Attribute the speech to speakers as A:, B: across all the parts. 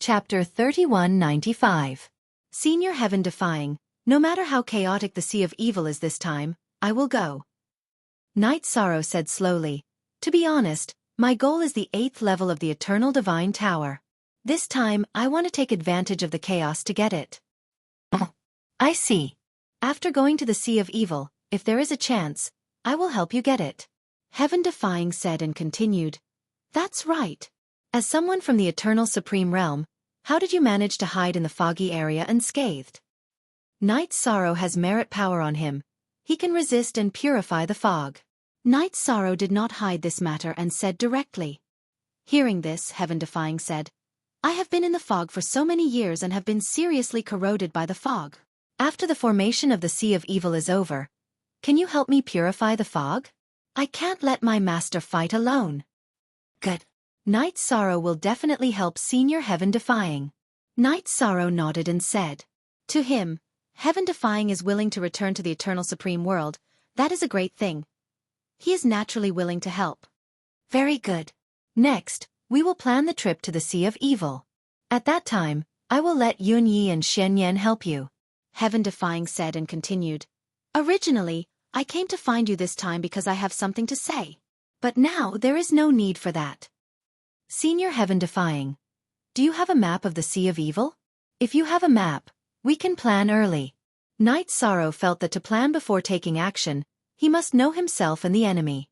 A: Chapter 3195. Senior Heaven Defying. No matter how chaotic the Sea of Evil is this time, I will go. Night Sorrow said slowly. To be honest, my goal is the 8th level of the Eternal Divine Tower. This time, I want to take advantage of the chaos to get it. I see. After going to the Sea of Evil, if there is a chance, I will help you get it. Heaven Defying said and continued. That's right. As someone from the Eternal Supreme Realm, how did you manage to hide in the foggy area unscathed? Night Sorrow has merit power on him. He can resist and purify the fog. Night Sorrow did not hide this matter and said directly. Hearing this, Heaven Defying said, I have been in the fog for so many years and have been seriously corroded by the fog. After the formation of the Sea of Evil is over, can you help me purify the fog? I can't let my master fight alone. Good. Night Sorrow will definitely help Senior Heaven Defying. Night Sorrow nodded and said. To him, Heaven Defying is willing to return to the Eternal Supreme World. That is a great thing. He is naturally willing to help. Very good. Next, we will plan the trip to the Sea of Evil. At that time, I will let Yun Yi and Shen Yan help you. Heaven Defying said and continued. Originally, I came to find you this time because I have something to say. But now there is no need for that. Senior Heaven Defying. Do you have a map of the Sea of Evil? If you have a map, we can plan early. Night Sorrow felt that to plan before taking action, he must know himself and the enemy.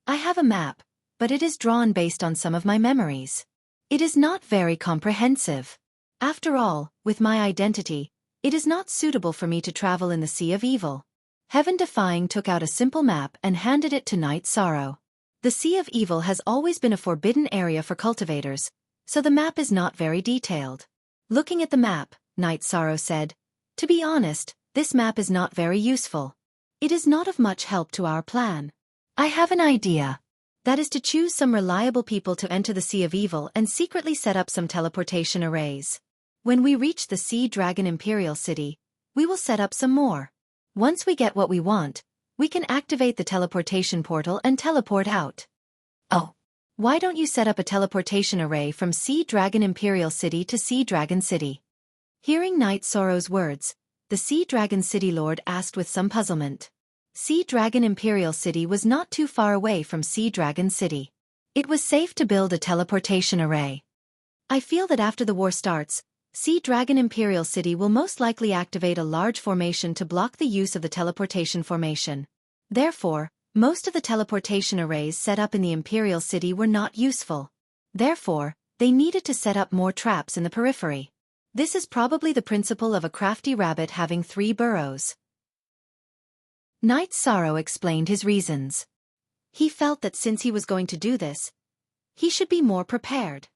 A: I have a map, but it is drawn based on some of my memories. It is not very comprehensive. After all, with my identity, it is not suitable for me to travel in the Sea of Evil. Heaven Defying took out a simple map and handed it to Night Sorrow. The Sea of Evil has always been a forbidden area for cultivators, so the map is not very detailed. Looking at the map, Night Sorrow said, to be honest, this map is not very useful. It is not of much help to our plan. I have an idea. That is to choose some reliable people to enter the Sea of Evil and secretly set up some teleportation arrays. When we reach the Sea Dragon Imperial City, we will set up some more. Once we get what we want, we can activate the teleportation portal and teleport out. Oh. Why don't you set up a teleportation array from Sea Dragon Imperial City to Sea Dragon City? Hearing Night Sorrow's words, the Sea Dragon City Lord asked with some puzzlement. Sea Dragon Imperial City was not too far away from Sea Dragon City. It was safe to build a teleportation array. I feel that after the war starts, Sea Dragon Imperial City will most likely activate a large formation to block the use of the teleportation formation. Therefore, most of the teleportation arrays set up in the Imperial City were not useful. Therefore, they needed to set up more traps in the periphery. This is probably the principle of a crafty rabbit having 3 burrows. Night Sorrow explained his reasons. He felt that since he was going to do this, he should be more prepared.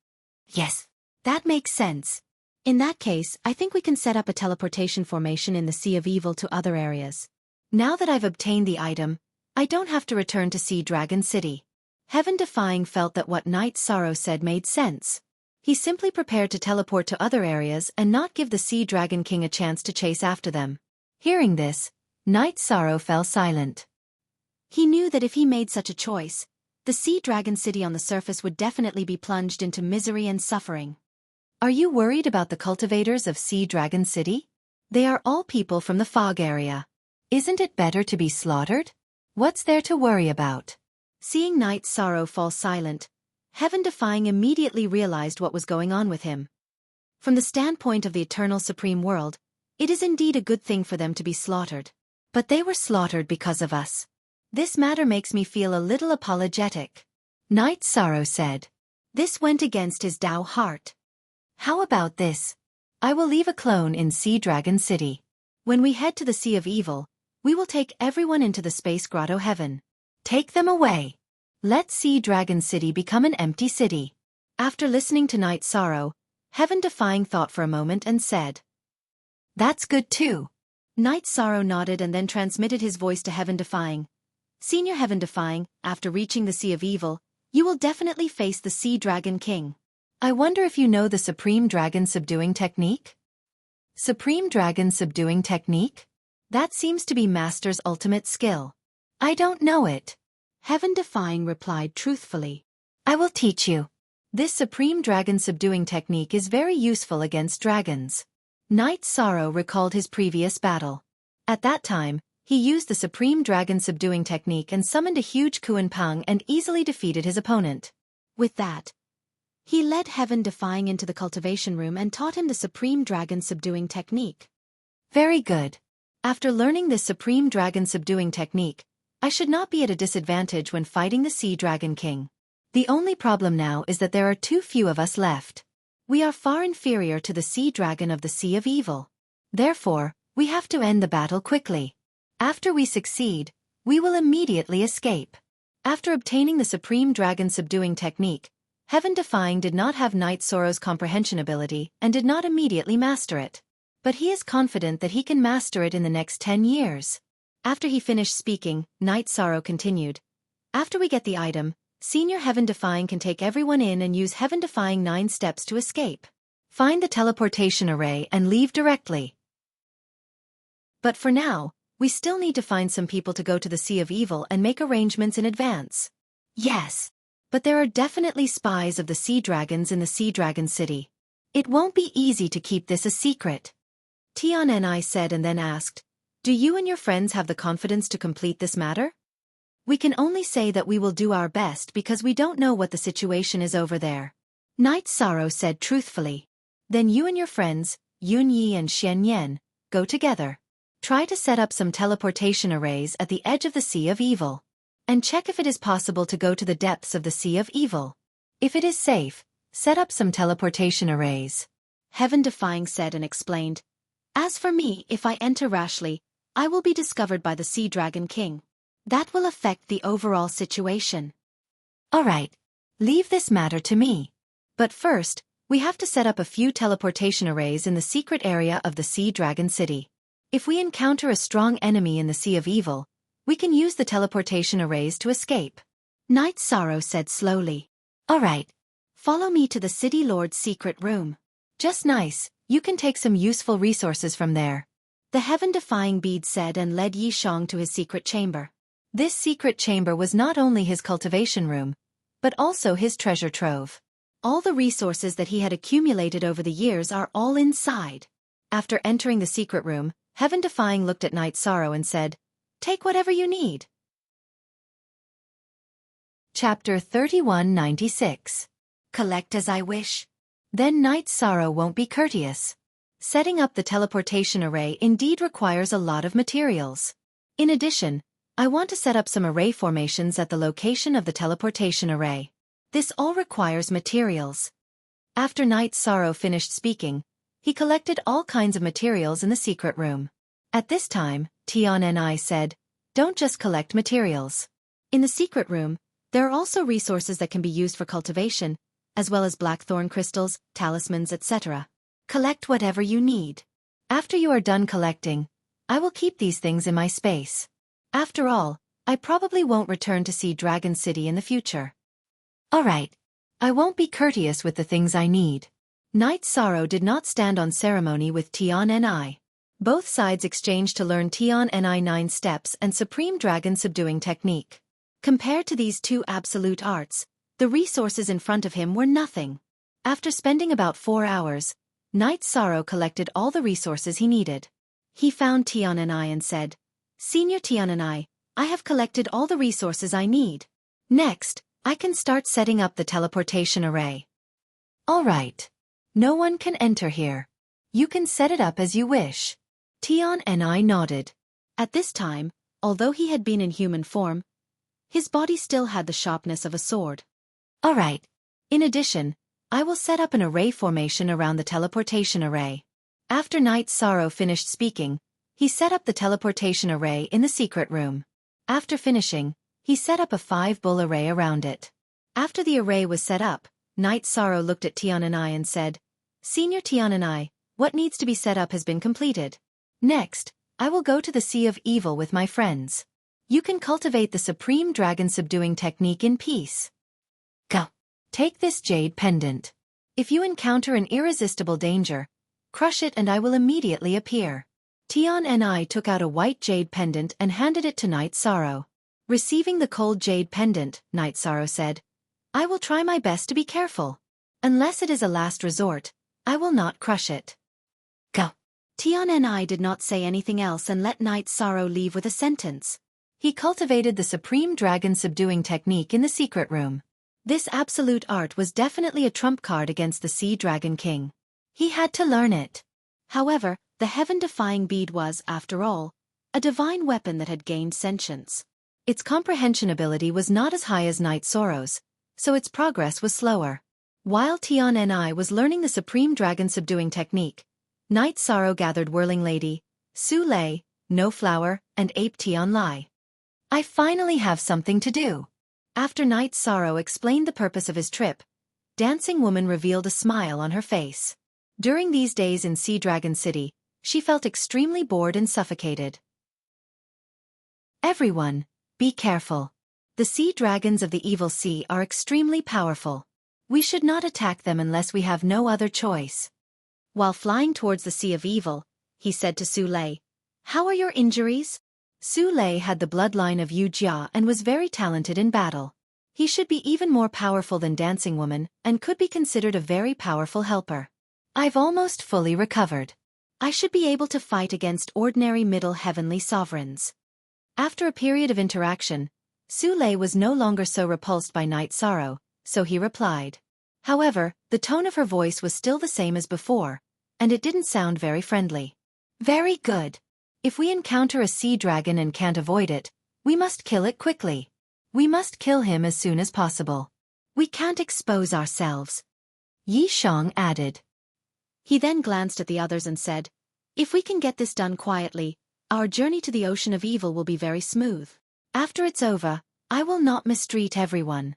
A: Yes, that makes sense. In that case, I think we can set up a teleportation formation in the Sea of Evil to other areas. Now that I've obtained the item, I don't have to return to Sea Dragon City. Heaven Defying felt that what Night Sorrow said made sense. He simply prepared to teleport to other areas and not give the Sea Dragon King a chance to chase after them. Hearing this, Night Sorrow fell silent. He knew that if he made such a choice, the Sea Dragon City on the surface would definitely be plunged into misery and suffering. Are you worried about the cultivators of Sea Dragon City? They are all people from the fog area. Isn't it better to be slaughtered? What's there to worry about? Seeing Night Sorrow fall silent, Heaven Defying immediately realized what was going on with him. From the standpoint of the Eternal Supreme World, it is indeed a good thing for them to be slaughtered. But they were slaughtered because of us. This matter makes me feel a little apologetic. Night Sorrow said. This went against his Tao heart. How about this? I will leave a clone in Sea Dragon City. When we head to the Sea of Evil, we will take everyone into the Space Grotto Heaven. Take them away. Let Sea Dragon City become an empty city. After listening to Night Sorrow, Heaven Defying thought for a moment and said, That's good too. Night Sorrow nodded and then transmitted his voice to Heaven Defying. Senior Heaven Defying, after reaching the Sea of Evil, you will definitely face the Sea Dragon King. I wonder if you know the Supreme Dragon Subduing Technique? Supreme Dragon Subduing Technique? That seems to be Master's ultimate skill. I don't know it. Heaven Defying replied truthfully. I will teach you. This Supreme Dragon Subduing technique is very useful against dragons. Knight Sorrow recalled his previous battle. At that time, he used the Supreme Dragon Subduing technique and summoned a huge Kuan-Pang and easily defeated his opponent. With that, he led Heaven Defying into the cultivation room and taught him the Supreme Dragon Subduing technique. Very good. After learning this Supreme Dragon Subduing technique, I should not be at a disadvantage when fighting the Sea Dragon King. The only problem now is that there are too few of us left. We are far inferior to the Sea Dragon of the Sea of Evil. Therefore, we have to end the battle quickly. After we succeed, we will immediately escape. After obtaining the Supreme Dragon Subduing technique, Heaven Defying did not have Knight Sorrow's comprehension ability and did not immediately master it. But he is confident that he can master it in the next 10 years. After he finished speaking, Knight Sorrow continued. After we get the item, Senior Heaven Defying can take everyone in and use Heaven Defying 9 steps to escape. Find the teleportation array and leave directly. But for now, we still need to find some people to go to the Sea of Evil and make arrangements in advance. Yes. But there are definitely spies of the Sea Dragons in the Sea Dragon City. It won't be easy to keep this a secret. Tian and I said and then asked, do you and your friends have the confidence to complete this matter? We can only say that we will do our best because we don't know what the situation is over there. Knight Sorrow said truthfully. Then you and your friends, Yun Yi and Xian Yan, go together. Try to set up some teleportation arrays at the edge of the Sea of Evil. And check if it is possible to go to the depths of the Sea of Evil. If it is safe, set up some teleportation arrays. Heaven Defying said and explained. As for me, if I enter rashly, I will be discovered by the Sea Dragon King. That will affect the overall situation. Alright. Leave this matter to me. But first, we have to set up a few teleportation arrays in the secret area of the Sea Dragon City. If we encounter a strong enemy in the Sea of Evil, we can use the teleportation arrays to escape. Knight Sorrow said slowly. Alright. Follow me to the City Lord's secret room. Just nice, you can take some useful resources from there. The Heaven Defying bead said and led Yi Shang to his secret chamber. This secret chamber was not only his cultivation room, but also his treasure trove. All the resources that he had accumulated over the years are all inside. After entering the secret room, Heaven Defying looked at Knight Sorrow and said, take whatever you need. Chapter 3196. Collect as I wish. Then Knight Sorrow won't be courteous. Setting up the teleportation array indeed requires a lot of materials. In addition, I want to set up some array formations at the location of the teleportation array. This all requires materials. After Knight Sorrow finished speaking, he collected all kinds of materials in the secret room. At this time, Tian and I said, don't just collect materials. In the secret room, there are also resources that can be used for cultivation, as well as blackthorn crystals, talismans, etc. Collect whatever you need. After you are done collecting, I will keep these things in my space. After all, I probably won't return to Sea Dragon City in the future. Alright. I won't be courteous with the things I need. Knight Sorrow did not stand on ceremony with Tian and I. Both sides exchanged to learn Tian and I 9 steps and Supreme Dragon Subduing technique. Compared to these two absolute arts, the resources in front of him were nothing. After spending about 4 hours, Knight Sorrow collected all the resources he needed. He found Tian and I and said, Senior Tian and I have collected all the resources I need. Next, I can start setting up the teleportation array. Alright. No one can enter here. You can set it up as you wish. Tian and I nodded. At this time, although he had been in human form, his body still had the sharpness of a sword. Alright. In addition, I will set up an array formation around the teleportation array. After Knight Sorrow finished speaking, he set up the teleportation array in the secret room. After finishing, he set up a 5-bull array around it. After the array was set up, Knight Sorrow looked at Tian and I and said, Senior Tian and I, what needs to be set up has been completed. Next, I will go to the Sea of Evil with my friends. You can cultivate the Supreme Dragon Subduing technique in peace. Go. Take this jade pendant. If you encounter an irresistible danger, crush it and I will immediately appear. Tian and I took out a white jade pendant and handed it to Knight Sorrow. Receiving the cold jade pendant, Knight Sorrow said, I will try my best to be careful. Unless it is a last resort, I will not crush it. Go. Tian and I did not say anything else and let Knight Sorrow leave with a sentence. He cultivated the supreme dragon subduing technique in the secret room. This absolute art was definitely a trump card against the Sea Dragon King. He had to learn it. However, the heaven-defying bead was, after all, a divine weapon that had gained sentience. Its comprehension ability was not as high as Knight Sorrow's, so its progress was slower. While Tian and I was learning the supreme dragon subduing technique, Knight Sorrow gathered Whirling Lady, Su Lei, No Flower, and Ape Tian Lai. I finally have something to do. After Knight Sorrow explained the purpose of his trip, Dancing Woman revealed a smile on her face. During these days in Sea Dragon City, she felt extremely bored and suffocated. Everyone, be careful. The sea dragons of the evil sea are extremely powerful. We should not attack them unless we have no other choice. While flying towards the Sea of Evil, he said to Su Lei, "How are your injuries?" Su Lei had the bloodline of Wuxia and was very talented in battle. He should be even more powerful than Dancing Woman and could be considered a very powerful helper. I've almost fully recovered. I should be able to fight against ordinary middle heavenly sovereigns. After a period of interaction, Su Lei was no longer so repulsed by Knight Sorrow, so he replied. However, the tone of her voice was still the same as before, and it didn't sound very friendly. Very good. If we encounter a sea dragon and can't avoid it, we must kill it quickly. We must kill him as soon as possible. We can't expose ourselves. Yi Shang added. He then glanced at the others and said, "If we can get this done quietly, our journey to the Ocean of Evil will be very smooth. After it's over, I will not mistreat everyone."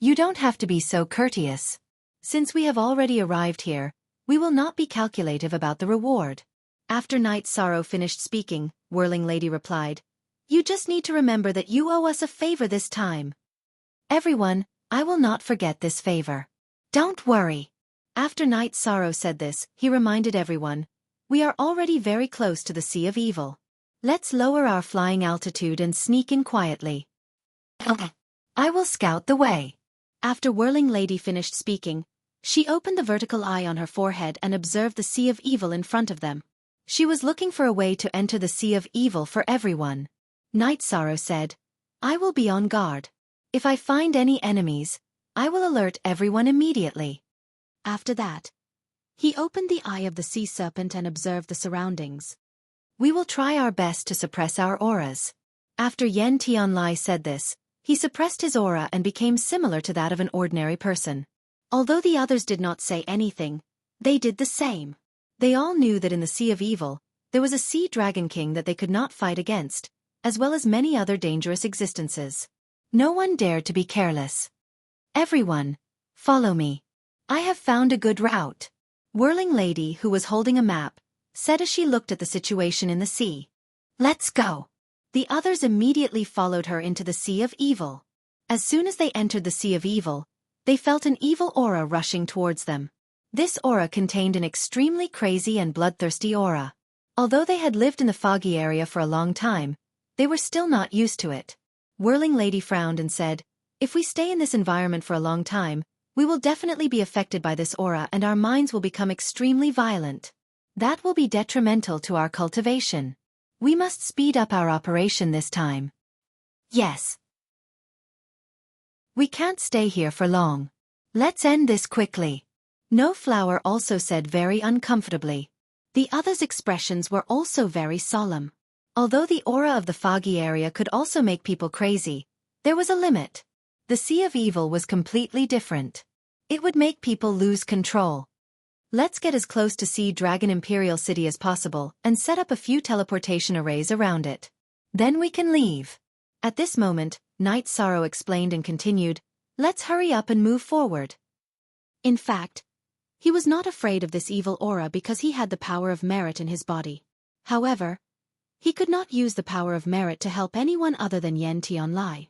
A: You don't have to be so courteous. Since we have already arrived here, we will not be calculative about the reward. After Knight Sorrow finished speaking, Whirling Lady replied, "You just need to remember that you owe us a favor this time." Everyone, I will not forget this favor. Don't worry. After Knight Sorrow said this, he reminded everyone, "We are already very close to the Sea of Evil. Let's lower our flying altitude and sneak in quietly." Okay. I will scout the way. After Whirling Lady finished speaking, she opened the vertical eye on her forehead and observed the Sea of Evil in front of them. She was looking for a way to enter the Sea of Evil for everyone. Knight Sorrow said, "I will be on guard. If I find any enemies, I will alert everyone immediately." After that, he opened the eye of the sea serpent and observed the surroundings. We will try our best to suppress our auras. After Yen Tianlai said this, he suppressed his aura and became similar to that of an ordinary person. Although the others did not say anything, they did the same. They all knew that in the Sea of Evil, there was a Sea Dragon King that they could not fight against, as well as many other dangerous existences. No one dared to be careless. Everyone, follow me. I have found a good route. Whirling Lady, who was holding a map, said as she looked at the situation in the sea. Let's go. The others immediately followed her into the Sea of Evil. As soon as they entered the Sea of Evil, they felt an evil aura rushing towards them. This aura contained an extremely crazy and bloodthirsty aura. Although they had lived in the foggy area for a long time, they were still not used to it. Whirling Lady frowned and said, "If we stay in this environment for a long time, we will definitely be affected by this aura and our minds will become extremely violent. That will be detrimental to our cultivation. We must speed up our operation this time." Yes. We can't stay here for long. Let's end this quickly. No Flower also said very uncomfortably. The others' expressions were also very solemn. Although the aura of the foggy area could also make people crazy, there was a limit. The Sea of Evil was completely different. It would make people lose control. Let's get as close to Sea Dragon Imperial City as possible and set up a few teleportation arrays around it. Then we can leave. At this moment, Knight Sorrow explained and continued, "Let's hurry up and move forward." In fact, he was not afraid of this evil aura because he had the power of merit in his body. However, he could not use the power of merit to help anyone other than Yen Tianlai.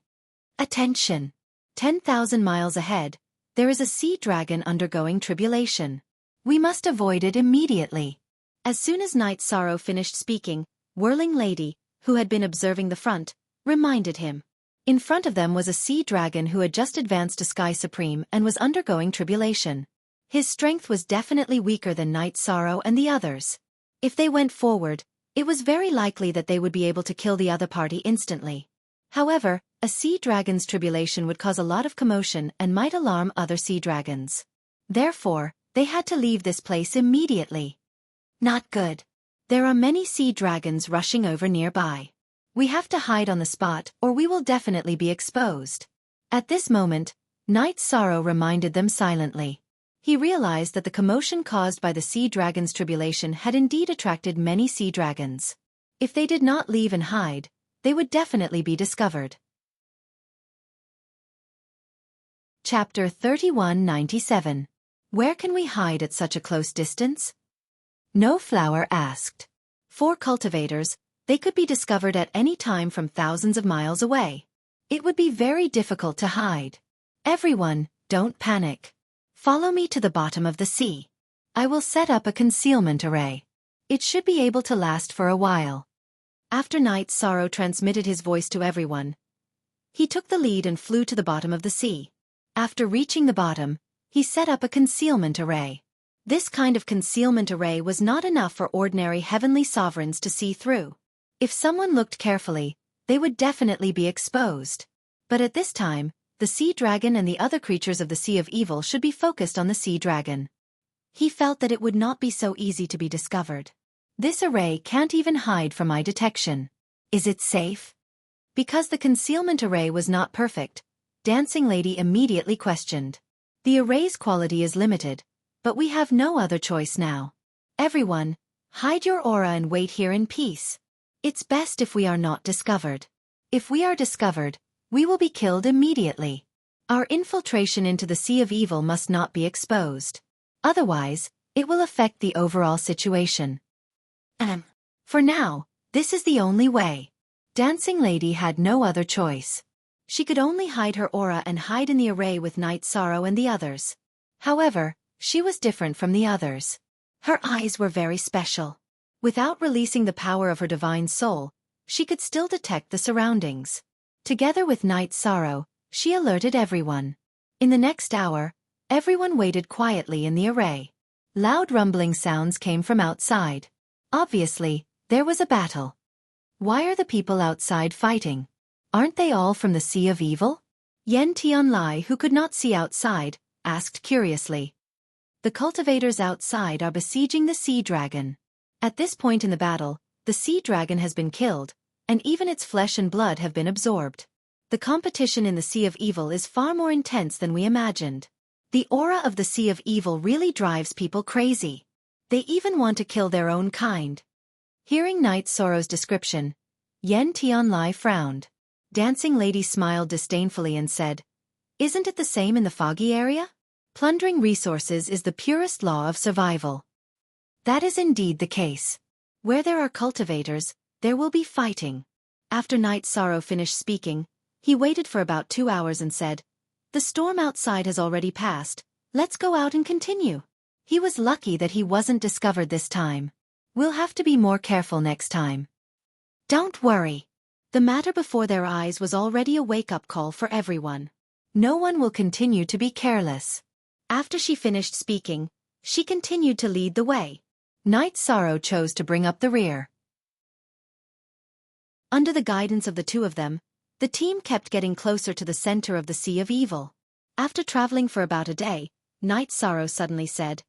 A: Attention! 10,000 miles ahead, there is a sea dragon undergoing tribulation. We must avoid it immediately. As soon as Knight Sorrow finished speaking, Whirling Lady, who had been observing the front, reminded him. In front of them was a sea dragon who had just advanced to Sky Supreme and was undergoing tribulation. His strength was definitely weaker than Night Sorrow and the others. If they went forward, it was very likely that they would be able to kill the other party instantly. However, a sea dragon's tribulation would cause a lot of commotion and might alarm other sea dragons. Therefore, they had to leave this place immediately. Not good. There are many sea dragons rushing over nearby. We have to hide on the spot or we will definitely be exposed. At this moment, Night Sorrow reminded them silently. He realized that the commotion caused by the sea dragon's tribulation had indeed attracted many sea dragons. If they did not leave and hide, they would definitely be discovered. Chapter 3197. Where can we hide at such a close distance? No Flower asked. For cultivators, they could be discovered at any time from thousands of miles away. It would be very difficult to hide. Everyone, don't panic. Follow me to the bottom of the sea. I will set up a concealment array. It should be able to last for a while. After Night Sorrow transmitted his voice to everyone, he took the lead and flew to the bottom of the sea. After reaching the bottom, he set up a concealment array. This kind of concealment array was not enough for ordinary heavenly sovereigns to see through. If someone looked carefully, they would definitely be exposed. But at this time, the sea dragon and the other creatures of the Sea of Evil should be focused on the sea dragon. He felt that it would not be so easy to be discovered. This array can't even hide from my detection. Is it safe? Because the concealment array was not perfect, Dancing Lady immediately questioned. The array's quality is limited, but we have no other choice now. Everyone, hide your aura and wait here in peace. It's best if we are not discovered. If we are discovered, we will be killed immediately. Our infiltration into the Sea of Evil must not be exposed. Otherwise, it will affect the overall situation. For now, this is the only way. Dancing Lady had no other choice. She could only hide her aura and hide in the array with Night Sorrow and the others. However, she was different from the others. Her eyes were very special. Without releasing the power of her divine soul, she could still detect the surroundings. Together with Night Sorrow, she alerted everyone. In the next hour, everyone waited quietly in the array. Loud rumbling sounds came from outside. Obviously, there was a battle. Why are the people outside fighting? Aren't they all from the Sea of Evil? Yen Tianlai, who could not see outside, asked curiously. The cultivators outside are besieging the sea dragon. At this point in the battle, the sea dragon has been killed, and even its flesh and blood have been absorbed. The competition in the Sea of Evil is far more intense than we imagined. The aura of the Sea of Evil really drives people crazy. They even want to kill their own kind. Hearing Night Sorrow's description, Yen Tianlai frowned. Dancing Lady smiled disdainfully and said, "Isn't it the same in the foggy area? Plundering resources is the purest law of survival." That is indeed the case. Where there are cultivators, there will be fighting. After Night Sorrow finished speaking, he waited for about 2 hours and said, "The storm outside has already passed, let's go out and continue." He was lucky that he wasn't discovered this time. We'll have to be more careful next time. Don't worry. The matter before their eyes was already a wake-up call for everyone. No one will continue to be careless. After she finished speaking, she continued to lead the way. Night Sorrow chose to bring up the rear. Under the guidance of the two of them, the team kept getting closer to the center of the Sea of Evil. After traveling for about a day, Night Sorrow suddenly said,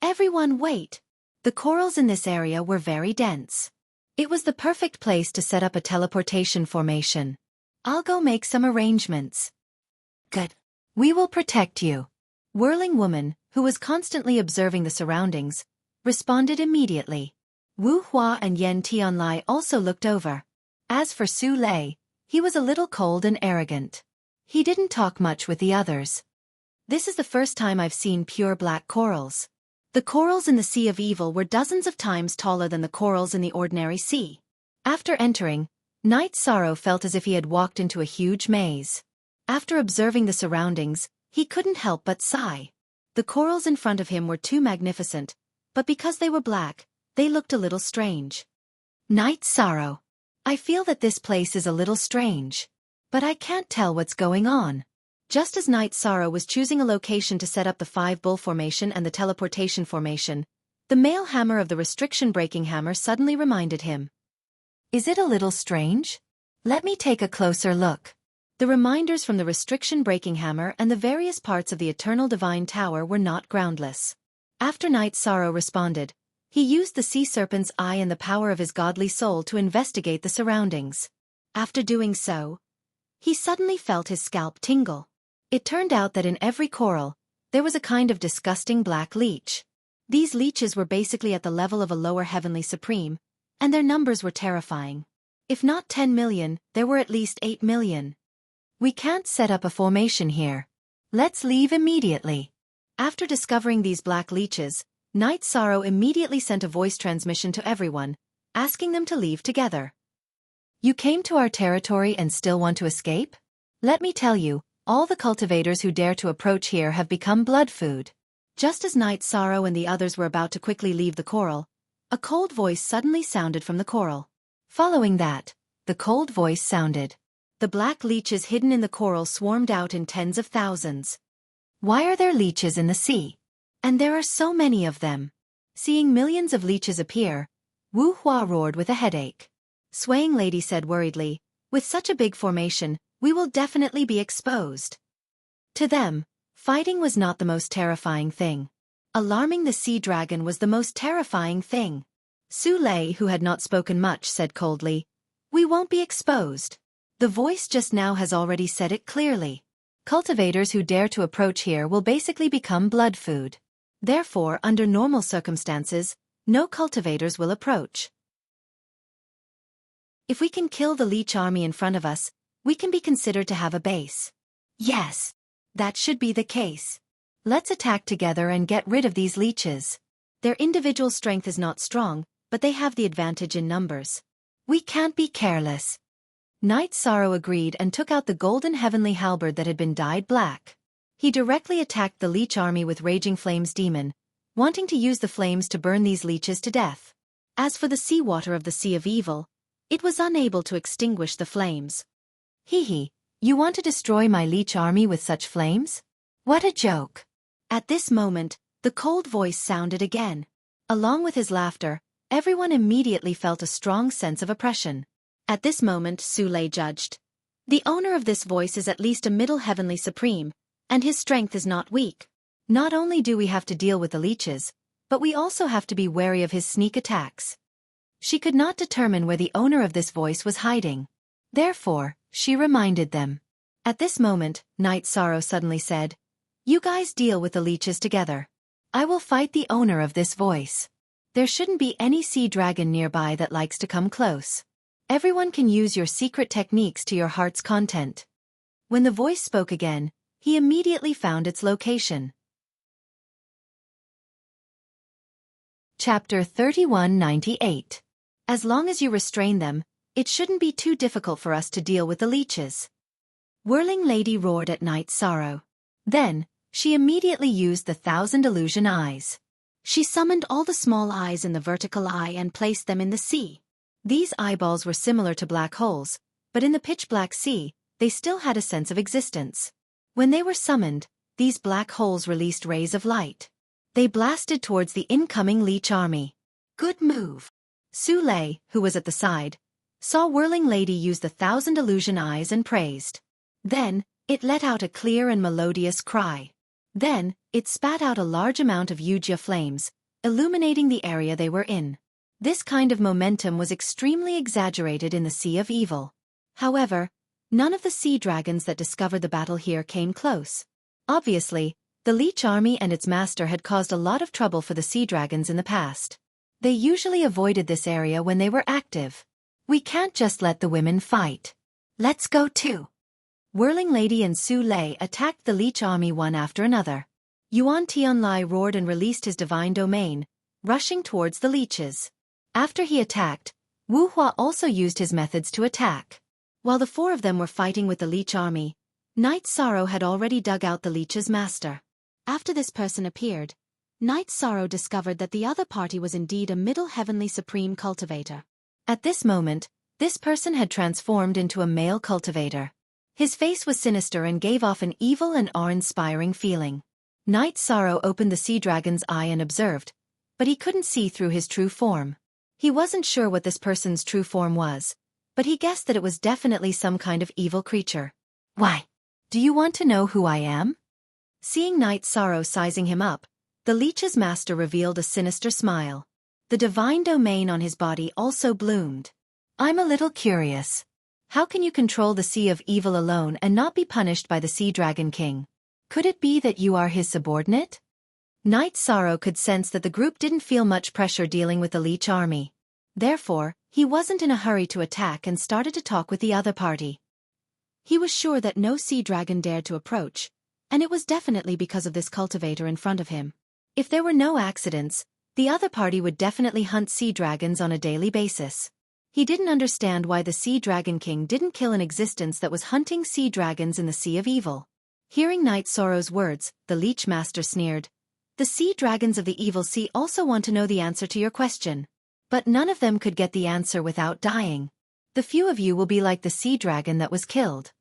A: "Everyone wait." The corals in this area were very dense. It was the perfect place to set up a teleportation formation. I'll go make some arrangements. Good. We will protect you. Whirling Woman, who was constantly observing the surroundings, responded immediately. Wu Hua and Yen Tianlai also looked over. As for Su Lei, he was a little cold and arrogant. He didn't talk much with the others. This is the first time I've seen pure black corals. The corals in the Sea of Evil were dozens of times taller than the corals in the ordinary sea. After entering, Night Sorrow felt as if he had walked into a huge maze. After observing the surroundings, he couldn't help but sigh. The corals in front of him were too magnificent, but because they were black, they looked a little strange. Night Sorrow. I feel that this place is a little strange. But I can't tell what's going on. Just as Night Sorrow was choosing a location to set up the 5-bull formation and the teleportation formation, the male hammer of the restriction breaking hammer suddenly reminded him. Is it a little strange? Let me take a closer look. The reminders from the restriction breaking hammer and the various parts of the Eternal Divine Tower were not groundless. After Night Sorrow responded, he used the sea serpent's eye and the power of his godly soul to investigate the surroundings. After doing so, he suddenly felt his scalp tingle. It turned out that in every coral, there was a kind of disgusting black leech. These leeches were basically at the level of a lower heavenly supreme, and their numbers were terrifying. If not 10 million, there were at least 8 million. We can't set up a formation here. Let's leave immediately. After discovering these black leeches, Night Sorrow immediately sent a voice transmission to everyone, asking them to leave together. You came to our territory and still want to escape? Let me tell you, all the cultivators who dare to approach here have become blood food. Just as Night Sorrow and the others were about to quickly leave the coral, a cold voice suddenly sounded from the coral. Following that, the cold voice sounded. The black leeches hidden in the coral swarmed out in tens of thousands. Why are there leeches in the sea? And there are so many of them. Seeing millions of leeches appear, Wuxia roared with a headache. Swaying Lady said worriedly, with such a big formation, we will definitely be exposed. To them, fighting was not the most terrifying thing. Alarming the sea dragon was the most terrifying thing. Su Lei, who had not spoken much, said coldly, we won't be exposed. The voice just now has already said it clearly. Cultivators who dare to approach here will basically become blood food. Therefore, under normal circumstances, no cultivators will approach. If we can kill the leech army in front of us, we can be considered to have a base. Yes, that should be the case. Let's attack together and get rid of these leeches. Their individual strength is not strong, but they have the advantage in numbers. We can't be careless. Night Sorrow agreed and took out the golden heavenly halberd that had been dyed black. He directly attacked the leech army with Raging Flames Demon, wanting to use the flames to burn these leeches to death. As for the seawater of the Sea of Evil, it was unable to extinguish the flames. Hee, you want to destroy my leech army with such flames? What a joke. At this moment, the cold voice sounded again. Along with his laughter, everyone immediately felt a strong sense of oppression. At this moment, Su Lei judged. The owner of this voice is at least a middle heavenly supreme, and his strength is not weak. Not only do we have to deal with the leeches, but we also have to be wary of his sneak attacks. She could not determine where the owner of this voice was hiding. Therefore, she reminded them. At this moment, Night Sorrow suddenly said, you guys deal with the leeches together. I will fight the owner of this voice. There shouldn't be any sea dragon nearby that likes to come close. Everyone can use your secret techniques to your heart's content. When the voice spoke again, he immediately found its location. Chapter 3198. As long as you restrain them, it shouldn't be too difficult for us to deal with the leeches. Whirling Lady roared at Night Sorrow. Then, she immediately used the 1,000 illusion eyes. She summoned all the small eyes in the vertical eye and placed them in the sea. These eyeballs were similar to black holes, but in the pitch-black sea, they still had a sense of existence. When they were summoned, these black holes released rays of light. They blasted towards the incoming leech army. Good move. Su Lei, who was at the side, saw Whirling Lady use the 1,000 illusion eyes and praised. Then, it let out a clear and melodious cry. Then, it spat out a large amount of Wuxia flames, illuminating the area they were in. This kind of momentum was extremely exaggerated in the Sea of Evil. However, none of the sea dragons that discovered the battle here came close. Obviously, the leech army and its master had caused a lot of trouble for the sea dragons in the past. They usually avoided this area when they were active. We can't just let the women fight. Let's go too. Whirling Lady and Su Lei attacked the leech army one after another. Yuan Tianlai roared and released his divine domain, rushing towards the leeches. After he attacked, Wu Hua also used his methods to attack. While the four of them were fighting with the leech army, Night Sorrow had already dug out the leech's master. After this person appeared, Night Sorrow discovered that the other party was indeed a middle heavenly supreme cultivator. At this moment, this person had transformed into a male cultivator. His face was sinister and gave off an evil and awe-inspiring feeling. Knight Sorrow opened the sea dragon's eye and observed, but he couldn't see through his true form. He wasn't sure what this person's true form was, but he guessed that it was definitely some kind of evil creature. Why? Do you want to know who I am? Seeing Knight Sorrow sizing him up, the leech's master revealed a sinister smile. The divine domain on his body also bloomed. I'm a little curious. How can you control the sea of evil alone and not be punished by the Sea Dragon King? Could it be that you are his subordinate? Knight Sorrow could sense that the group didn't feel much pressure dealing with the leech army. Therefore, he wasn't in a hurry to attack and started to talk with the other party. He was sure that no sea dragon dared to approach, and it was definitely because of this cultivator in front of him. If there were no accidents, the other party would definitely hunt sea dragons on a daily basis. He didn't understand why the Sea Dragon King didn't kill an existence that was hunting sea dragons in the Sea of Evil. Hearing Knight Sorrow's words, the leech master sneered. The sea dragons of the evil sea also want to know the answer to your question. But none of them could get the answer without dying. The few of you will be like the sea dragon that was killed.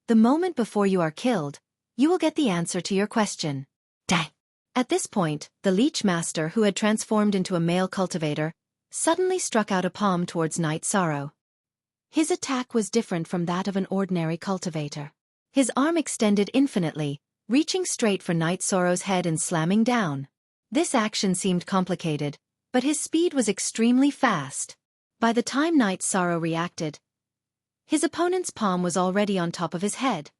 A: The moment before you are killed, you will get the answer to your question. Die. At this point, the leech master, who had transformed into a male cultivator, suddenly struck out a palm towards Knight Sorrow. His attack was different from that of an ordinary cultivator. His arm extended infinitely, reaching straight for Knight Sorrow's head and slamming down. This action seemed complicated, but his speed was extremely fast. By the time Knight Sorrow reacted, his opponent's palm was already on top of his head.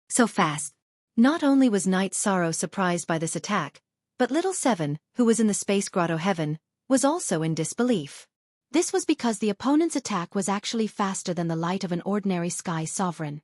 A: So fast. Not only was Knight Sorrow surprised by this attack, but Little Seven, who was in the space grotto heaven, was also in disbelief. This was because the opponent's attack was actually faster than the light of an ordinary sky sovereign.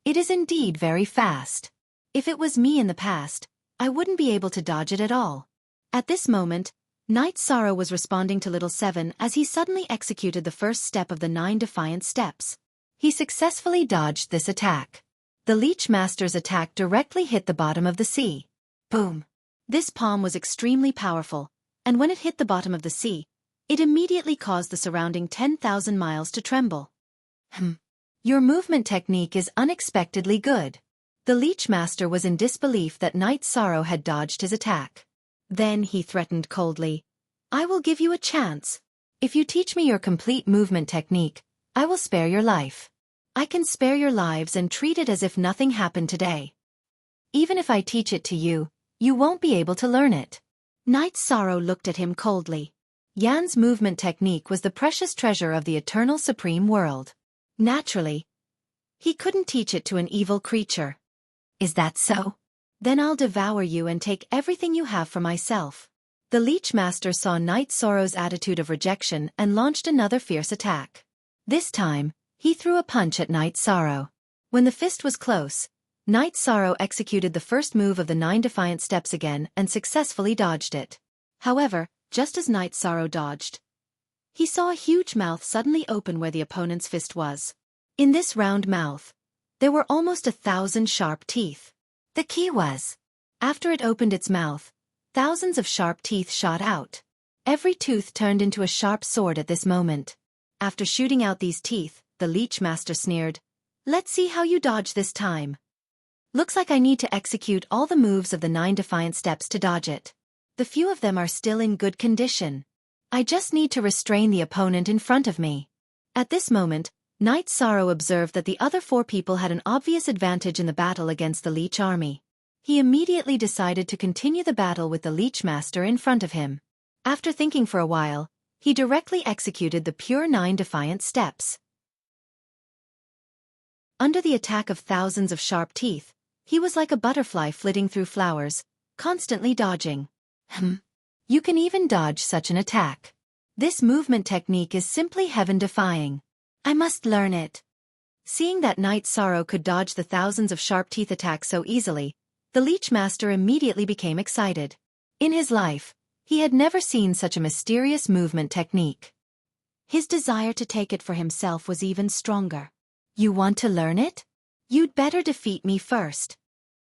A: It is indeed very fast. If it was me in the past, I wouldn't be able to dodge it at all. At this moment, Knight Sorrow was responding to Little Seven as he suddenly executed the first step of the 9 defiant steps. He successfully dodged this attack. The Leech Master's attack directly hit the bottom of the sea. Boom! This palm was extremely powerful, and when it hit the bottom of the sea, it immediately caused the surrounding 10,000 miles to tremble. Your movement technique is unexpectedly good. The Leech Master was in disbelief that Knight Sorrow had dodged his attack. Then he threatened coldly, I will give you a chance. If you teach me your complete movement technique, I will spare your life. I can spare your lives and treat it as if nothing happened today. Even if I teach it to you, you won't be able to learn it. Knight Sorrow looked at him coldly. Yan's movement technique was the precious treasure of the eternal supreme world. Naturally, he couldn't teach it to an evil creature. Is that so? Then I'll devour you and take everything you have for myself. The Leech Master saw Knight Sorrow's attitude of rejection and launched another fierce attack. This time, he threw a punch at Knight Sorrow. When the fist was close, Knight Sorrow executed the first move of the 9 defiant steps again and successfully dodged it. However, just as Knight Sorrow dodged, he saw a huge mouth suddenly open where the opponent's fist was. In this round mouth, there were almost 1,000 sharp teeth. The key was, after it opened its mouth, thousands of sharp teeth shot out. Every tooth turned into a sharp sword at this moment. After shooting out these teeth, the Leech Master sneered, Let's see how you dodge this time. Looks like I need to execute all the moves of the 9 defiant steps to dodge it. The few of them are still in good condition. I just need to restrain the opponent in front of me. At this moment, Knight Sorrow observed that the other 4 people had an obvious advantage in the battle against the Leech army. He immediately decided to continue the battle with the Leech Master in front of him. After thinking for a while, he directly executed the pure 9 defiant steps. Under the attack of thousands of sharp teeth, he was like a butterfly flitting through flowers, constantly dodging. You can even dodge such an attack. This movement technique is simply heaven-defying. I must learn it. Seeing that Knight Sorrow could dodge the thousands of sharp teeth attacks so easily, the Leech Master immediately became excited. In his life, he had never seen such a mysterious movement technique. His desire to take it for himself was even stronger. You want to learn it? You'd better defeat me first.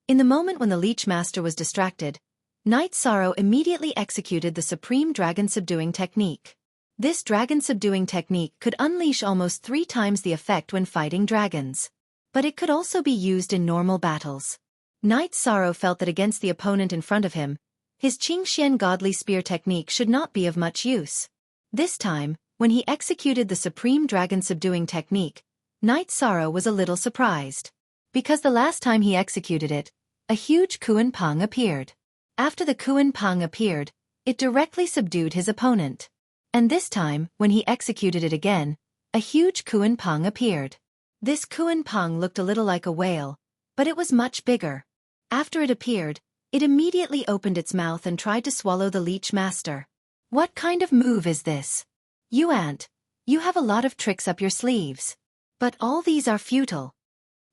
A: In the moment when the Leech Master was distracted, Knight Sorrow immediately executed the Supreme Dragon Subduing technique. This dragon-subduing technique could unleash almost 3 times the effect when fighting dragons. But it could also be used in normal battles. Knight Sorrow felt that against the opponent in front of him, his Qingxian godly spear technique should not be of much use. This time, when he executed the supreme dragon-subduing technique, Knight Sorrow was a little surprised. Because the last time he executed it, a huge Kuan Pang appeared. After the Kuan Pang appeared, it directly subdued his opponent. And this time, when he executed it again, a huge Kuan Pang appeared. This Kuan Pang looked a little like a whale, but it was much bigger. After it appeared, it immediately opened its mouth and tried to swallow the leech master. What kind of move is this? You ant, you have a lot of tricks up your sleeves. But all these are futile.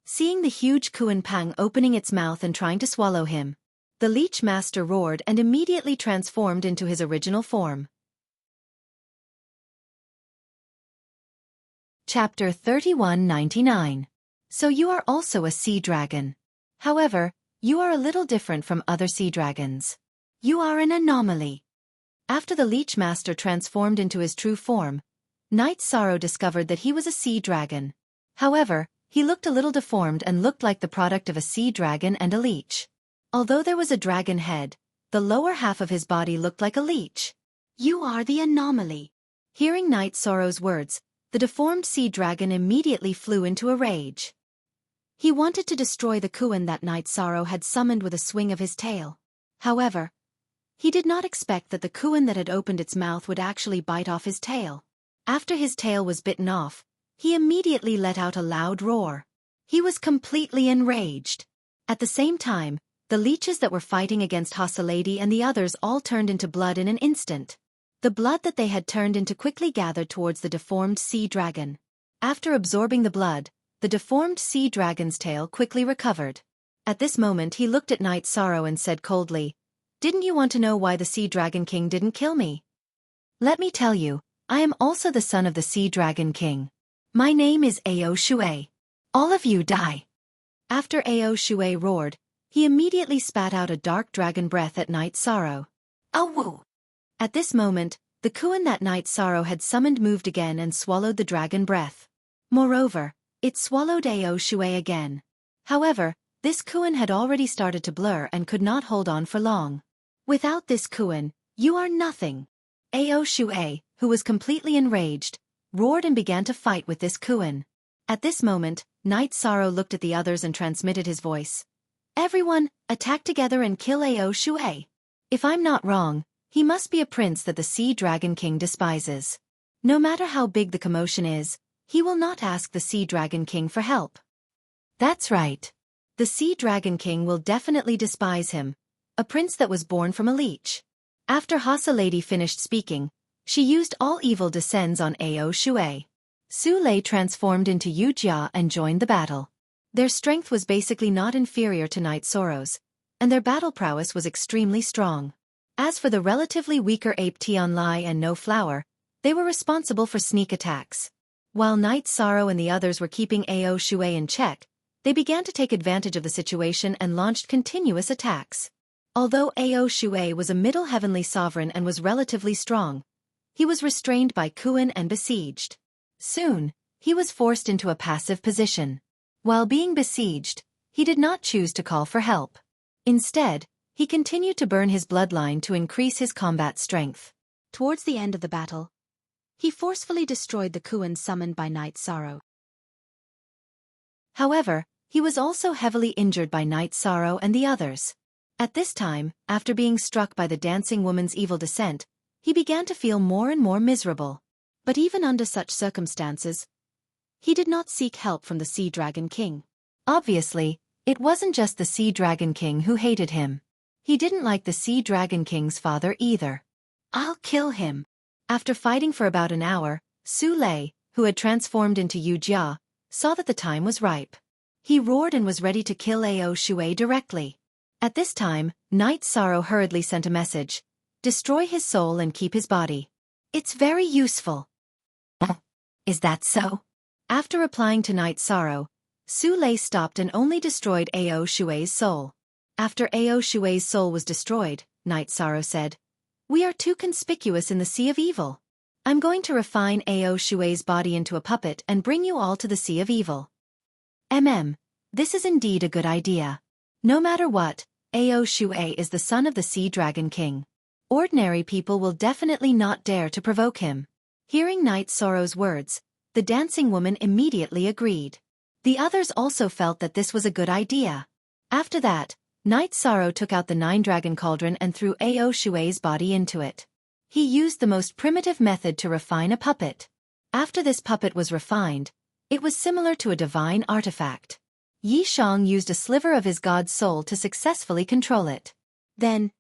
A: Seeing the huge Kuan Pang opening its mouth and trying to swallow him, the leech master roared and immediately transformed into his original form. Chapter 3199. So you are also a sea dragon. However, you are a little different from other sea dragons. You are an anomaly. After the leech master transformed into his true form, Knight Sorrow discovered that he was a sea dragon. However, he looked a little deformed and looked like the product of a sea dragon and a leech. Although there was a dragon head, the lower half of his body looked like a leech. You are the anomaly. Hearing Knight Sorrow's words, the deformed sea dragon immediately flew into a rage. He wanted to destroy the Kuan that Knight Sorrow had summoned with a swing of his tail. However, he did not expect that the Kuan that had opened its mouth would actually bite off his tail. After his tail was bitten off, he immediately let out a loud roar. He was completely enraged. At the same time, the leeches that were fighting against Lady and the others all turned into blood in an instant. The blood that they had turned into quickly gathered towards the deformed sea dragon. After absorbing the blood, the deformed sea dragon's tail quickly recovered. At this moment he looked at Knight Sorrow and said coldly, "Didn't you want to know why the Sea Dragon King didn't kill me? Let me tell you, I am also the son of the Sea Dragon King. My name is Ao Shui. All of you die." After Ao Shui roared, he immediately spat out a dark dragon breath at Knight Sorrow. Awoo! At this moment, the Kuan that Knight Sorrow had summoned moved again and swallowed the dragon breath. Moreover, it swallowed Ao Shui again. However, this Kuan had already started to blur and could not hold on for long. Without this Kuan, you are nothing. Ao Shui, who was completely enraged, roared and began to fight with this Kuan. At this moment, Knight Sorrow looked at the others and transmitted his voice. "Everyone, attack together and kill Ao Shui. If I'm not wrong, he must be a prince that the Sea Dragon King despises. No matter how big the commotion is, he will not ask the Sea Dragon King for help." That's right. The Sea Dragon King will definitely despise him, a prince that was born from a leech. After Lady finished speaking, she used all evil descends on Ao Shui. Su Lei transformed into Wuxia and joined the battle. Their strength was basically not inferior to Knight Sorrow's, and their battle prowess was extremely strong. As for the relatively weaker ape Tian Lai and No Flower, they were responsible for sneak attacks. While Knight Sorrow and the others were keeping Ao Shui in check, they began to take advantage of the situation and launched continuous attacks. Although Ao Shui was a middle heavenly sovereign and was relatively strong, he was restrained by Kuan and besieged. Soon, he was forced into a passive position. While being besieged, he did not choose to call for help. Instead, he continued to burn his bloodline to increase his combat strength. Towards the end of the battle, he forcefully destroyed the Kuan summoned by Knight Sorrow. However, he was also heavily injured by Knight Sorrow and the others. At this time, after being struck by the dancing woman's evil descent, he began to feel more and more miserable. But even under such circumstances, he did not seek help from the Sea Dragon King. Obviously, it wasn't just the Sea Dragon King who hated him. He didn't like the Sea Dragon King's father either. "I'll kill him." After fighting for about an hour, Su Lei, who had transformed into Wuxia, saw that the time was ripe. He roared and was ready to kill Ao Shui directly. At this time, Knight Sorrow hurriedly sent a message. "Destroy his soul and keep his body. It's very useful." Is that so? After replying to Knight Sorrow, Su Lei stopped and only destroyed Ao Shui's soul. After Ao Shui's soul was destroyed, Knight Sorrow said, "We are too conspicuous in the sea of evil. I'm going to refine Ao Shui's body into a puppet and bring you all to the Sea of Evil. This is indeed a good idea. No matter what, Ao Shui is the son of the Sea Dragon King. Ordinary people will definitely not dare to provoke him. Hearing Night Sorrow's words, the dancing woman immediately agreed. The others also felt that this was a good idea. After that, Night Sorrow took out the 9-dragon cauldron and threw Ao Shui's body into it. He used the most primitive method to refine a puppet. After this puppet was refined, it was similar to a divine artifact. Yi Shang used a sliver of his god's soul to successfully control it. Then,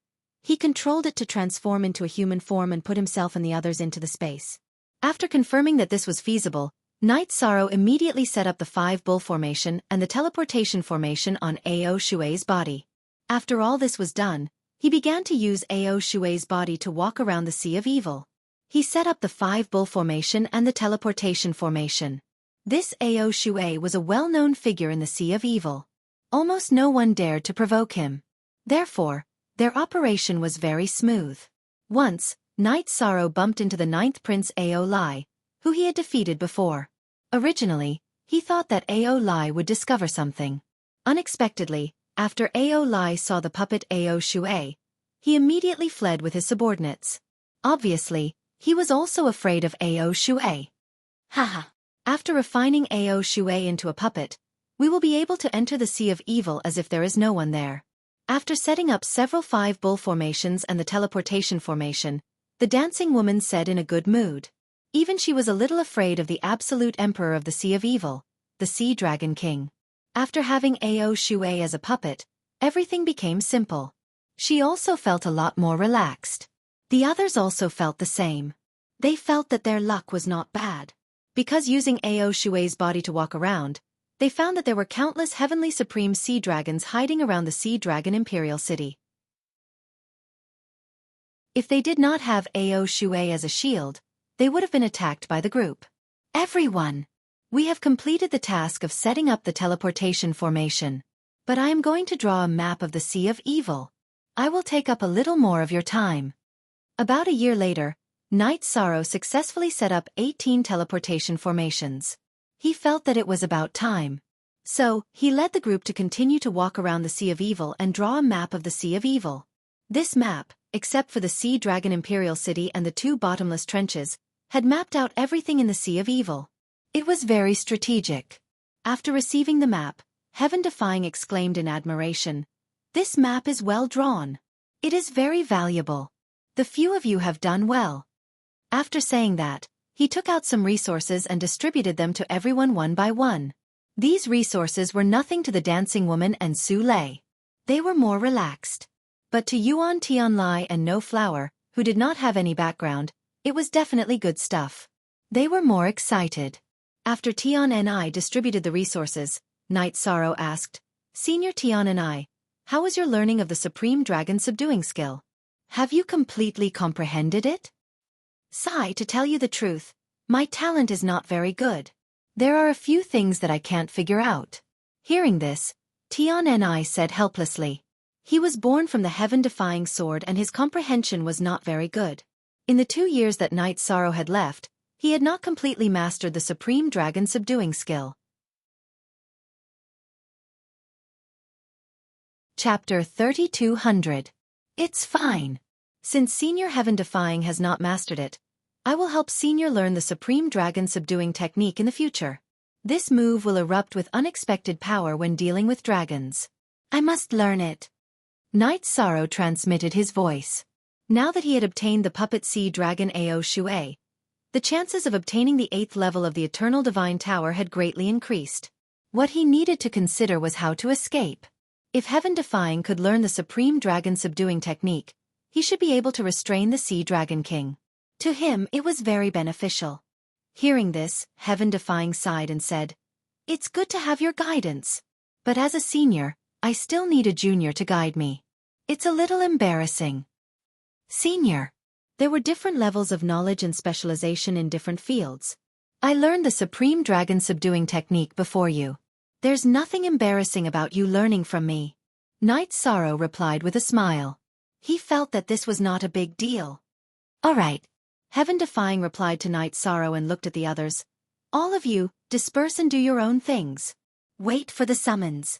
A: he controlled it to transform into a human form and put himself and the others into the space. After confirming that this was feasible, Night Sorrow immediately set up the 5-bull formation and the teleportation formation on Ao Shui's body. After all this was done, he began to use Ao Shui's body to walk around the Sea of Evil. He set up the 5-bull formation and the teleportation formation. This Ao Shui was a well-known figure in the Sea of Evil. Almost no one dared to provoke him. Therefore, their operation was very smooth. Once, Night Sorrow bumped into the 9th Prince Ao Lai, who he had defeated before. Originally, he thought that Ao Lai would discover something. Unexpectedly, after Ao Lai saw the puppet Ao Shui, he immediately fled with his subordinates. Obviously, he was also afraid of Ao Shui. Haha. After refining Ao Shui into a puppet, we will be able to enter the Sea of Evil as if there is no one there. After setting up several 5-bull formations and the teleportation formation, the dancing woman said in a good mood. Even she was a little afraid of the absolute emperor of the Sea of Evil, the Sea Dragon King. After having Ao Shui as a puppet, everything became simple. She also felt a lot more relaxed. The others also felt the same. They felt that their luck was not bad. Because using Ao Shui's body to walk around, they found that there were countless heavenly supreme sea dragons hiding around the Sea Dragon Imperial City. If they did not have Ao Shui as a shield, they would have been attacked by the group. Everyone! We have completed the task of setting up the teleportation formation. But I am going to draw a map of the Sea of Evil. I will take up a little more of your time. About a year later, Night Sorrow successfully set up 18 teleportation formations. He felt that it was about time. So, he led the group to continue to walk around the Sea of Evil and draw a map of the Sea of Evil. This map, except for the Sea Dragon Imperial City and the 2 bottomless trenches, had mapped out everything in the Sea of Evil. It was very strategic. After receiving the map, Heaven Defying exclaimed in admiration, "This map is well drawn. It is very valuable. The few of you have done well." After saying that, he took out some resources and distributed them to everyone one by one. These resources were nothing to the dancing woman and Su Lei. They were more relaxed. But to Yuan Tianlai and No Flower, who did not have any background, it was definitely good stuff. They were more excited. After Tian and I distributed the resources, Night Sorrow asked, "Senior Tian and I, how was your learning of the Supreme Dragon subduing skill? Have you completely comprehended it?" "Sigh, to tell you the truth, my talent is not very good. There are a few things that I can't figure out." Hearing this, Tian and I said helplessly. He was born from the heaven-defying sword and his comprehension was not very good. In the 2 years that Night Sorrow had left, he had not completely mastered the Supreme Dragon subduing skill. Chapter 3200. It's fine. Since Senior Heaven Defying has not mastered it, I will help Senior learn the Supreme Dragon subduing technique in the future. This move will erupt with unexpected power when dealing with dragons. I must learn it. Night Sorrow transmitted his voice. Now that he had obtained the puppet sea dragon Ao Shui, the chances of obtaining the 8th level of the Eternal Divine Tower had greatly increased. What he needed to consider was how to escape. If Heaven Defying could learn the Supreme Dragon subduing technique, he should be able to restrain the Sea Dragon King. To him it was very beneficial. Hearing this, Heaven Defying sighed and said, "It's good to have your guidance. But as a senior, I still need a junior to guide me. It's a little embarrassing." Senior. There were different levels of knowledge and specialization in different fields. I learned the Supreme Dragon subduing technique before you. There's nothing embarrassing about you learning from me. Night Sorrow replied with a smile. He felt that this was not a big deal. All right. Heaven-defying replied to Night Sorrow and looked at the others. All of you, disperse and do your own things. Wait for the summons.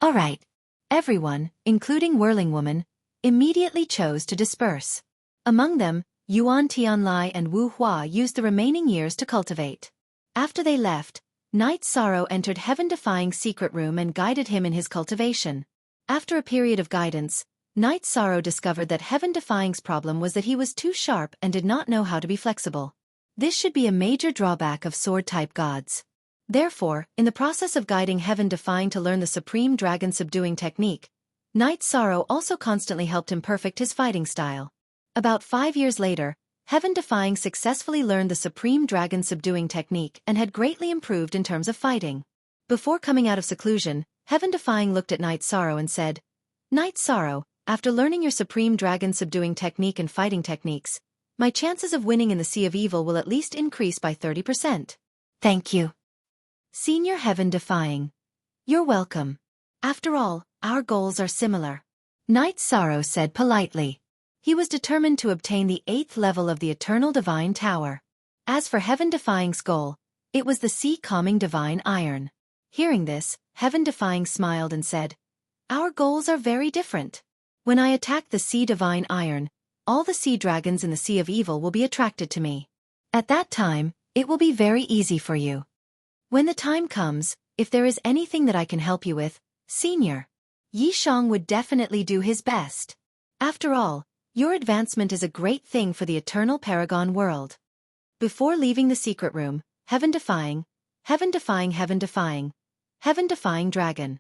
A: All right. Everyone, including Whirling Woman, immediately chose to disperse. Among them, Yuan Tianlai and Wu Hua used the remaining years to cultivate. After they left, Night Sorrow entered Heaven-defying's secret room and guided him in his cultivation. After a period of guidance, Night Sorrow discovered that Heaven-defying's problem was that he was too sharp and did not know how to be flexible. This should be a major drawback of sword-type gods. Therefore, in the process of guiding Heaven-defying to learn the supreme dragon-subduing technique, Night Sorrow also constantly helped him perfect his fighting style. About 5 years later, Heaven-defying successfully learned the supreme dragon-subduing technique and had greatly improved in terms of fighting. Before coming out of seclusion, Heaven-defying looked at Night Sorrow and said, Night Sorrow, after learning your supreme dragon-subduing technique and fighting techniques, my chances of winning in the Sea of Evil will at least increase by 30%. Thank you. Senior Heaven-defying. You're welcome. After all, our goals are similar. Night Sorrow said politely. He was determined to obtain the 8th level of the Eternal Divine Tower. As for Heaven-defying's goal, it was the Sea-calming Divine Iron. Hearing this, Heaven-defying smiled and said, Our goals are very different. When I attack the Sea Divine Iron, all the sea dragons in the Sea of Evil will be attracted to me. At that time, it will be very easy for you. When the time comes, if there is anything that I can help you with, Senior, Yi Shang would definitely do his best. After all, your advancement is a great thing for the Eternal Paragon world. Before leaving the secret room, Heaven-defying, Heaven-defying, Heaven-defying, Heaven-defying dragon.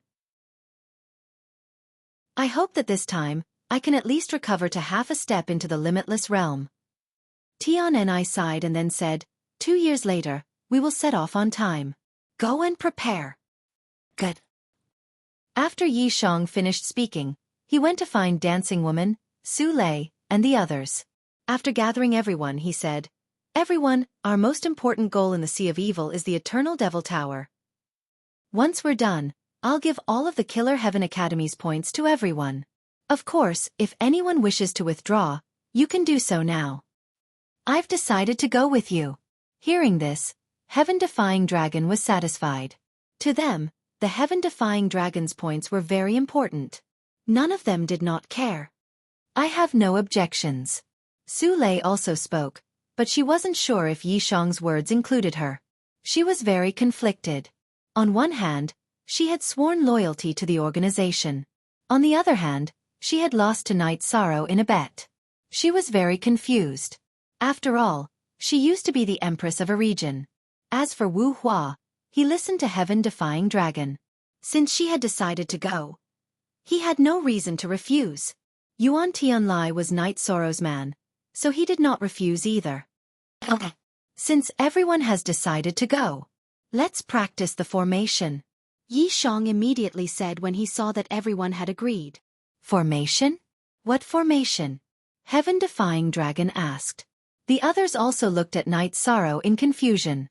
A: I hope that this time, I can at least recover to half a step into the limitless realm. Tianni sighed and then said, 2 years later, we will set off on time. Go and prepare. Good. After Yi Shang finished speaking, he went to find Dancing Woman, Su Lei, and the others. After gathering everyone, he said, Everyone, our most important goal in the Sea of Evil is the Eternal Devil Tower. Once we're done, I'll give all of the Killer Heaven Academy's points to everyone. Of course, if anyone wishes to withdraw, you can do so now. I've decided to go with you. Hearing this, Heaven-defying dragon was satisfied. To them, the Heaven-defying dragon's points were very important. None of them did not care. I have no objections. Su Lei also spoke, but she wasn't sure if Yi Shang's words included her. She was very conflicted. On one hand, she had sworn loyalty to the organization. On the other hand, she had lost to Night Sorrow in a bet. She was very confused. After all, she used to be the empress of a region. As for Wu Hua, he listened to Heaven-defying dragon. Since she had decided to go, he had no reason to refuse. Yuan Tianlai was Night Sorrow's man, so he did not refuse either. Okay. Since everyone has decided to go, let's practice the formation. Yi Shang immediately said when he saw that everyone had agreed. Formation? What formation? Heaven-defying dragon asked. The others also looked at Night Sorrow in confusion.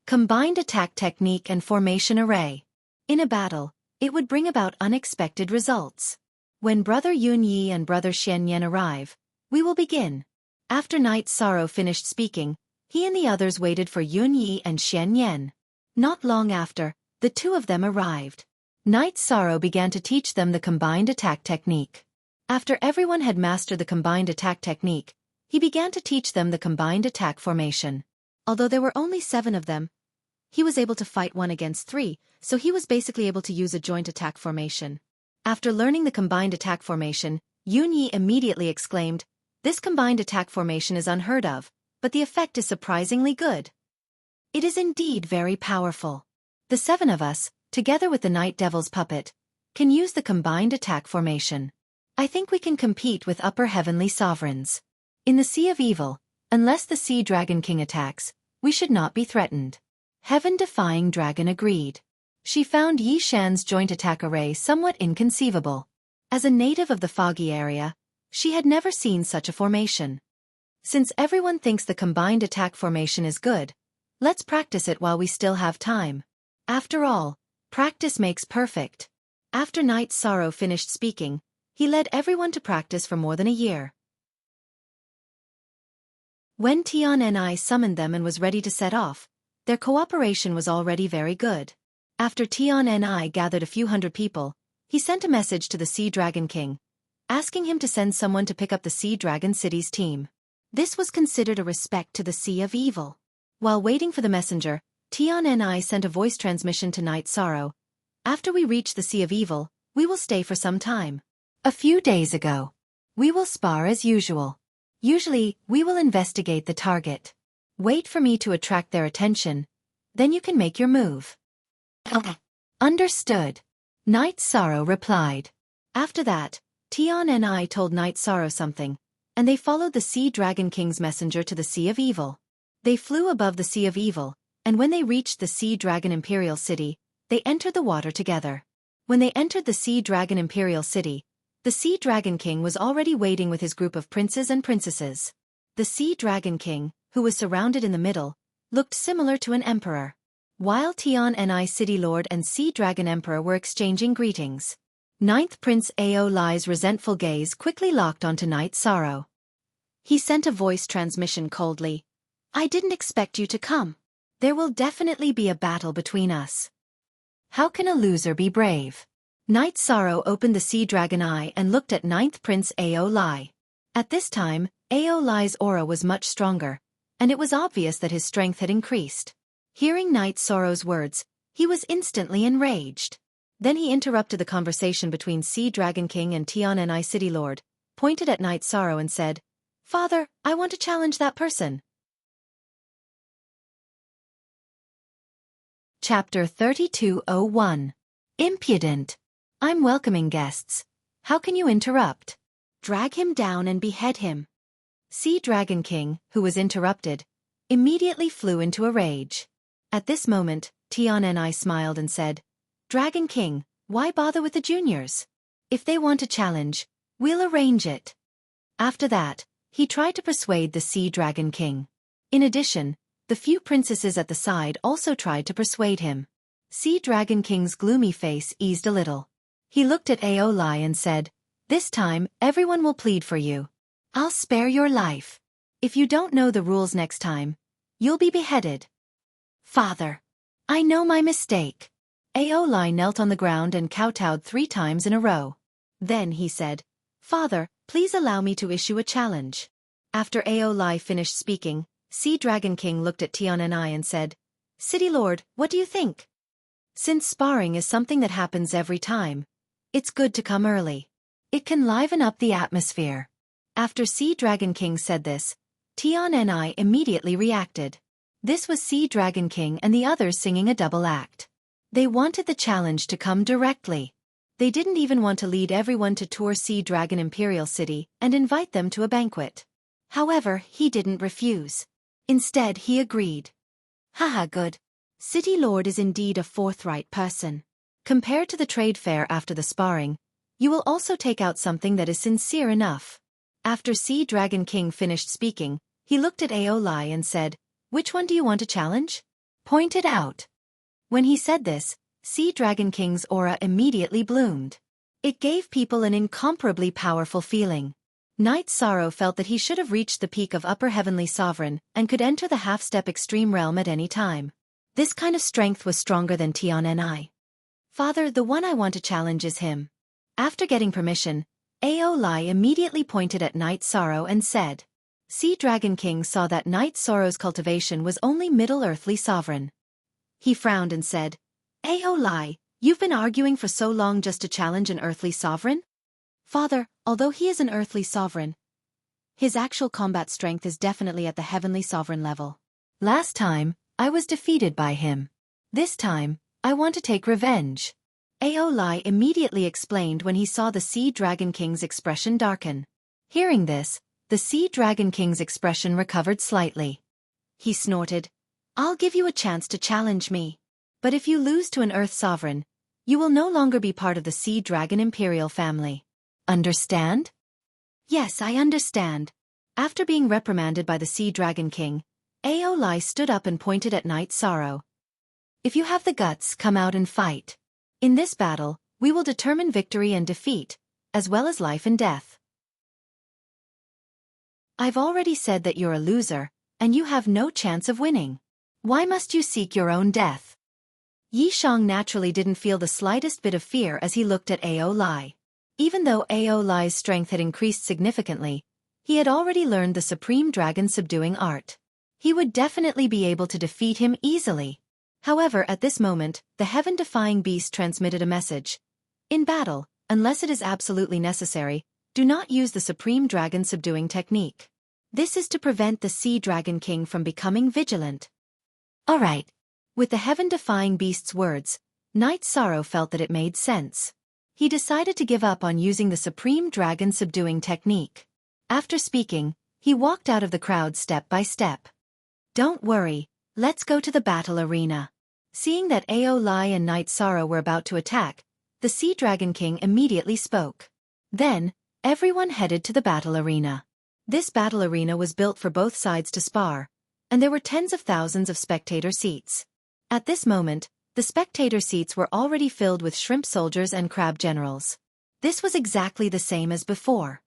A: Combined attack technique and formation array. In a battle, it would bring about unexpected results. When Brother Yun Yi and Brother Shen Yan arrive, we will begin. After Night Sorrow finished speaking, he and the others waited for Yun Yi and Shen Yan. Not long after, the two of them arrived. Night Sorrow began to teach them the combined attack technique. After everyone had mastered the combined attack technique, he began to teach them the combined attack formation. Although there were only 7 of them, he was able to fight 1 against 3, so he was basically able to use a joint attack formation. After learning the combined attack formation, Yun Yi immediately exclaimed, This combined attack formation is unheard of, but the effect is surprisingly good. It is indeed very powerful. The 7 of us, together with the Night Devil's puppet, can use the combined attack formation. I think we can compete with upper heavenly sovereigns. In the Sea of Evil, unless the Sea Dragon King attacks, we should not be threatened. Heaven-defying dragon agreed. She found Yi Shan's joint attack array somewhat inconceivable. As a native of the foggy area, she had never seen such a formation. Since everyone thinks the combined attack formation is good, let's practice it while we still have time. After all, practice makes perfect. After Night Sorrow finished speaking, he led everyone to practice for more than a year. When Tian and I summoned them and was ready to set off, their cooperation was already very good. After Tian and I gathered a few hundred people, he sent a message to the Sea Dragon King, asking him to send someone to pick up the Sea Dragon City's team. This was considered a respect to the Sea of Evil. While waiting for the messenger, Tian and I sent a voice transmission to Night Sorrow. After we reach the Sea of Evil, we will stay for some time. A few days ago. We will spar as usual. Usually, we will investigate the target. Wait for me to attract their attention. Then you can make your move. Understood. Night Sorrow replied. After that, Tian and I told Night Sorrow something, and they followed the Sea Dragon King's messenger to the Sea of Evil. They flew above the Sea of Evil, and when they reached the Sea Dragon Imperial City, they entered the water together. When they entered the Sea Dragon Imperial City, the Sea Dragon King was already waiting with his group of princes and princesses. The Sea Dragon King, who was surrounded in the middle, looked similar to an emperor. While Tian and I City Lord and Sea Dragon Emperor were exchanging greetings, Ninth Prince Ao Lai's resentful gaze quickly locked onto Night Sorrow. He sent a voice transmission coldly. I didn't expect you to come. There will definitely be a battle between us. How can a loser be brave? Night Sorrow opened the Sea Dragon Eye and looked at Ninth Prince Ao Lai. At this time, Ao Lai's aura was much stronger, and it was obvious that his strength had increased. Hearing Night Sorrow's words, he was instantly enraged. Then he interrupted the conversation between Sea Dragon King and Tian and I City Lord, pointed at Night Sorrow and said, Father, I want to challenge that person. Chapter 3201. Impudent. I'm welcoming guests. How can you interrupt? Drag him down and behead him. Sea Dragon King, who was interrupted, immediately flew into a rage. At this moment, Tian and I smiled and said, Dragon King, why bother with the juniors? If they want a challenge, we'll arrange it. After that, he tried to persuade the Sea Dragon King. In addition, the few princesses at the side also tried to persuade him. Sea Dragon King's gloomy face eased a little. He looked at Ao Lai and said, This time, everyone will plead for you. I'll spare your life. If you don't know the rules next time, you'll be beheaded. Father, I know my mistake. Ao Lai knelt on the ground and kowtowed 3 times in a row. Then he said, Father, please allow me to issue a challenge. After Ao Lai finished speaking, Sea Dragon King looked at Tian and I and said, City Lord, what do you think? Since sparring is something that happens every time, it's good to come early. It can liven up the atmosphere. After Sea Dragon King said this, Tian and I immediately reacted. This was Sea Dragon King and the others singing a double act. They wanted the challenge to come directly. They didn't even want to lead everyone to tour Sea Dragon Imperial City and invite them to a banquet. However, he didn't refuse. Instead, he agreed. Haha, good. City Lord is indeed a forthright person. Compared to the trade fair after the sparring, you will also take out something that is sincere enough. After Sea Dragon King finished speaking, he looked at Ao Lai and said, Which one do you want to challenge? Point it out. When he said this, Sea Dragon King's aura immediately bloomed. It gave people an incomparably powerful feeling. Night Sorrow felt that he should have reached the peak of Upper Heavenly Sovereign and could enter the half-step extreme realm at any time. This kind of strength was stronger than Tian and I. Father, the one I want to challenge is him. After getting permission, Ao Lai immediately pointed at Night Sorrow and said. Sea Dragon King saw that Night Sorrow's cultivation was only Middle-Earthly Sovereign. He frowned and said, Ao Lai, you've been arguing for so long just to challenge an Earthly Sovereign? Father, although he is an Earthly Sovereign, his actual combat strength is definitely at the Heavenly Sovereign level. Last time, I was defeated by him. This time, I want to take revenge. Ao Lai immediately explained when he saw the Sea Dragon King's expression darken. Hearing this, the Sea Dragon King's expression recovered slightly. He snorted, I'll give you a chance to challenge me. But if you lose to an Earth Sovereign, you will no longer be part of the Sea Dragon Imperial family. Understand? Yes, I understand. After being reprimanded by the Sea Dragon King, Ao Lai stood up and pointed at Night Sorrow. If you have the guts, come out and fight. In this battle, we will determine victory and defeat, as well as life and death. I've already said that you're a loser, and you have no chance of winning. Why must you seek your own death? Yishang naturally didn't feel the slightest bit of fear as he looked at Ao Lai. Even though Ao Lai's strength had increased significantly, he had already learned the supreme dragon subduing art. He would definitely be able to defeat him easily. However, at this moment, the heaven-defying beast transmitted a message. In battle, unless it is absolutely necessary, do not use the supreme dragon subduing technique. This is to prevent the Sea Dragon King from becoming vigilant. Alright. With the heaven-defying beast's words, Knight Sorrow felt that it made sense. He decided to give up on using the supreme dragon subduing technique. After speaking, he walked out of the crowd step by step. Don't worry, let's go to the battle arena. Seeing that Ao Lai and Knight Sorrow were about to attack, the Sea Dragon King immediately spoke. Then, everyone headed to the battle arena. This battle arena was built for both sides to spar, and there were tens of thousands of spectator seats. At this moment, the spectator seats were already filled with shrimp soldiers and crab generals. This was exactly the same as before.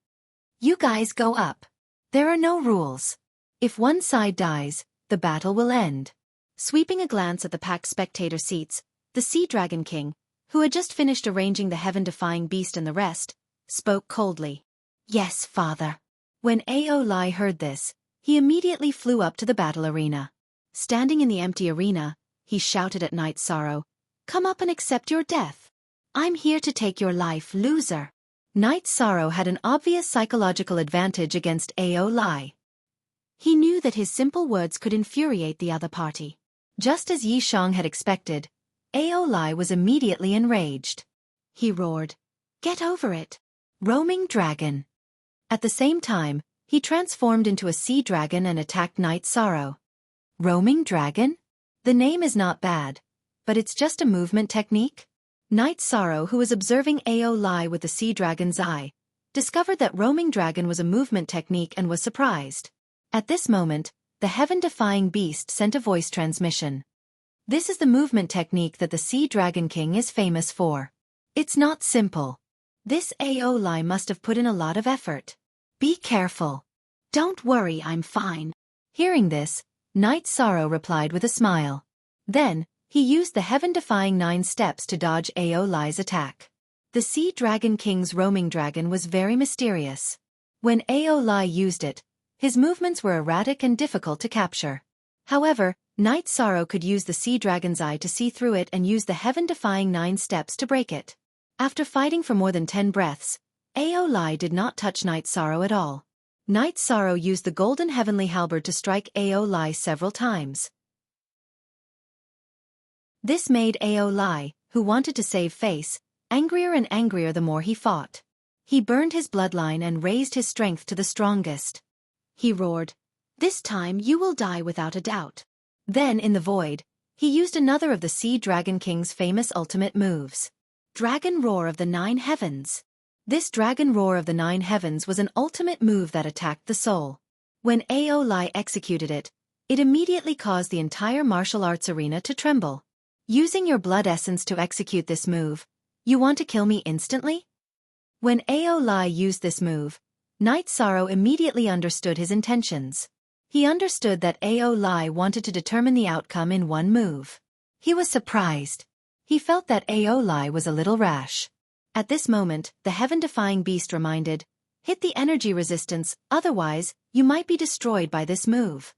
A: You guys go up. There are no rules. If one side dies, the battle will end. Sweeping a glance at the packed spectator seats, the Sea Dragon King, who had just finished arranging the heaven-defying beast and the rest, spoke coldly. Yes, father. When Ao Lai heard this, he immediately flew up to the battle arena. Standing in the empty arena, he shouted at Knight Sorrow, "Come up and accept your death. I'm here to take your life, loser." Knight Sorrow had an obvious psychological advantage against Ao Lai. He knew that his simple words could infuriate the other party. Just as Yishang had expected, Ao Lai was immediately enraged. He roared, "Get over it, roaming dragon." At the same time, he transformed into a sea dragon and attacked Knight Sorrow. Roaming dragon? The name is not bad, but it's just a movement technique? Knight Sorrow, who was observing Ao Lai with the sea dragon's eye, discovered that roaming dragon was a movement technique and was surprised. At this moment, the heaven-defying beast sent a voice transmission. This is the movement technique that the Sea Dragon King is famous for. It's not simple. This Ao Lai must have put in a lot of effort. Be careful. Don't worry, I'm fine. Hearing this, Knight Sorrow replied with a smile. Then, he used the heaven-defying 9 steps to dodge Ao Lai's attack. The Sea Dragon King's roaming dragon was very mysterious. When Ao Lai used it, his movements were erratic and difficult to capture. However, Knight Sorrow could use the Sea Dragon's eye to see through it and use the heaven-defying 9 steps to break it. After fighting for more than 10 breaths, Ao Lai did not touch Knight Sorrow at all. Knight Sorrow used the golden heavenly halberd to strike Ao Lai several times. This made Ao Lai, who wanted to save face, angrier and angrier the more he fought. He burned his bloodline and raised his strength to the strongest. He roared, "This time you will die without a doubt." Then, in the void, he used another of the Sea Dragon King's famous ultimate moves. Dragon Roar of the 9 Heavens. This Dragon Roar of the 9 Heavens was an ultimate move that attacked the soul. When Ao Lai executed it, it immediately caused the entire martial arts arena to tremble. Using your blood essence to execute this move, you want to kill me instantly? When Ao Lai used this move, Knight Sorrow immediately understood his intentions. He understood that Ao Lai wanted to determine the outcome in one move. He was surprised. He felt that Ao Lai was a little rash. At this moment, the heaven-defying beast reminded, "Hit the energy resistance, otherwise, you might be destroyed by this move."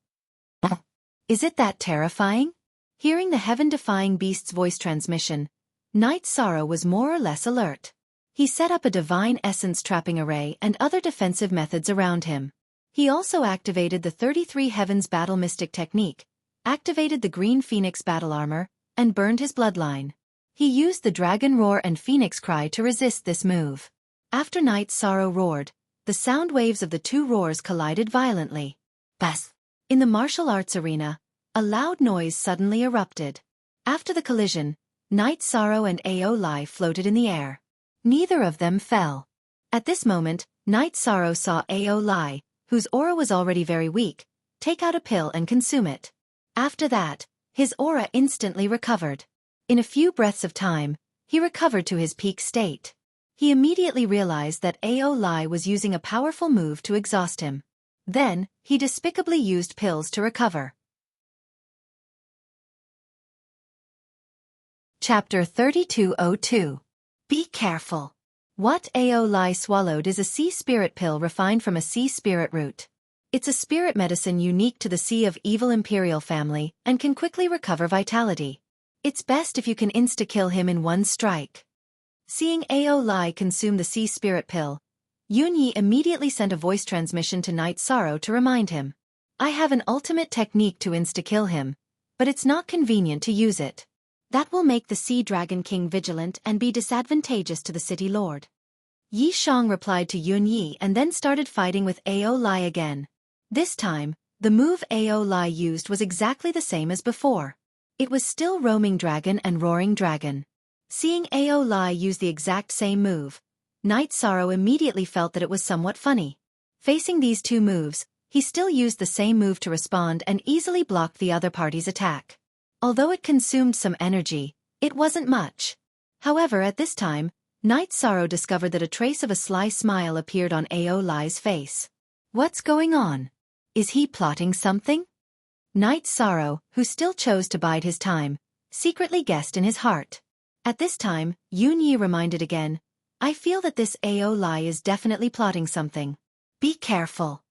A: Is it that terrifying? Hearing the heaven-defying beast's voice transmission, Knight Sorrow was more or less alert. He set up a divine essence trapping array and other defensive methods around him. He also activated the 33 Heavens Battle Mystic technique, activated the Green Phoenix battle armor, and burned his bloodline. He used the Dragon Roar and Phoenix Cry to resist this move. After Knight Sorrow roared, the sound waves of the 2 roars collided violently. Bas! In the martial arts arena, a loud noise suddenly erupted. After the collision, Knight Sorrow and Ao Lai floated in the air. Neither of them fell. At this moment, Knight Sorrow saw Ao Lai, whose aura was already very weak, take out a pill and consume it. After that, his aura instantly recovered. In a few breaths of time, he recovered to his peak state. He immediately realized that Ao Lai was using a powerful move to exhaust him. Then, he despicably used pills to recover. Chapter 3202. Be careful. What Aolai swallowed is a sea spirit pill refined from a sea spirit root. It's a spirit medicine unique to the Sea of Evil Imperial family and can quickly recover vitality. It's best if you can insta-kill him in one strike. Seeing Aolai consume the sea spirit pill, Yunyi immediately sent a voice transmission to Night Sorrow to remind him. I have an ultimate technique to insta-kill him, but it's not convenient to use it. That will make the Sea Dragon King vigilant and be disadvantageous to the city lord. Yi Shang replied to Yunyi and then started fighting with Aolai again. This time, the move Aolai used was exactly the same as before. It was still Roaming Dragon and Roaring Dragon. Seeing Aolai use the exact same move, Night Sorrow immediately felt that it was somewhat funny. Facing these two moves, he still used the same move to respond and easily blocked the other party's attack. Although it consumed some energy, it wasn't much. However, at this time, Night Sorrow discovered that a trace of a sly smile appeared on Aolai's face. What's going on? Is he plotting something? Night Sorrow, who still chose to bide his time, secretly guessed in his heart. At this time, Yunyi reminded again, I feel that this Aolai is definitely plotting something. Be careful.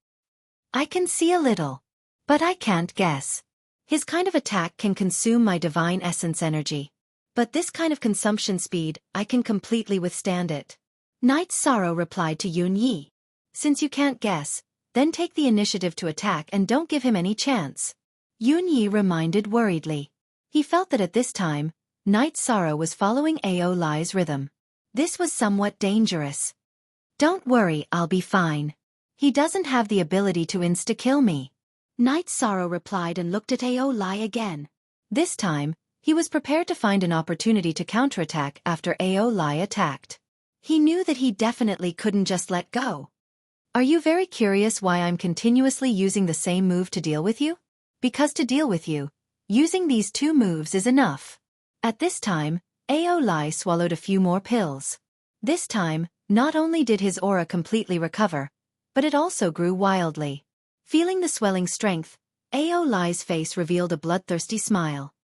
A: I can see a little, but I can't guess. His kind of attack can consume my divine essence energy. But this kind of consumption speed, I can completely withstand it. Night Sorrow replied to Yunyi. Since you can't guess, then take the initiative to attack and don't give him any chance. Yunyi reminded worriedly. He felt that at this time, Night Sorrow was following Aolai's rhythm. This was somewhat dangerous. Don't worry, I'll be fine. He doesn't have the ability to insta-kill me. Night Sorrow replied and looked at Aolai again. This time, he was prepared to find an opportunity to counterattack after Aolai attacked. He knew that he definitely couldn't just let go. Are you very curious why I'm continuously using the same move to deal with you? Because to deal with you, using these two moves is enough. At this time, Aolai swallowed a few more pills. This time, not only did his aura completely recover, but it also grew wildly. Feeling the swelling strength, Aolai's face revealed a bloodthirsty smile.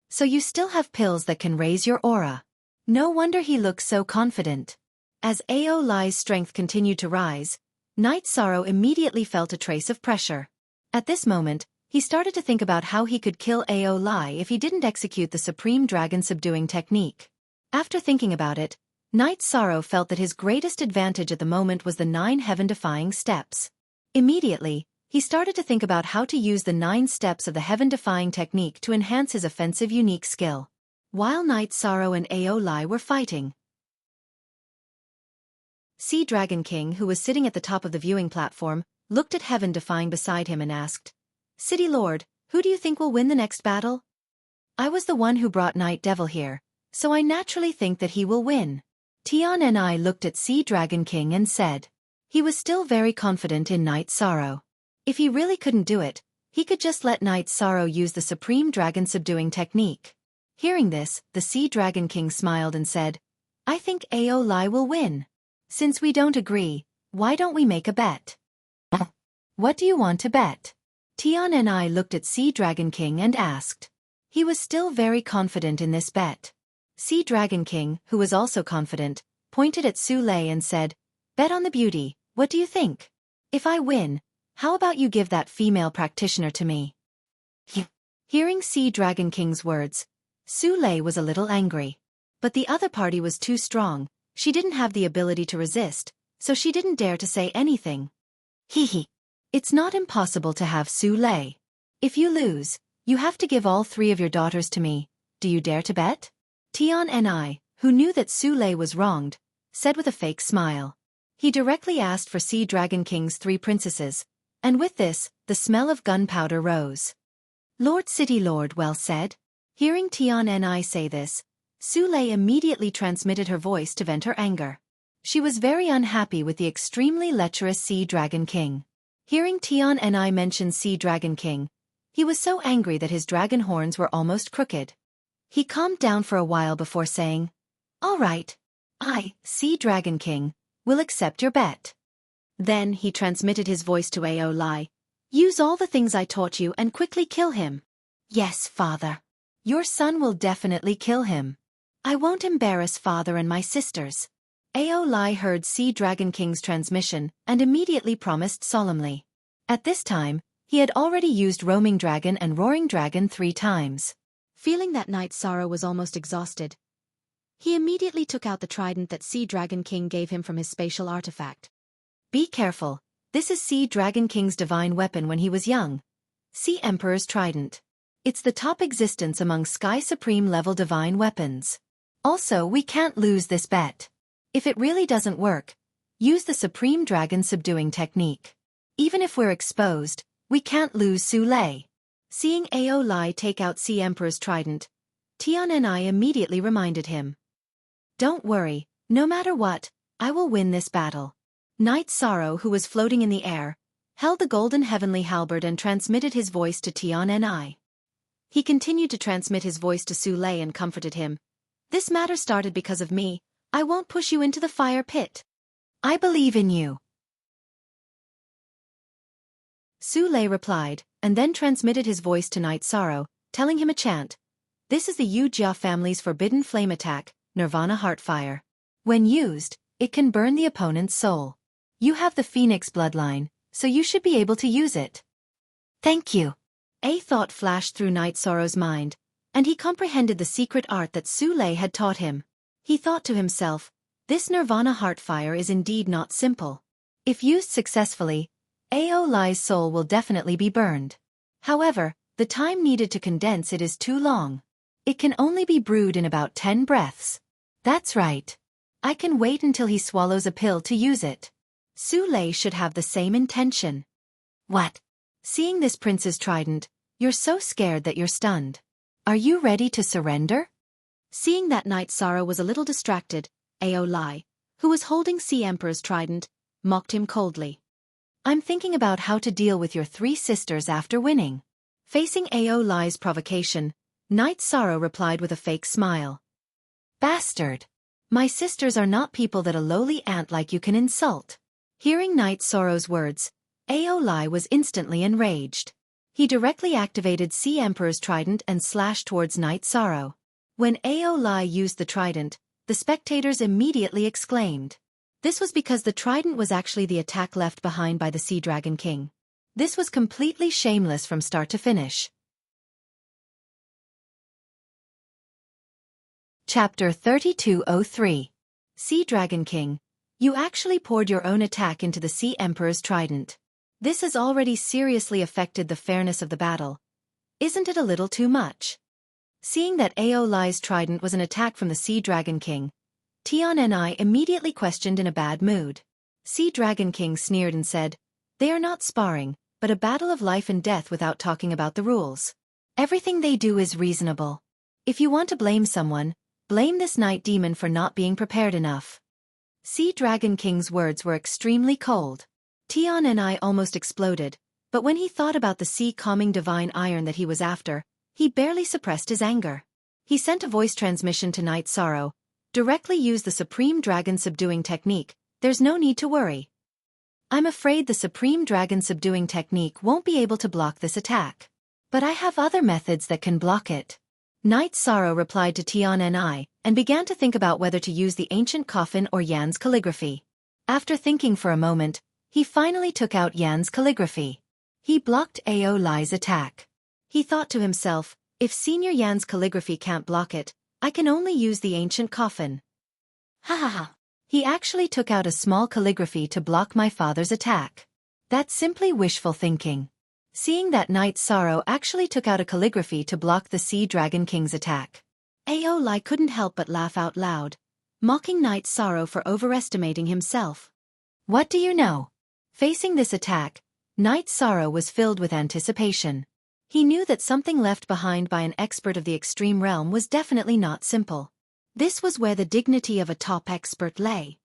A: So you still have pills that can raise your aura. No wonder he looks so confident. As Aolai's strength continued to rise, Night Sorrow immediately felt a trace of pressure. At this moment, he started to think about how he could kill Aolai if he didn't execute the Supreme Dragon Subduing technique. After thinking about it, Night Sorrow felt that his greatest advantage at the moment was the 9 heaven-defying steps. Immediately, he started to think about how to use the 9 steps of the heaven-defying technique to enhance his offensive unique skill. While Night Sorrow and Aolai were fighting, Sea Dragon King, who was sitting at the top of the viewing platform, looked at Heaven Defying beside him and asked, City Lord, who do you think will win the next battle? I was the one who brought Night Devil here, so I naturally think that he will win. Tian and I looked at Sea Dragon King and said. He was still very confident in Night Sorrow. If he really couldn't do it, he could just let Night Sorrow use the Supreme Dragon Subduing technique. Hearing this, the Sea Dragon King smiled and said, I think Aolai will win. Since we don't agree, why don't we make a bet? What do you want to bet? Tian and I looked at Sea Dragon King and asked. He was still very confident in this bet. Sea Dragon King, who was also confident, pointed at Su Lei and said, Bet on the beauty, what do you think? If I win, how about you give that female practitioner to me? Hearing Sea Dragon King's words, Su Lei was a little angry. But the other party was too strong, she didn't have the ability to resist, so she didn't dare to say anything. It's not impossible to have Su Lei. If you lose, you have to give all 3 of your daughters to me. Do you dare to bet? Tian and I, who knew that Su Lei was wronged, said with a fake smile. He directly asked for Sea Dragon King's 3 princesses, and with this, the smell of gunpowder rose. Lord City Lord, well said. Hearing Tian and I say this, Su Lei immediately transmitted her voice to vent her anger. She was very unhappy with the extremely lecherous Sea Dragon King. Hearing Tian and I mention Sea Dragon King, he was so angry that his dragon horns were almost crooked. He calmed down for a while before saying, All right. I, Sea Dragon King, will accept your bet. Then he transmitted his voice to Ao Lai. Use all the things I taught you and quickly kill him. Yes, father. Your son will definitely kill him. I won't embarrass father and my sisters. Ao Lai heard Sea Dragon King's transmission and immediately promised solemnly. At this time, he had already used Roaming Dragon and Roaring Dragon 3 times. Feeling that Night Sorrow was almost exhausted, he immediately took out the trident that Sea Dragon King gave him from his spatial artifact. Be careful, this is Sea Dragon King's divine weapon when he was young. Sea Emperor's Trident. It's the top existence among Sky Supreme level divine weapons. Also, we can't lose this bet. If it really doesn't work, use the Supreme Dragon Subduing technique. Even if we're exposed, we can't lose Su Lei. Seeing Ao Lai take out Sea Emperor's Trident, Tian and I immediately reminded him. Don't worry, no matter what, I will win this battle. Night Sorrow, who was floating in the air, held the golden heavenly halberd and transmitted his voice to Tian and I. He continued to transmit his voice to Su Lei and comforted him. This matter started because of me. I won't push you into the fire pit. I believe in you. Su Lei replied, and then transmitted his voice to Night Sorrow, telling him a chant. This is the Wuxia family's forbidden flame attack, Nirvana Heartfire. When used, it can burn the opponent's soul. You have the Phoenix bloodline, so you should be able to use it. Thank you. A thought flashed through Night Sorrow's mind, and he comprehended the secret art that Su Lei had taught him. He thought to himself, this Nirvana Heartfire is indeed not simple. If used successfully, Ao Lai's soul will definitely be burned. However, the time needed to condense it is too long. It can only be brewed in about 10 breaths. That's right. I can wait until he swallows a pill to use it. Su Lei should have the same intention. What? Seeing this prince's trident, you're so scared that you're stunned. Are you ready to surrender? Seeing that Night Sorrow was a little distracted, Ao Lai, who was holding Sea Emperor's trident, mocked him coldly. I'm thinking about how to deal with your 3 sisters after winning. Facing Ao Lai's provocation, Night Sorrow replied with a fake smile. Bastard! My sisters are not people that a lowly ant like you can insult. Hearing Night Sorrow's words, Ao Lai was instantly enraged. He directly activated Sea Emperor's trident and slashed towards Night Sorrow. When Ao Lai used the trident, the spectators immediately exclaimed. This was because the trident was actually the attack left behind by the Sea Dragon King. This was completely shameless from start to finish. Chapter 3203. Sea Dragon King. You actually poured your own attack into the Sea Emperor's trident. This has already seriously affected the fairness of the battle. Isn't it a little too much? Seeing that Ao Lai's trident was an attack from the Sea Dragon King, Tian and I immediately questioned in a bad mood. Sea Dragon King sneered and said, they are not sparring, but a battle of life and death without talking about the rules. Everything they do is reasonable. If you want to blame someone, blame this night demon for not being prepared enough. Sea Dragon King's words were extremely cold. Tian and I almost exploded, but when he thought about the sea-calming divine iron that he was after, he barely suppressed his anger. He sent a voice transmission to Night Sorrow. Directly use the Supreme Dragon Subduing technique, there's no need to worry. I'm afraid the Supreme Dragon Subduing technique won't be able to block this attack. But I have other methods that can block it. Night Sorrow replied to Tian and I, and began to think about whether to use the ancient coffin or Yan's calligraphy. After thinking for a moment, he finally took out Yan's calligraphy. He blocked Ao Lai's attack. He thought to himself, if Senior Yan's calligraphy can't block it, I can only use the ancient coffin. Ha ha ha. He actually took out a small calligraphy to block my father's attack. That's simply wishful thinking. Seeing that Night Sorrow actually took out a calligraphy to block the Sea Dragon King's attack, Ao Lai couldn't help but laugh out loud, mocking Night Sorrow for overestimating himself. What do you know? Facing this attack, Night Sorrow was filled with anticipation. He knew that something left behind by an expert of the extreme realm was definitely not simple. This was where the dignity of a top expert lay.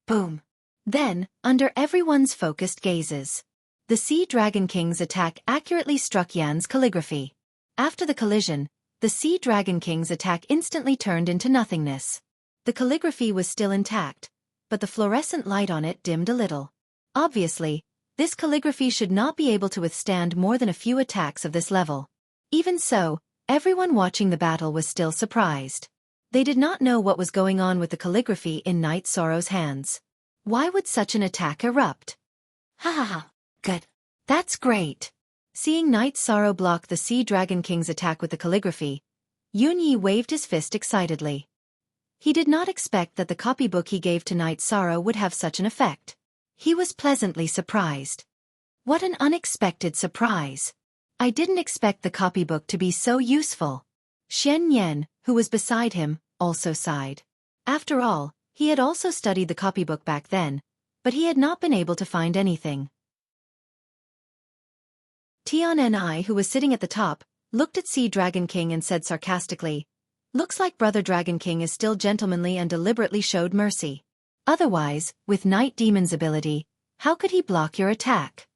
A: Boom. Then, under everyone's focused gazes, the Sea Dragon King's attack accurately struck Yan's calligraphy. After the collision, the Sea Dragon King's attack instantly turned into nothingness. The calligraphy was still intact, but the fluorescent light on it dimmed a little. Obviously, this calligraphy should not be able to withstand more than a few attacks of this level. Even so, everyone watching the battle was still surprised. They did not know what was going on with the calligraphy in Knight Sorrow's hands. Why would such an attack erupt? Ha ha ha. Good. That's great. Seeing Knight Sorrow block the Sea Dragon King's attack with the calligraphy, Yun Yi waved his fist excitedly. He did not expect that the copybook he gave to Knight Sorrow would have such an effect. He was pleasantly surprised. What an unexpected surprise. I didn't expect the copybook to be so useful. Shen Yan, who was beside him, also sighed. After all, he had also studied the copybook back then, but he had not been able to find anything. Tian and I, who was sitting at the top, looked at Sea Dragon King and said sarcastically, "Looks like Brother Dragon King is still gentlemanly and deliberately showed mercy. Otherwise, with Night Demon's ability, how could he block your attack?"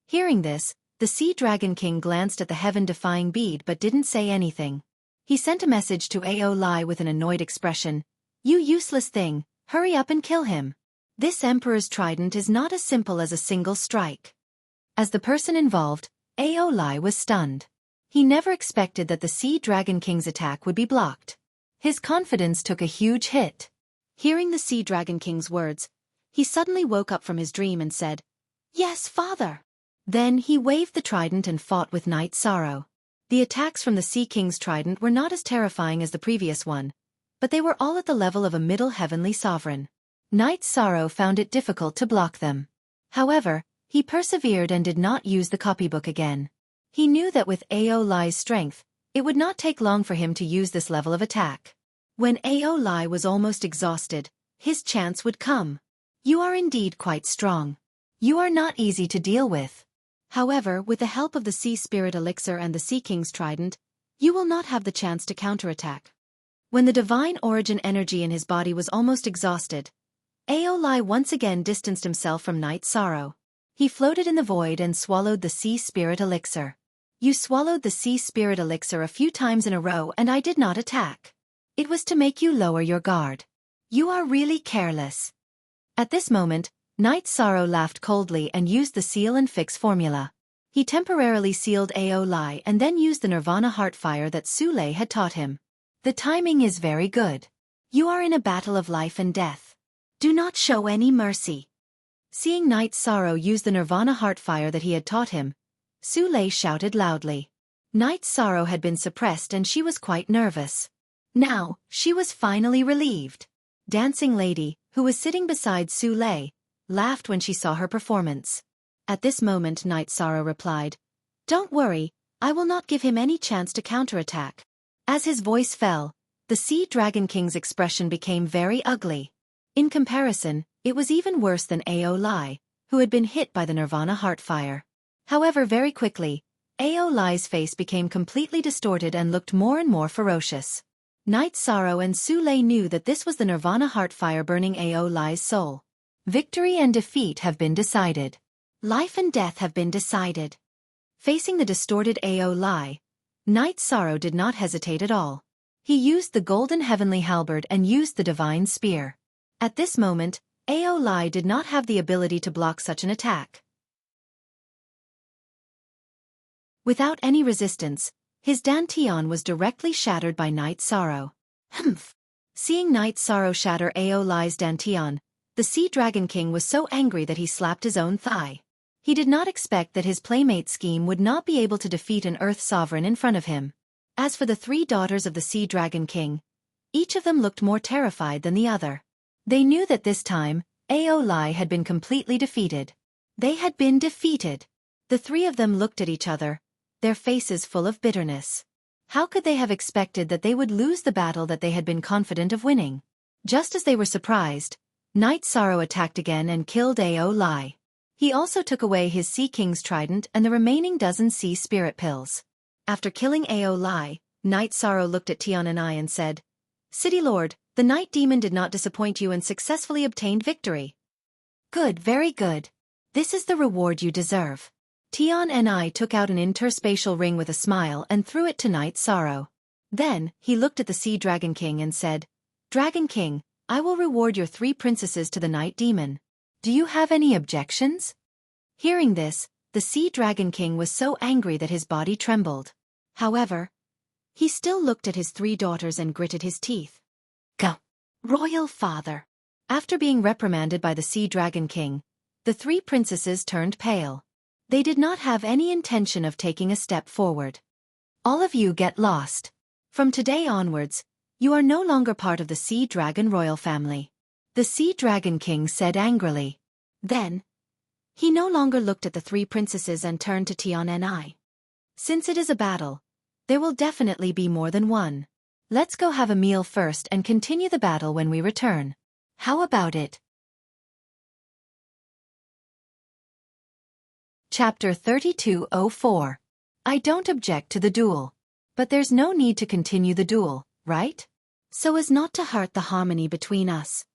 A: Hearing this, the Sea Dragon King glanced at the heaven-defying bead but didn't say anything. He sent a message to Ao Lai with an annoyed expression, "You useless thing, hurry up and kill him. This Emperor's trident is not as simple as a single strike." As the person involved, Ao Lai was stunned. He never expected that the Sea Dragon King's attack would be blocked. His confidence took a huge hit. Hearing the Sea Dragon King's words, he suddenly woke up from his dream and said, "Yes, father." Then he waved the trident and fought with Knight Sorrow. The attacks from the Sea King's trident were not as terrifying as the previous one, but they were all at the level of a middle heavenly sovereign. Knight Sorrow found it difficult to block them. However, he persevered and did not use the copybook again. He knew that with Ao Lai's strength, it would not take long for him to use this level of attack. When Ao Lai was almost exhausted, his chance would come. "You are indeed quite strong. You are not easy to deal with. However, with the help of the Sea Spirit Elixir and the Sea King's Trident, you will not have the chance to counterattack." When the divine origin energy in his body was almost exhausted, Ao Lai once again distanced himself from Knight Sorrow. He floated in the void and swallowed the Sea Spirit Elixir. "You swallowed the Sea Spirit Elixir a few times in a row and I did not attack. It was to make you lower your guard. You are really careless." At this moment, Knight Sorrow laughed coldly and used the seal and fix formula. He temporarily sealed Ao Lai and then used the Nirvana Heartfire that Sule had taught him. "The timing is very good. You are in a battle of life and death. Do not show any mercy." Seeing Knight Sorrow use the Nirvana Heartfire that he had taught him, Sule shouted loudly. Knight Sorrow had been suppressed and she was quite nervous. Now, she was finally relieved. Dancing Lady, who was sitting beside Sule, laughed when she saw her performance. At this moment Knight Sorrow replied, "Don't worry, I will not give him any chance to counterattack." As his voice fell, the Sea Dragon King's expression became very ugly. In comparison, it was even worse than Ao Lai, who had been hit by the Nirvana Heartfire. However, very quickly, Ao Lai's face became completely distorted and looked more and more ferocious. Knight Sorrow and Sule knew that this was the Nirvana Heartfire burning Ao Lai's soul. Victory and defeat have been decided. Life and death have been decided. Facing the distorted Ao Lai, Knight Sorrow did not hesitate at all. He used the golden heavenly halberd and used the divine spear. At this moment, Ao Lai did not have the ability to block such an attack. Without any resistance, his dantian was directly shattered by Knight Sorrow. Humph! Seeing Knight Sorrow shatter Ao Lai's dantian, the Sea Dragon King was so angry that he slapped his own thigh. He did not expect that his playmate scheme would not be able to defeat an Earth Sovereign in front of him. As for the three daughters of the Sea Dragon King, each of them looked more terrified than the other. They knew that this time, Ao Lai had been completely defeated. They had been defeated. The three of them looked at each other, their faces full of bitterness. How could they have expected that they would lose the battle that they had been confident of winning? Just as they were surprised, Knight Sorrow attacked again and killed Ao Lai. He also took away his Sea King's trident and the remaining dozen Sea Spirit pills. After killing Ao Lai, Knight Sorrow looked at Tian and I and said, "City Lord, the Night Demon did not disappoint you and successfully obtained victory." "Good, very good. This is the reward you deserve." Tian and I took out an interspatial ring with a smile and threw it to Knight Sorrow. Then, he looked at the Sea Dragon King and said, "Dragon King, I will reward your 3 princesses to the Night Demon. Do you have any objections? Hearing this, the Sea Dragon King was so angry that his body trembled. However, he still looked at his 3 daughters and gritted his teeth. Go, royal father. After being reprimanded by the Sea Dragon King, the 3 princesses turned pale. They did not have any intention of taking a step forward. All of you get lost. From today onwards, you are no longer part of the Sea Dragon royal family. The Sea Dragon King said angrily. Then, he no longer looked at the 3 princesses and turned to Tian and I. Since it is a battle, there will definitely be more than one. Let's go have a meal first and continue the battle when we return. How about it? Chapter 3204. I don't object to the duel. But there's no need to continue the duel, right? So as not to hurt the harmony between us.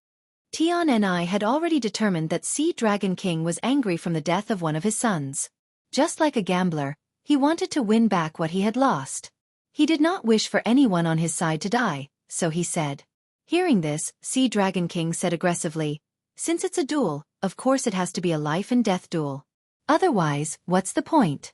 A: Tian and I had already determined that Sea Dragon King was angry from the death of one of his sons. Just like a gambler, he wanted to win back what he had lost. He did not wish for anyone on his side to die, so he said. Hearing this, Sea Dragon King said aggressively, since it's a duel, of course it has to be a life and death duel. Otherwise, what's the point?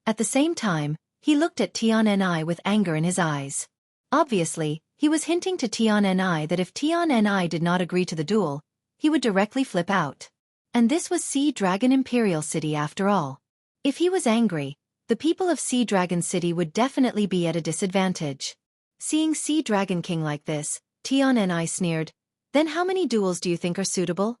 A: At the same time, he looked at Tian and I with anger in his eyes. Obviously, he was hinting to Tian and I that if Tian and I did not agree to the duel, he would directly flip out. And this was Sea Dragon Imperial City after all. If he was angry, the people of Sea Dragon City would definitely be at a disadvantage. Seeing Sea Dragon King like this, Tian and I sneered, then how many duels do you think are suitable?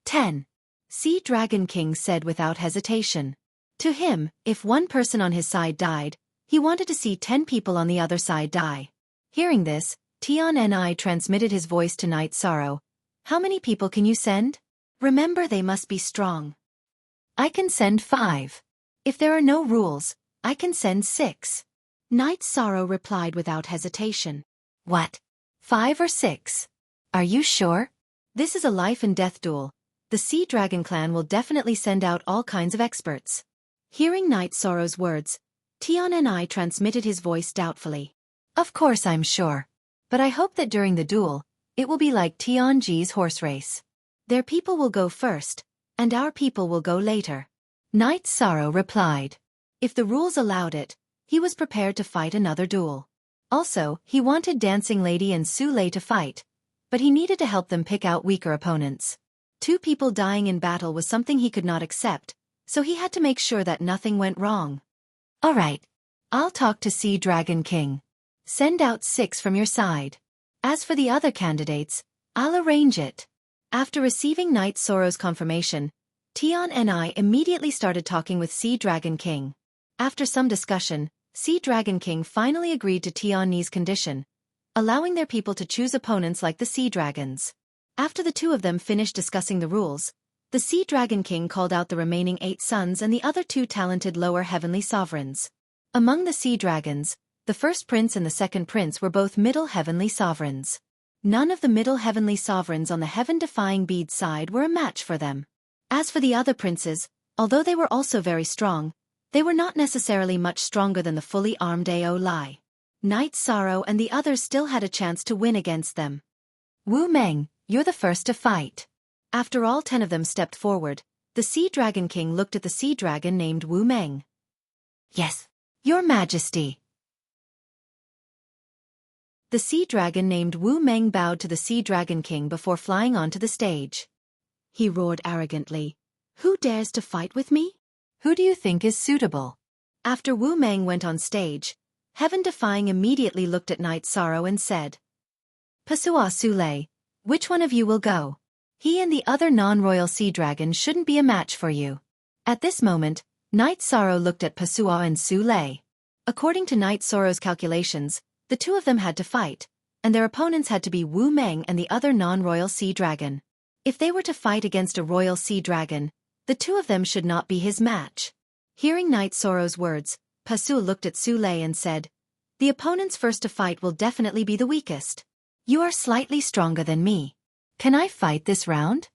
A: 10. Sea Dragon King said without hesitation. To him, if one person on his side died, he wanted to see 10 people on the other side die. Hearing this, Tian and I transmitted his voice to Night Sorrow. How many people can you send? Remember, they must be strong. I can send 5. If there are no rules, I can send 6. Night Sorrow replied without hesitation. What? 5 or 6? Are you sure? This is a life and death duel. The Sea Dragon clan will definitely send out all kinds of experts. Hearing Night Sorrow's words, Tian and I transmitted his voice doubtfully. Of course I'm sure. But I hope that during the duel, it will be like Tianji's horse race. Their people will go first, and our people will go later. Night Sorrow replied. If the rules allowed it, he was prepared to fight another duel. Also, he wanted Dancing Lady and Su Lei to fight, but he needed to help them pick out weaker opponents. 2 people dying in battle was something he could not accept, so he had to make sure that nothing went wrong. Alright. I'll talk to Sea Dragon King. Send out 6 from your side. As for the other candidates, I'll arrange it. After receiving Night Sorrow's confirmation, Tian and I immediately started talking with Sea Dragon King. After some discussion, Sea Dragon King finally agreed to Tian's condition, allowing their people to choose opponents like the Sea Dragons. After the 2 of them finished discussing the rules, the Sea Dragon King called out the remaining 8 sons and the other 2 talented lower heavenly sovereigns. Among the Sea Dragons, the first prince and the second prince were both middle heavenly sovereigns. None of the middle heavenly sovereigns on the heaven-defying bead side were a match for them. As for the other princes, although they were also very strong, they were not necessarily much stronger than the fully armed Ao Lai. Night Sorrow and the others still had a chance to win against them. Wu Meng, you're the first to fight. After all 10 of them stepped forward, the Sea Dragon King looked at the sea dragon named Wu Meng. Yes, Your Majesty. The sea dragon named Wu Meng bowed to the Sea Dragon King before flying onto the stage. He roared arrogantly, "Who dares to fight with me? Who do you think is suitable?" After Wu Meng went on stage, Heaven Defying immediately looked at Night Sorrow and said, "Pasua Su Lei, which one of you will go? He and the other non-royal sea dragon shouldn't be a match for you." At this moment, Night Sorrow looked at Pasua and Su Lei. According to Night Sorrow's calculations, the 2 of them had to fight, and their opponents had to be Wu Meng and the other non-royal sea dragon. If they were to fight against a royal sea dragon, the 2 of them should not be his match. Hearing Night Sorrow's words, Pasu looked at Su Lei and said, "The opponents first to fight will definitely be the weakest. You are slightly stronger than me. Can I fight this round?"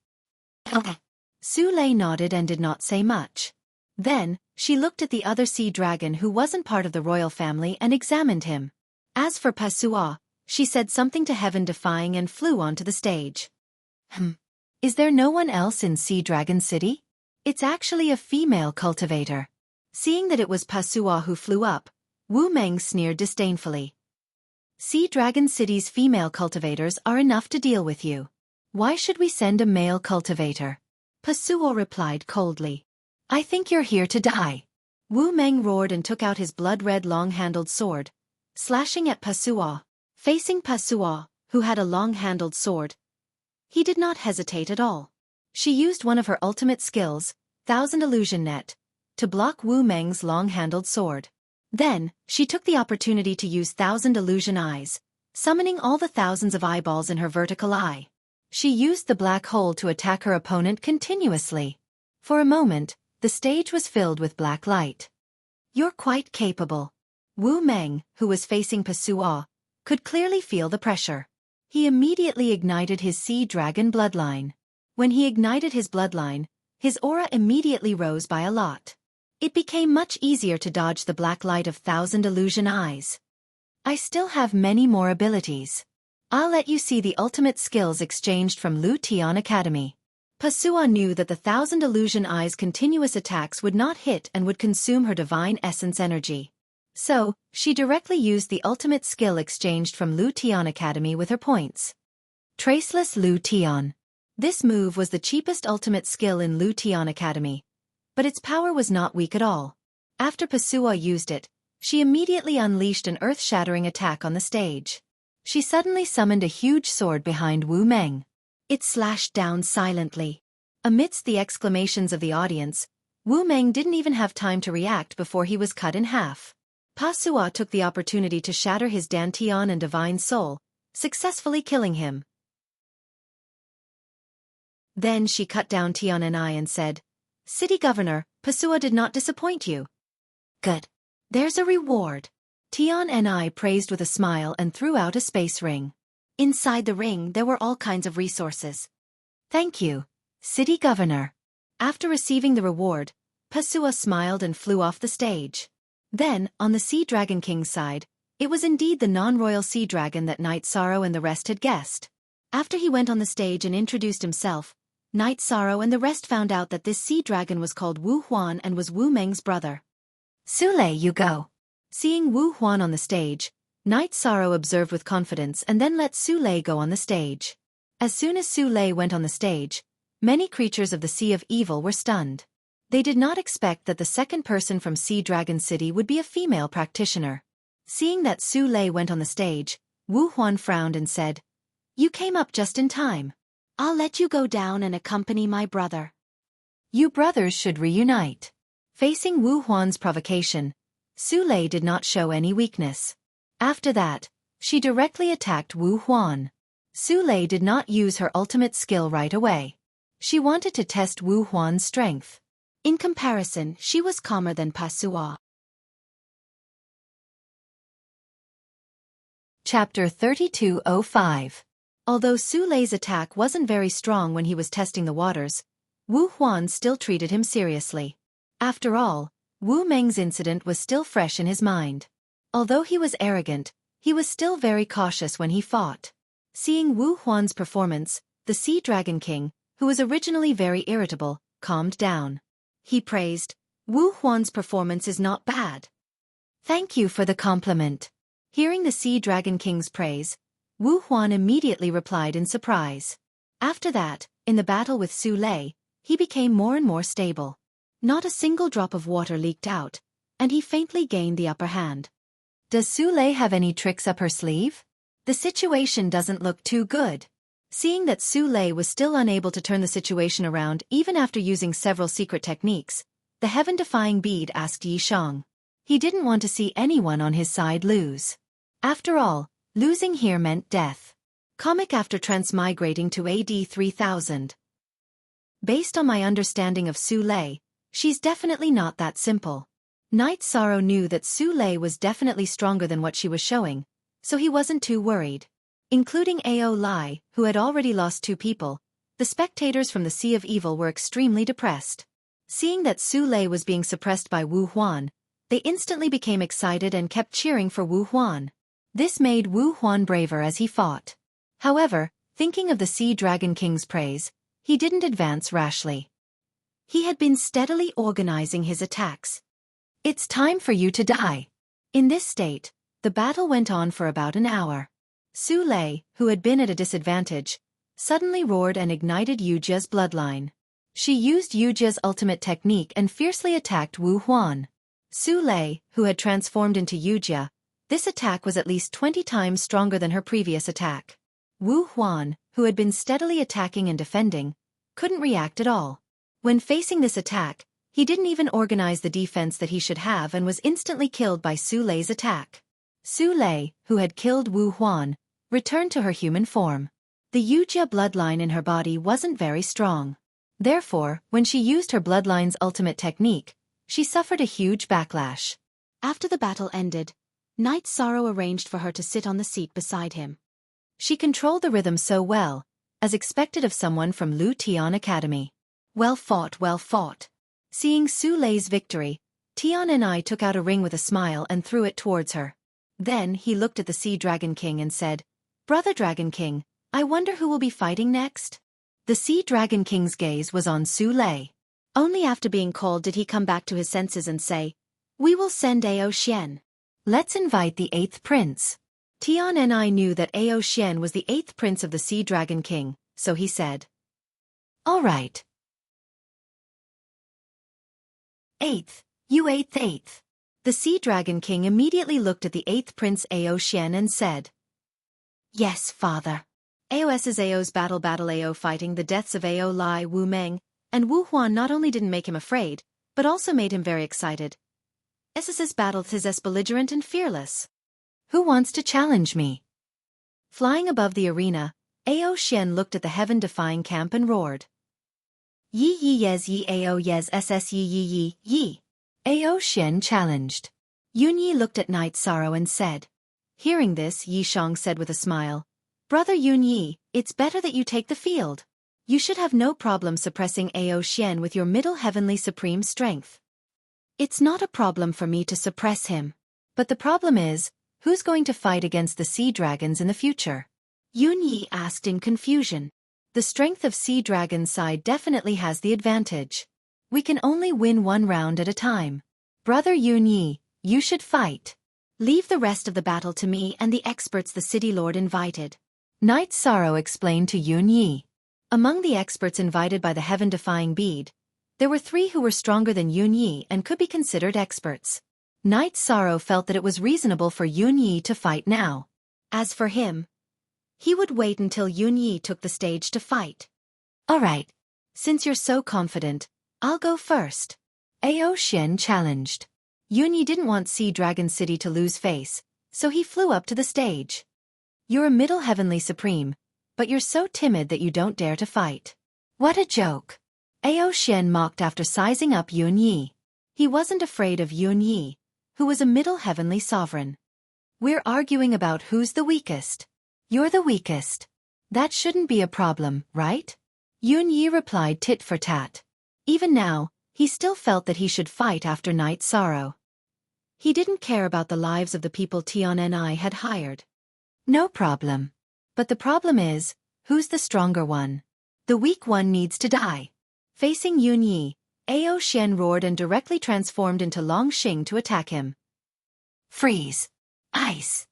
A: Su Lei nodded and did not say much. Then, she looked at the other sea dragon who wasn't part of the royal family and examined him. As for Pasua, she said something to Heaven Defying and flew onto the stage. Is there no one else in Sea Dragon City? It's actually a female cultivator. Seeing that it was Pasua who flew up, Wu Meng sneered disdainfully. Sea Dragon City's female cultivators are enough to deal with you. Why should we send a male cultivator? Pasua replied coldly. I think you're here to die. Wu Meng roared and took out his blood-red long-handled sword, slashing at Pasua. Facing Pasua, who had a long-handled sword, he did not hesitate at all. She used one of her ultimate skills, Thousand Illusion Net, to block Wu Meng's long-handled sword. Then, she took the opportunity to use Thousand Illusion Eyes, summoning all the thousands of eyeballs in her vertical eye. She used the black hole to attack her opponent continuously. For a moment, the stage was filled with black light. You're quite capable. Wu Meng, who was facing Pasua, could clearly feel the pressure. He immediately ignited his sea dragon bloodline. When he ignited his bloodline, his aura immediately rose by a lot. It became much easier to dodge the black light of Thousand Illusion Eyes. I still have many more abilities. I'll let you see the ultimate skills exchanged from Lu Tian Academy. Pasua knew that the Thousand Illusion Eyes' continuous attacks would not hit and would consume her divine essence energy. So, she directly used the ultimate skill exchanged from Lu Tian Academy with her points. Traceless Lu Tian. This move was the cheapest ultimate skill in Lu Tian Academy, but its power was not weak at all. After Pasua used it, she immediately unleashed an earth-shattering attack on the stage. She suddenly summoned a huge sword behind Wu Meng. It slashed down silently. Amidst the exclamations of the audience, Wu Meng didn't even have time to react before he was cut in half. Pasua took the opportunity to shatter his Dantian and Divine Soul, successfully killing him. Then she cut down Tian and I and said, City Governor, Pasua did not disappoint you. Good. There's a reward. Tian and I praised with a smile and threw out a space ring. Inside the ring there were all kinds of resources. Thank you, City Governor. After receiving the reward, Pasua smiled and flew off the stage. Then, on the Sea Dragon King's side, it was indeed the non-royal sea dragon that Night Sorrow and the rest had guessed. After he went on the stage and introduced himself, Night Sorrow and the rest found out that this sea dragon was called Wu Huan and was Wu Meng's brother. Sule, you go. Seeing Wu Huan on the stage, Night Sorrow observed with confidence and then let Sule go on the stage. As soon as Sule went on the stage, many creatures of the Sea of Evil were stunned. They did not expect that the second person from Sea Dragon City would be a female practitioner. Seeing that Sule went on the stage, Wu Huan frowned and said, You came up just in time. I'll let you go down and accompany my brother. You brothers should reunite. Facing Wu Huan's provocation, Sule did not show any weakness. After that, she directly attacked Wu Huan. Sule did not use her ultimate skill right away. She wanted to test Wu Huan's strength. In comparison, she was calmer than Pasua. Chapter 3205. Although Sule's attack wasn't very strong when he was testing the waters, Wu Huan still treated him seriously. After all, Wu Meng's incident was still fresh in his mind. Although he was arrogant, he was still very cautious when he fought. Seeing Wu Huan's performance, the Sea Dragon King, who was originally very irritable, calmed down. He praised, Wu Huan's performance is not bad. Thank you for the compliment. Hearing the Sea Dragon King's praise, Wu Huan immediately replied in surprise. After that, in the battle with Sule, he became more and more stable. Not a single drop of water leaked out, and he faintly gained the upper hand. Does Sule have any tricks up her sleeve? The situation doesn't look too good. Seeing that Sule was still unable to turn the situation around even after using several secret techniques, the heaven-defying bead asked Yi Shang. He didn't want to see anyone on his side lose. After all, losing here meant death. Comic after transmigrating to AD 3000. Based on my understanding of Sule, she's definitely not that simple. Night Sorrow knew that Sule was definitely stronger than what she was showing, so he wasn't too worried. Including Ao Lai, who had already lost 2 people, the spectators from the Sea of Evil were extremely depressed. Seeing that Sule was being suppressed by Wu Huan, they instantly became excited and kept cheering for Wu Huan. This made Wu Huan braver as he fought. However, thinking of the Sea Dragon King's praise, he didn't advance rashly. He had been steadily organizing his attacks. It's time for you to die. In this state, the battle went on for about an hour. Su Lei, who had been at a disadvantage, suddenly roared and ignited Yujia's bloodline. She used Yujia's ultimate technique and fiercely attacked Wu Huan. Su Lei, who had transformed into Yujia, this attack was at least 20 times stronger than her previous attack. Wu Huan, who had been steadily attacking and defending, couldn't react at all. When facing this attack, he didn't even organize the defense that he should have and was instantly killed by Su Lei's attack. Su Lei, who had killed Wu Huan, returned to her human form. The Yujia bloodline in her body wasn't very strong. Therefore, when she used her bloodline's ultimate technique, she suffered a huge backlash. After the battle ended, Knight Sorrow arranged for her to sit on the seat beside him. She controlled the rhythm so well, as expected of someone from Lu Tian Academy. Well fought, well fought. Seeing Su Lei's victory, Tian and I took out a ring with a smile and threw it towards her. Then he looked at the Sea Dragon King and said, "Brother Dragon King, I wonder who will be fighting next?" The Sea Dragon King's gaze was on Su Lei. Only after being called did he come back to his senses and say, "We will send Ao Xian. Let's invite the 8th prince." Tian and I knew that Ao Xian was the 8th prince of the Sea Dragon King, so he said, "All right. 8th, you 8th. The Sea Dragon King immediately looked at the 8th prince Ao Xian and said, "Yes, father." Aos's Ao's battle Ao fighting the deaths of Ao Lai Wu Meng, and Wu Huan not only didn't make him afraid, but also made him very excited. SS's battle is belligerent and fearless. Who wants to challenge me? Flying above the arena, Ao Xian looked at the heaven-defying camp and roared. Yi yi yes yi Ao yes ss yi yi yi yi. Ao Xian challenged. Yun Yi looked at Knight Sorrow and said. Hearing this, Yi Shang said with a smile, "Brother Yun Yi, it's better that you take the field. You should have no problem suppressing Ao Xian with your middle heavenly supreme strength." It's not a problem for me to suppress him. But the problem is, who's going to fight against the sea dragons in the future? Yun Yi asked in confusion. The strength of sea dragon's side definitely has the advantage. We can only win one round at a time. Brother Yun Yi, you should fight. Leave the rest of the battle to me and the experts the city lord invited. Knight Sorrow explained to Yun Yi. Among the experts invited by the heaven-defying bead, there were 3 who were stronger than Yun Yi and could be considered experts. Knight Sorrow felt that it was reasonable for Yun Yi to fight now. As for him, he would wait until Yun Yi took the stage to fight. Alright. Since you're so confident, I'll go first. Ao Xian challenged. Yun Yi didn't want Sea Dragon City to lose face, so he flew up to the stage. You're a middle heavenly supreme, but you're so timid that you don't dare to fight. What a joke. Ao Xian mocked after sizing up Yun Yi. He wasn't afraid of Yun Yi, who was a middle heavenly sovereign. We're arguing about who's the weakest. You're the weakest. That shouldn't be a problem, right? Yun Yi replied tit for tat. Even now, he still felt that he should fight after Knight Sorrow. He didn't care about the lives of the people Tian and I had hired. No problem. But the problem is, who's the stronger one? The weak one needs to die. Facing Yun Yi, Ao Xian roared and directly transformed into Long Xing to attack him. Freeze. Ice.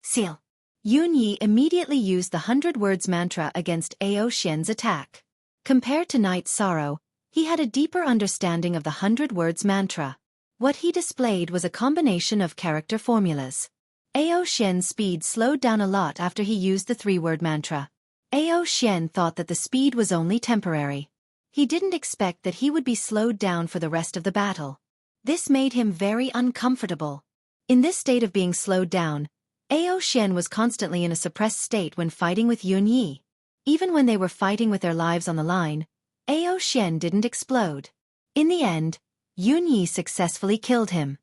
A: Seal. Yun Yi immediately used the 100 words mantra against Ao Xian's attack. Compared to Knight Sorrow, he had a deeper understanding of the 100 words mantra. What he displayed was a combination of character formulas. Ao Xian's speed slowed down a lot after he used the 3-word mantra. Ao Xian thought that the speed was only temporary. He didn't expect that he would be slowed down for the rest of the battle. This made him very uncomfortable. In this state of being slowed down, Ao Xian was constantly in a suppressed state when fighting with Yun Yi. Even when they were fighting with their lives on the line, Ao Xian didn't explode. In the end, Yun Yi successfully killed him.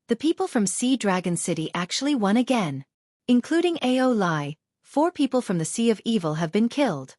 A: The people from Sea Dragon City actually won again. Including Ao Lai, 4 people from the Sea of Evil have been killed.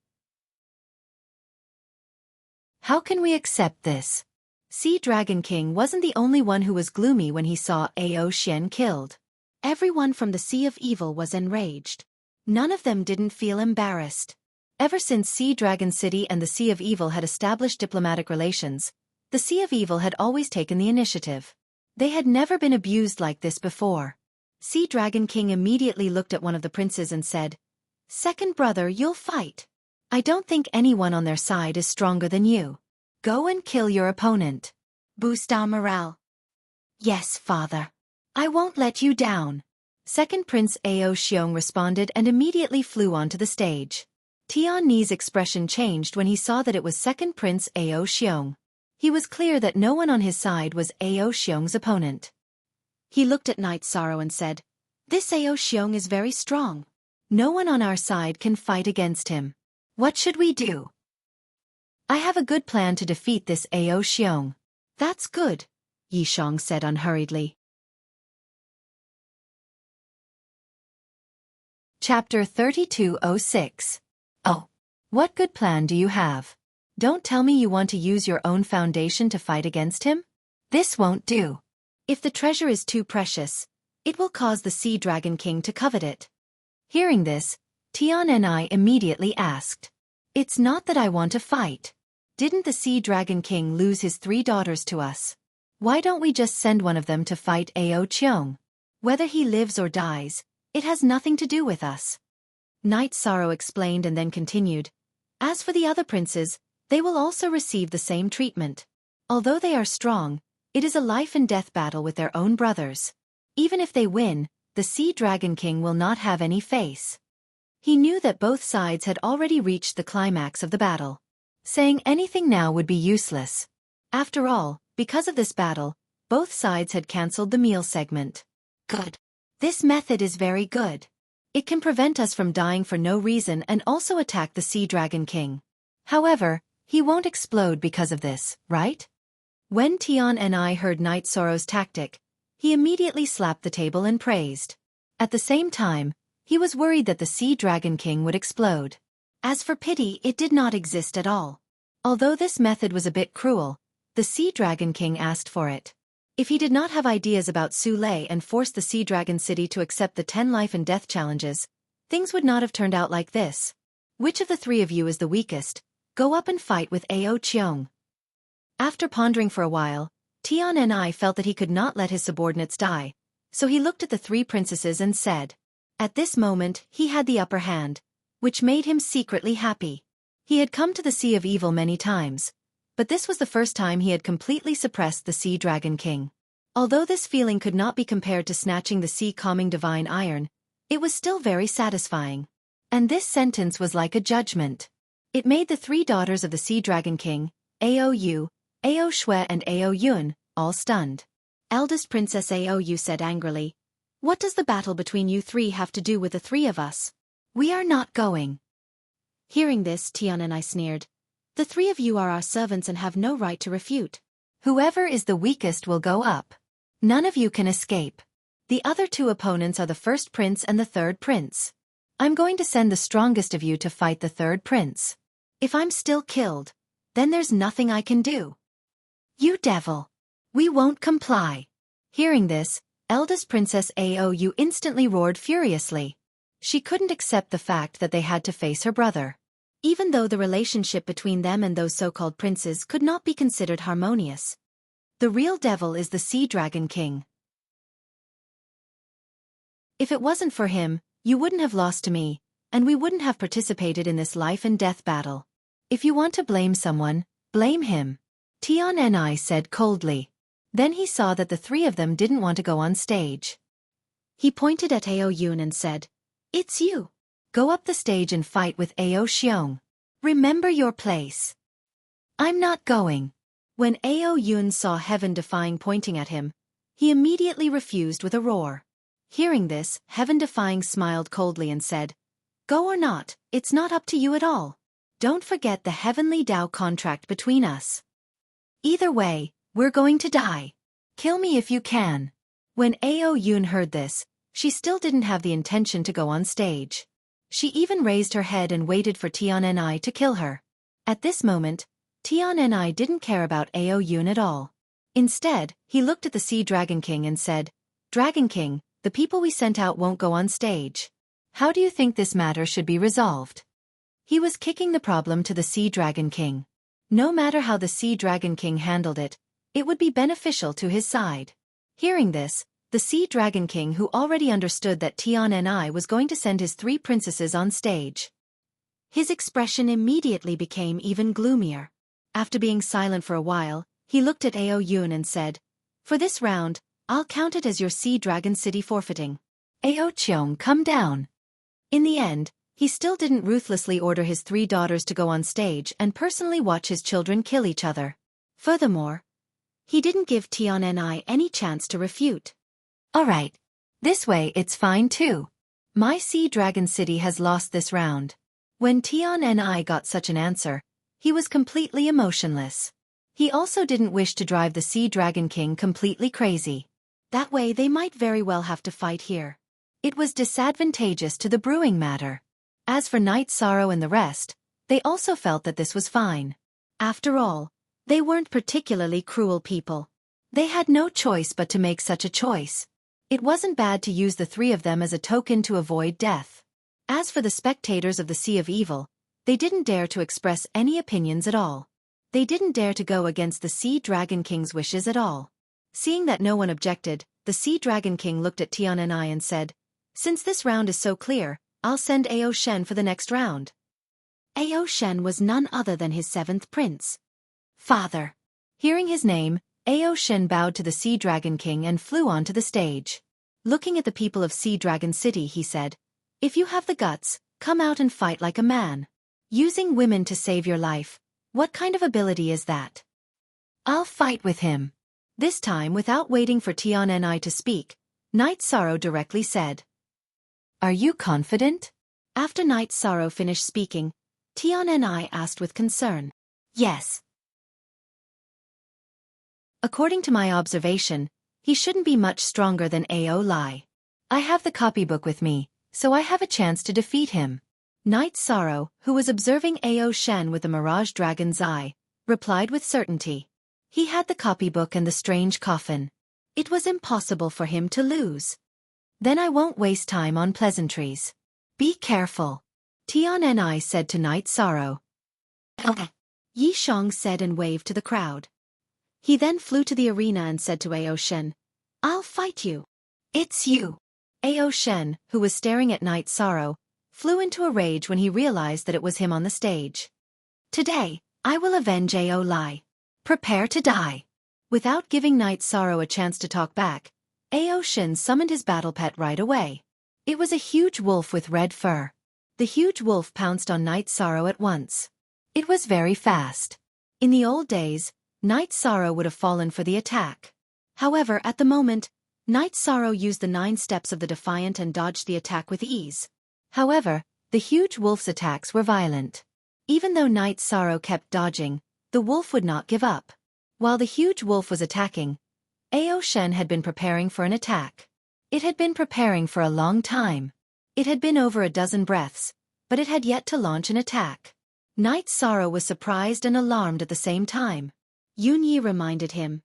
A: How can we accept this? Sea Dragon King wasn't the only one who was gloomy when he saw Ao Xian killed. Everyone from the Sea of Evil was enraged. None of them didn't feel embarrassed. Ever since Sea Dragon City and the Sea of Evil had established diplomatic relations, the Sea of Evil had always taken the initiative. They had never been abused like this before. Sea Dragon King immediately looked at one of the princes and said, "Second brother, you'll fight. I don't think anyone on their side is stronger than you. Go and kill your opponent. Boost our morale." "Yes, father. I won't let you down." Second Prince Ao Xiong responded and immediately flew onto the stage. Tian Ni's expression changed when he saw that it was Second Prince Ao Xiong. He was clear that no one on his side was Ao Xiong's opponent. He looked at Knight Sorrow and said, "This Ao Xiong is very strong. No one on our side can fight against him. What should we do?" "I have a good plan to defeat this Ao Xiong." "That's good," Yishong said unhurriedly. Chapter 3206. Oh, what good plan do you have? Don't tell me you want to use your own foundation to fight against him? This won't do. If the treasure is too precious, it will cause the Sea Dragon King to covet it. Hearing this, Tian and I immediately asked, "It's not that I want to fight. Didn't the Sea Dragon King lose his 3 daughters to us? Why don't we just send one of them to fight Ao Xiong? Whether he lives or dies, it has nothing to do with us." Knight Sorrow explained and then continued, "As for the other princes, they will also receive the same treatment. Although they are strong, it is a life-and-death battle with their own brothers. Even if they win, the Sea Dragon King will not have any face." He knew that both sides had already reached the climax of the battle. Saying anything now would be useless. After all, because of this battle, both sides had cancelled the meal segment. Good. This method is very good. It can prevent us from dying for no reason and also attack the Sea Dragon King. However, he won't explode because of this, right? When Tian and I heard Knight Sorrow's tactic, he immediately slapped the table and praised. At the same time, he was worried that the Sea Dragon King would explode. As for pity, it did not exist at all. Although this method was a bit cruel, the Sea Dragon King asked for it. If he did not have ideas about Su Lei and forced the Sea Dragon City to accept the 10 life and death challenges, things would not have turned out like this. "Which of the 3 of you is the weakest? Go up and fight with Ao Xiong." After pondering for a while, Tian and I felt that he could not let his subordinates die, so he looked at the 3 princesses and said. At this moment, he had the upper hand, which made him secretly happy. He had come to the Sea of Evil many times, but this was the first time he had completely suppressed the Sea Dragon King. Although this feeling could not be compared to snatching the sea-calming divine iron, it was still very satisfying. And this sentence was like a judgment. It made the 3 daughters of the Sea Dragon King, Ao Yu, Ao Shui and Ao Yun, all stunned. Eldest Princess Ao Yu said angrily, "What does the battle between you 3 have to do with the 3 of us? We are not going." Hearing this, Tian and I sneered. "The 3 of you are our servants and have no right to refute. Whoever is the weakest will go up. None of you can escape. The other 2 opponents are the first prince and the 3rd prince. I'm going to send the strongest of you to fight the 3rd prince. If I'm still killed, then there's nothing I can do." "You devil! We won't comply." Hearing this, eldest Princess Ao Yu instantly roared furiously. She couldn't accept the fact that they had to face her brother. Even though the relationship between them and those so-called princes could not be considered harmonious. The real devil is the Sea Dragon King. If it wasn't for him, you wouldn't have lost to me, and we wouldn't have participated in this life and death battle. If you want to blame someone, blame him. Tian and I said coldly. Then he saw that the 3 of them didn't want to go on stage. He pointed at Ao Yun and said, "It's you. Go up the stage and fight with Ao Xiong. Remember your place." "I'm not going." When Ao Yun saw Heaven Defying pointing at him, he immediately refused with a roar. Hearing this, Heaven Defying smiled coldly and said, "Go or not, it's not up to you at all. Don't forget the Heavenly Tao contract between us. Either way, we're going to die. Kill me if you can." When Ao Yun heard this, she still didn't have the intention to go on stage. She even raised her head and waited for Tian and I to kill her. At this moment, Tian and I didn't care about Ao Yun at all. Instead, he looked at the Sea Dragon King and said, "Dragon King, the people we sent out won't go on stage. How do you think this matter should be resolved?" He was kicking the problem to the Sea Dragon King. No matter how the Sea Dragon King handled it, it would be beneficial to his side. Hearing this, the Sea Dragon King, who already understood that Tianni was going to send his 3 princesses on stage, his expression immediately became even gloomier. After being silent for a while, he looked at Ao Yun and said, "For this round, I'll count it as your Sea Dragon City forfeiting. Ao Cheong, come down." In the end, he still didn't ruthlessly order his 3 daughters to go on stage and personally watch his children kill each other. Furthermore, he didn't give Tianni any chance to refute. "Alright. This way it's fine too. My Sea Dragon City has lost this round." When Tianni got such an answer, he was completely emotionless. He also didn't wish to drive the Sea Dragon King completely crazy. That way they might very well have to fight here. It was disadvantageous to the brewing matter. As for Night Sorrow and the rest, they also felt that this was fine. After all, they weren't particularly cruel people. They had no choice but to make such a choice. It wasn't bad to use the 3 of them as a token to avoid death. As for the spectators of the Sea of Evil, they didn't dare to express any opinions at all. They didn't dare to go against the Sea Dragon King's wishes at all. Seeing that no one objected, the Sea Dragon King looked at Tianni and said, "Since this round is so clear, I'll send Ao Shen for the next round." Ao Shen was none other than his 7th prince. "Father." Hearing his name, Ao Shen bowed to the Sea Dragon King and flew onto the stage. Looking at the people of Sea Dragon City, he said, "If you have the guts, come out and fight like a man. Using women to save your life, what kind of ability is that?" "I'll fight with him." This time, without waiting for Tianni to speak, Night Sorrow directly said, "Are you confident?" After Night Sorrow finished speaking, Tianni asked with concern, "Yes. According to my observation, he shouldn't be much stronger than Ao Lai. I have the copybook with me, so I have a chance to defeat him." Night Sorrow, who was observing Ao Shen with the Mirage Dragon's eye, replied with certainty. He had the copybook and the strange coffin. It was impossible for him to lose. "Then I won't waste time on pleasantries. Be careful," Tianni said to Night Sorrow. Yi Shang said and waved to the crowd. He then flew to the arena and said to Ao Shen, "I'll fight you." "It's you." Ao Shen, who was staring at Night Sorrow, flew into a rage when he realized that it was him on the stage. "Today, I will avenge Ao Lai. Prepare to die." Without giving Night Sorrow a chance to talk back, Ao Shen summoned his battle pet right away. It was a huge wolf with red fur. The huge wolf pounced on Night Sorrow at once. It was very fast. In the old days, Night Sorrow would have fallen for the attack. However, at the moment, Night Sorrow used the 9 steps of the Defiant and dodged the attack with ease. However, the huge wolf's attacks were violent. Even though Night Sorrow kept dodging, the wolf would not give up. While the huge wolf was attacking, Ao Shen had been preparing for an attack. It had been preparing for a long time. It had been over a dozen breaths, but it had yet to launch an attack. Night Sorrow was surprised and alarmed at the same time. Yun Yi reminded him,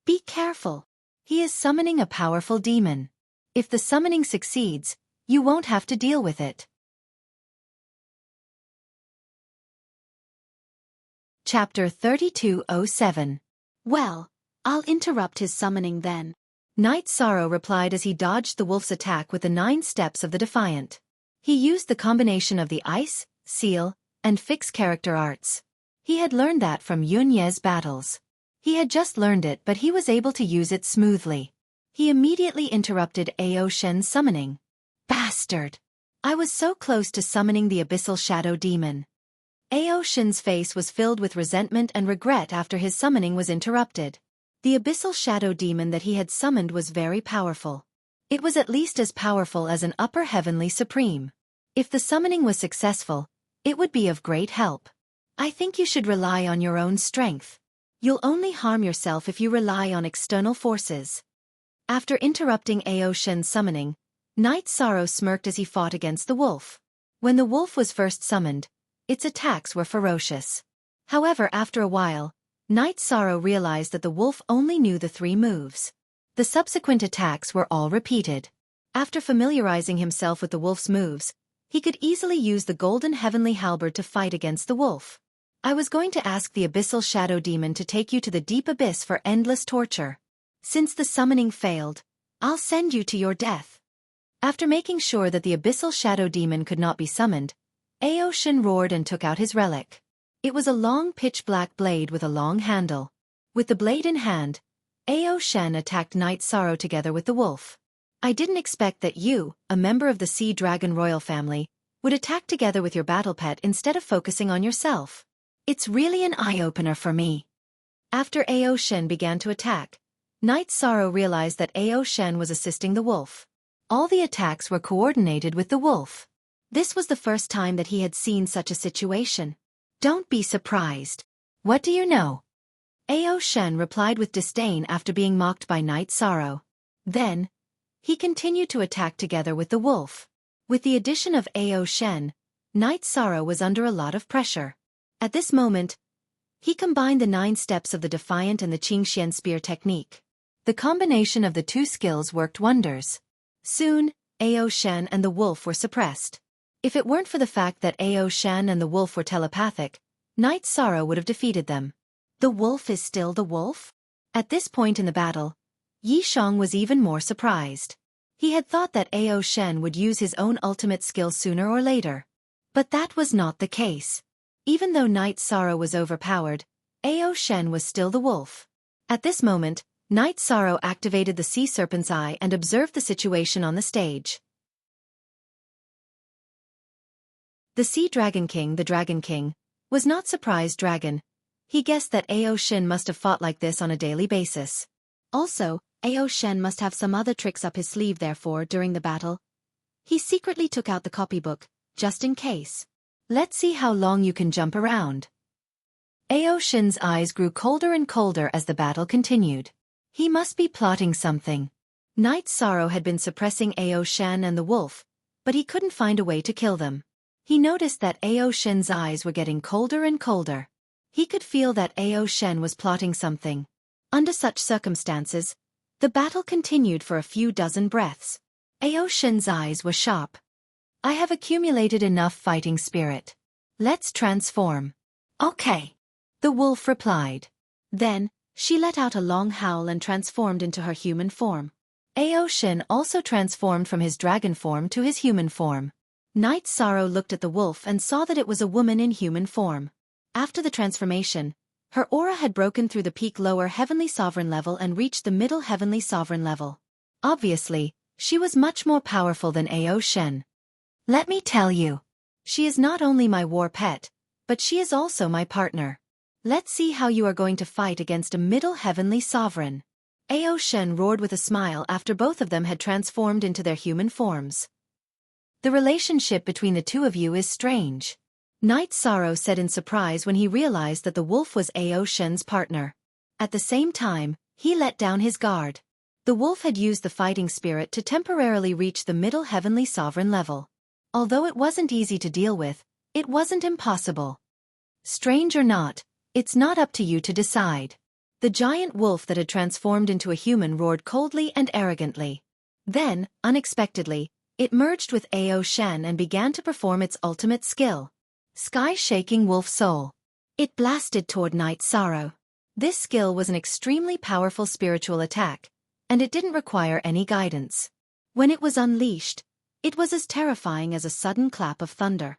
A: "Be careful. He is summoning a powerful demon. If the summoning succeeds, you won't have to deal with it." Chapter 3207. "Well, I'll interrupt his summoning then," Night Sorrow replied as he dodged the wolf's attack with the 9 steps of the Defiant. He used the combination of the Ice, Seal, and Fix character arts. He had learned that from Yun Ye's battles. He had just learned it, but he was able to use it smoothly. He immediately interrupted Ao Shen's summoning. "Bastard! I was so close to summoning the Abyssal Shadow Demon." Ao Shen's face was filled with resentment and regret after his summoning was interrupted. The Abyssal Shadow Demon that he had summoned was very powerful. It was at least as powerful as an Upper Heavenly Supreme. If the summoning was successful, it would be of great help. "I think you should rely on your own strength. You'll only harm yourself if you rely on external forces." After interrupting Ao Shen's summoning, Night Sorrow smirked as he fought against the wolf. When the wolf was first summoned, its attacks were ferocious. However, after a while, Night Sorrow realized that the wolf only knew the 3 moves. The subsequent attacks were all repeated. After familiarizing himself with the wolf's moves, He could easily use the golden heavenly halberd to fight against the wolf. I was going to ask the abyssal shadow demon to take you to the deep abyss for endless torture. Since the summoning failed, I'll send you to your death. After making sure that the abyssal shadow demon could not be summoned, Aoshin roared and took out his relic. It was a long pitch-black blade with a long handle. With the blade in hand, Aoshin attacked Night Sorrow together with the wolf. I didn't expect that you, a member of the Sea Dragon royal family, would attack together with your battle pet instead of focusing on yourself. It's really an eye-opener for me. After Aoshin began to attack, Night Sorrow realized that Aoshin was assisting the wolf. All the attacks were coordinated with the wolf. This was the first time that he had seen such a situation. Don't be surprised. What do you know? Aoshin replied with disdain after being mocked by Night Sorrow. Then, he continued to attack together with the wolf. With the addition of Aoshin, Night Sorrow was under a lot of pressure. At this moment, he combined the 9 steps of the Defiant and the Qingxian Spear technique. The combination of the 2 skills worked wonders. Soon, Aoshin and the wolf were suppressed. If it weren't for the fact that Aoshin and the wolf were telepathic, Night Sorrow would have defeated them. The wolf is still the wolf? At this point in the battle, Yi Shang was even more surprised. He had thought that Aoshin would use his own ultimate skill sooner or later. But that was not the case. Even though Night Sorrow was overpowered, Aoshin was still the wolf. At this moment, Night Sorrow activated the Sea Serpent's Eye and observed the situation on the stage. The Sea Dragon King, the Dragon King, was not surprised dragon. He guessed that Aoshin must have fought like this on a daily basis. Also, Aoshin must have some other tricks up his sleeve therefore during the battle. He secretly took out the copybook, just in case. Let's see how long you can jump around. Aoshin's eyes grew colder and colder as the battle continued. He must be plotting something. Night Sorrow had been suppressing Aoshin and the wolf, but he couldn't find a way to kill them. He noticed that Aoshin's eyes were getting colder and colder. He could feel that Aoshin was plotting something. Under such circumstances, the battle continued for a few dozen breaths. Aoshin's eyes were sharp. I have accumulated enough fighting spirit. Let's transform. Okay. The wolf replied. Then, she let out a long howl and transformed into her human form. Aoshin also transformed from his dragon form to his human form. Night Sorrow looked at the wolf and saw that it was a woman in human form. After the transformation, her aura had broken through the peak lower heavenly sovereign level and reached the middle heavenly sovereign level. Obviously, she was much more powerful than Aoshin. Let me tell you. She is not only my war pet, but she is also my partner. Let's see how you are going to fight against a middle heavenly sovereign. Aoshin roared with a smile after both of them had transformed into their human forms. The relationship between the two of you is strange. Night Sorrow said in surprise when he realized that the wolf was Aoshin's partner. At the same time, he let down his guard. The wolf had used the fighting spirit to temporarily reach the middle heavenly sovereign level. Although it wasn't easy to deal with, it wasn't impossible. Strange or not, it's not up to you to decide. The giant wolf that had transformed into a human roared coldly and arrogantly. Then, unexpectedly, it merged with Aoshin and began to perform its ultimate skill. Sky-shaking wolf soul. It blasted toward Night Sorrow. This skill was an extremely powerful spiritual attack, and it didn't require any guidance. When it was unleashed, it was as terrifying as a sudden clap of thunder.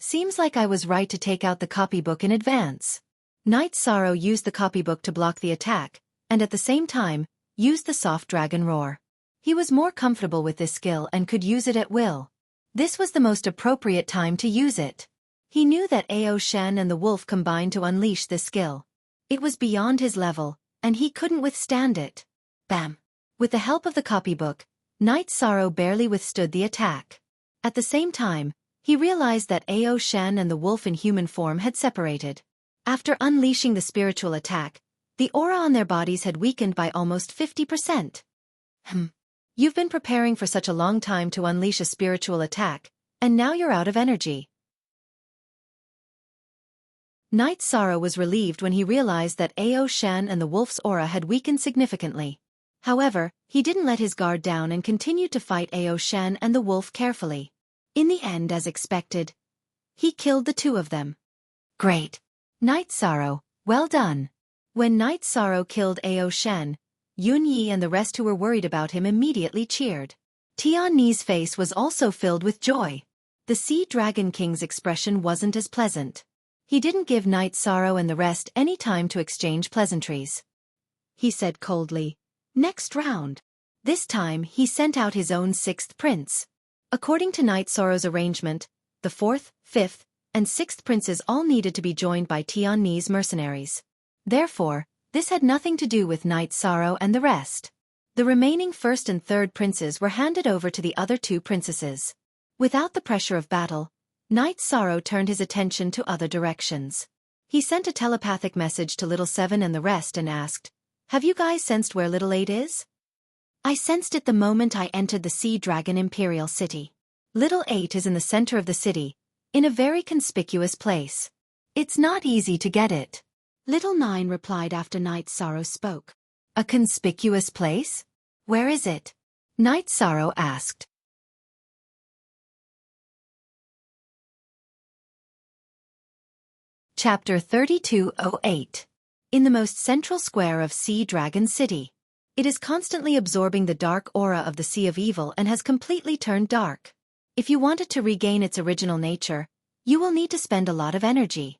A: Seems like I was right to take out the copybook in advance. Night Sorrow used the copybook to block the attack, and at the same time, used the soft dragon roar. He was more comfortable with this skill and could use it at will. This was the most appropriate time to use it. He knew that Aoshin and the wolf combined to unleash this skill. It was beyond his level, and he couldn't withstand it. Bam! With the help of the copybook, Night Sorrow barely withstood the attack. At the same time, he realized that Aoshin and the wolf in human form had separated. After unleashing the spiritual attack, the aura on their bodies had weakened by almost 50%. You've been preparing for such a long time to unleash a spiritual attack, and now you're out of energy. Night Sorrow was relieved when he realized that Aoshin and the wolf's aura had weakened significantly. However, he didn't let his guard down and continued to fight Aoshin and the wolf carefully. In the end, as expected, he killed the two of them. Great. Night Sorrow, well done. When Night Sorrow killed Ao Shen, Yun Yi and the rest who were worried about him immediately cheered. Tian Ni's face was also filled with joy. The Sea Dragon King's expression wasn't as pleasant. He didn't give Night Sorrow and the rest any time to exchange pleasantries. He said coldly, "Next round." This time he sent out his own sixth prince. According to Night Sorrow's arrangement, the fourth, fifth, and sixth princes all needed to be joined by Tian Ni's mercenaries. Therefore, this had nothing to do with Night Sorrow and the rest. The remaining first and third princes were handed over to the other two princesses. Without the pressure of battle, Night Sorrow turned his attention to other directions. He sent a telepathic message to Little Seven and the rest and asked, "Have you guys sensed where Little Eight is?" "I sensed it the moment I entered the Sea Dragon Imperial City. Little Eight is in the center of the city, in a very conspicuous place. It's not easy to get it." Little Nine replied after Night Sorrow spoke. "A conspicuous place? Where is it?" Night Sorrow asked. Chapter 3208. In the most central square of Sea Dragon City. It is constantly absorbing the dark aura of the Sea of Evil and has completely turned dark. If you want it to regain its original nature, you will need to spend a lot of energy.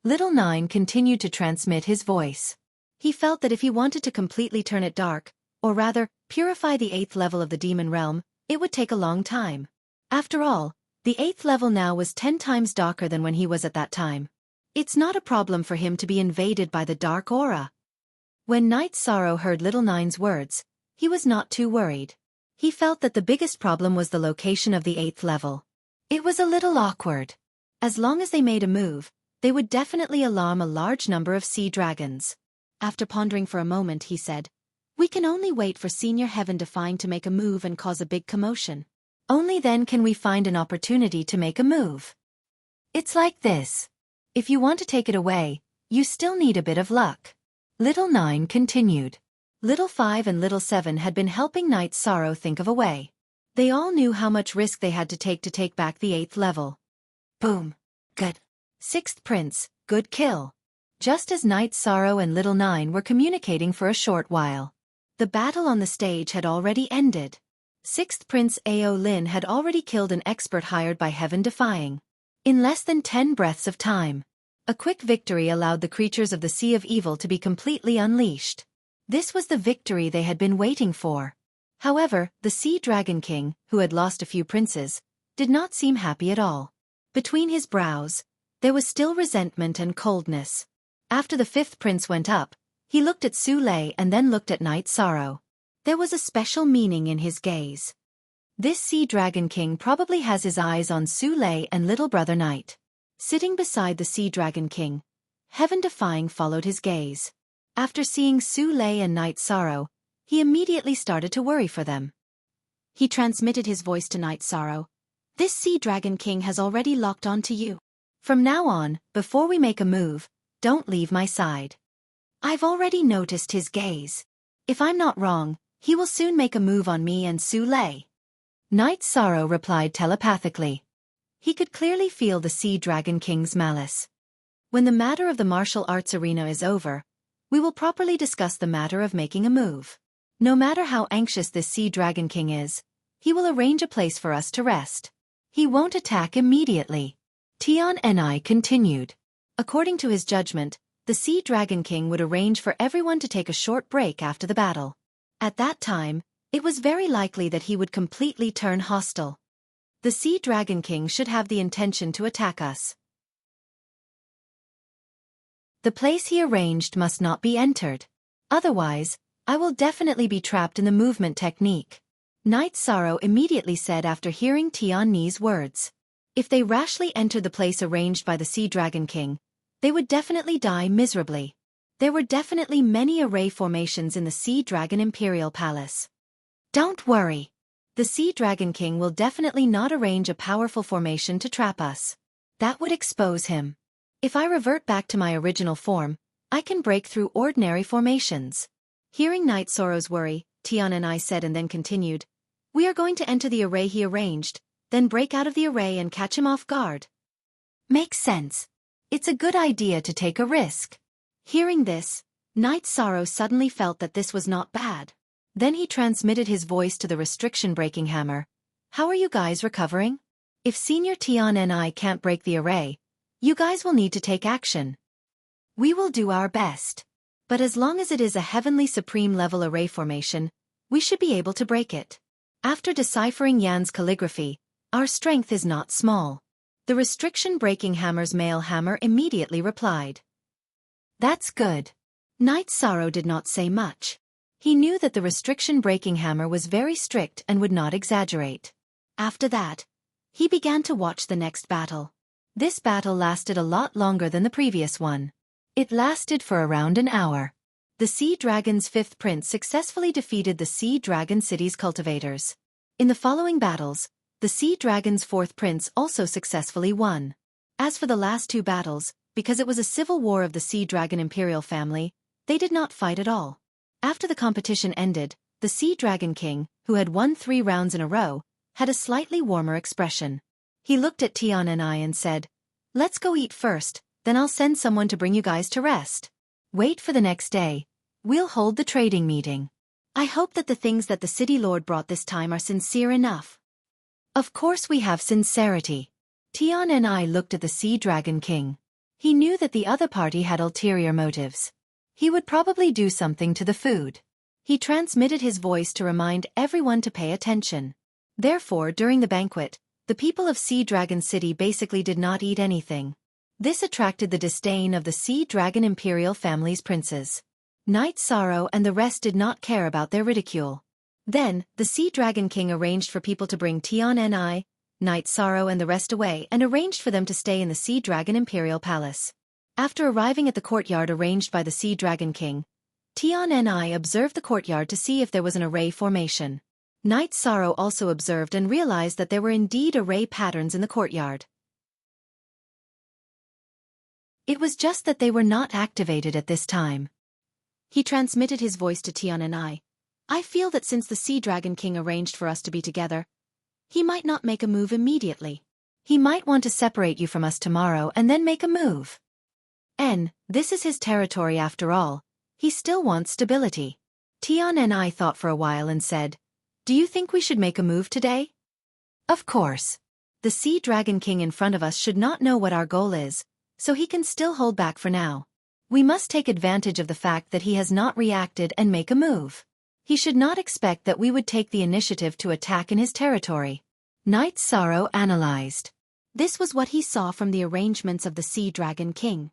A: Little Nine continued to transmit his voice. He felt that if he wanted to completely turn it dark, or rather, purify the 8th level of the demon realm, it would take a long time. After all, the 8th level now was 10 times darker than when he was at that time. It's not a problem for him to be invaded by the dark aura. When Night Sorrow heard Little Nine's words, he was not too worried. He felt that the biggest problem was the location of the 8th level. It was a little awkward. As long as they made a move, they would definitely alarm a large number of sea dragons. After pondering for a moment, he said, "We can only wait for Senior Heaven Defying to make a move and cause a big commotion. Only then can we find an opportunity to make a move. It's like this. If you want to take it away, you still need a bit of luck." Little Nine continued. Little Five and Little Seven had been helping Night Sorrow think of a way. They all knew how much risk they had to take back the 8th level. Boom. Good. 6th Prince, good kill. Just as Night Sorrow and Little Nine were communicating for a short while, the battle on the stage had already ended. 6th Prince Ao Lin had already killed an expert hired by Heaven Defying. In less than 10 breaths of time. A quick victory allowed the creatures of the Sea of Evil to be completely unleashed. This was the victory they had been waiting for. However, the Sea Dragon King, who had lost a few princes, did not seem happy at all. Between his brows, there was still resentment and coldness. After the 5th prince went up, he looked at Su Lei and then looked at Night Sorrow. There was a special meaning in his gaze. This Sea Dragon King probably has his eyes on Su Lei and little brother Night. Sitting beside the Sea Dragon King, Heaven Defying followed his gaze. After seeing Su Lei and Night Sorrow, he immediately started to worry for them. He transmitted his voice to Night Sorrow. "This Sea Dragon King has already locked on to you. From now on, before we make a move, don't leave my side. I've already noticed his gaze. If I'm not wrong, he will soon make a move on me and Su Lei." Night Sorrow replied telepathically. He could clearly feel the Sea Dragon King's malice. "When the matter of the martial arts arena is over, we will properly discuss the matter of making a move. No matter how anxious this Sea Dragon King is, he will arrange a place for us to rest. He won't attack immediately." Tian Ni continued. According to his judgment, the Sea Dragon King would arrange for everyone to take a short break after the battle. At that time, it was very likely that he would completely turn hostile. The Sea Dragon King should have the intention to attack us. The place he arranged must not be entered. Otherwise, I will definitely be trapped in the movement technique. Night Sorrow immediately said after hearing Tian Ni's words. If they rashly entered the place arranged by the Sea Dragon King, they would definitely die miserably. There were definitely many array formations in the Sea Dragon Imperial Palace. Don't worry. The Sea Dragon King will definitely not arrange a powerful formation to trap us. That would expose him. If I revert back to my original form, I can break through ordinary formations. Hearing Night Sorrow's worry, Tian and I said and then continued, "We are going to enter the array he arranged, then break out of the array and catch him off guard. Makes sense. It's a good idea to take a risk. Hearing this, Knight Sorrow suddenly felt that this was not bad. Then he transmitted his voice to the restriction-breaking hammer. How are you guys recovering? If Senior Tian and I can't break the array, you guys will need to take action. We will do our best. But as long as it is a heavenly supreme level array formation, we should be able to break it. After deciphering Yan's calligraphy, our strength is not small. The restriction-breaking hammer's male hammer immediately replied. That's good. Knight Sorrow did not say much. He knew that the restriction-breaking hammer was very strict and would not exaggerate. After that, he began to watch the next battle. This battle lasted a lot longer than the previous one. It lasted for around an hour. The Sea Dragon's fifth prince successfully defeated the Sea Dragon City's cultivators. In the following battles, the Sea Dragon's fourth prince also successfully won. As for the last two battles, because it was a civil war of the Sea Dragon Imperial family, they did not fight at all. After the competition ended, the Sea Dragon King, who had won 3 rounds in a row, had a slightly warmer expression. He looked at Tian and I and said, "Let's go eat first, then I'll send someone to bring you guys to rest. Wait for the next day. We'll hold the trading meeting. I hope that the things that the City Lord brought this time are sincere enough." Of course we have sincerity. Tian and I looked at the Sea Dragon King. He knew that the other party had ulterior motives. He would probably do something to the food. He transmitted his voice to remind everyone to pay attention. Therefore, during the banquet, the people of Sea Dragon City basically did not eat anything. This attracted the disdain of the Sea Dragon Imperial family's princes. Knight Sorrow and the rest did not care about their ridicule. Then, the Sea Dragon King arranged for people to bring Tian and I, Knight Sorrow and the rest away and arranged for them to stay in the Sea Dragon Imperial Palace. After arriving at the courtyard arranged by the Sea Dragon King, Tian and I observed the courtyard to see if there was an array formation. Knight Sorrow also observed and realized that there were indeed array patterns in the courtyard. It was just that they were not activated at this time. He transmitted his voice to Tian and I. I feel that since the Sea Dragon King arranged for us to be together, he might not make a move immediately. He might want to separate you from us tomorrow and then make a move. This is his territory after all. He still wants stability. Tian and I thought for a while and said, "Do you think we should make a move today?" Of course. The Sea Dragon King in front of us should not know what our goal is, so he can still hold back for now. We must take advantage of the fact that he has not reacted and make a move. He should not expect that we would take the initiative to attack in his territory. Knight Sorrow analyzed. This was what he saw from the arrangements of the Sea Dragon King.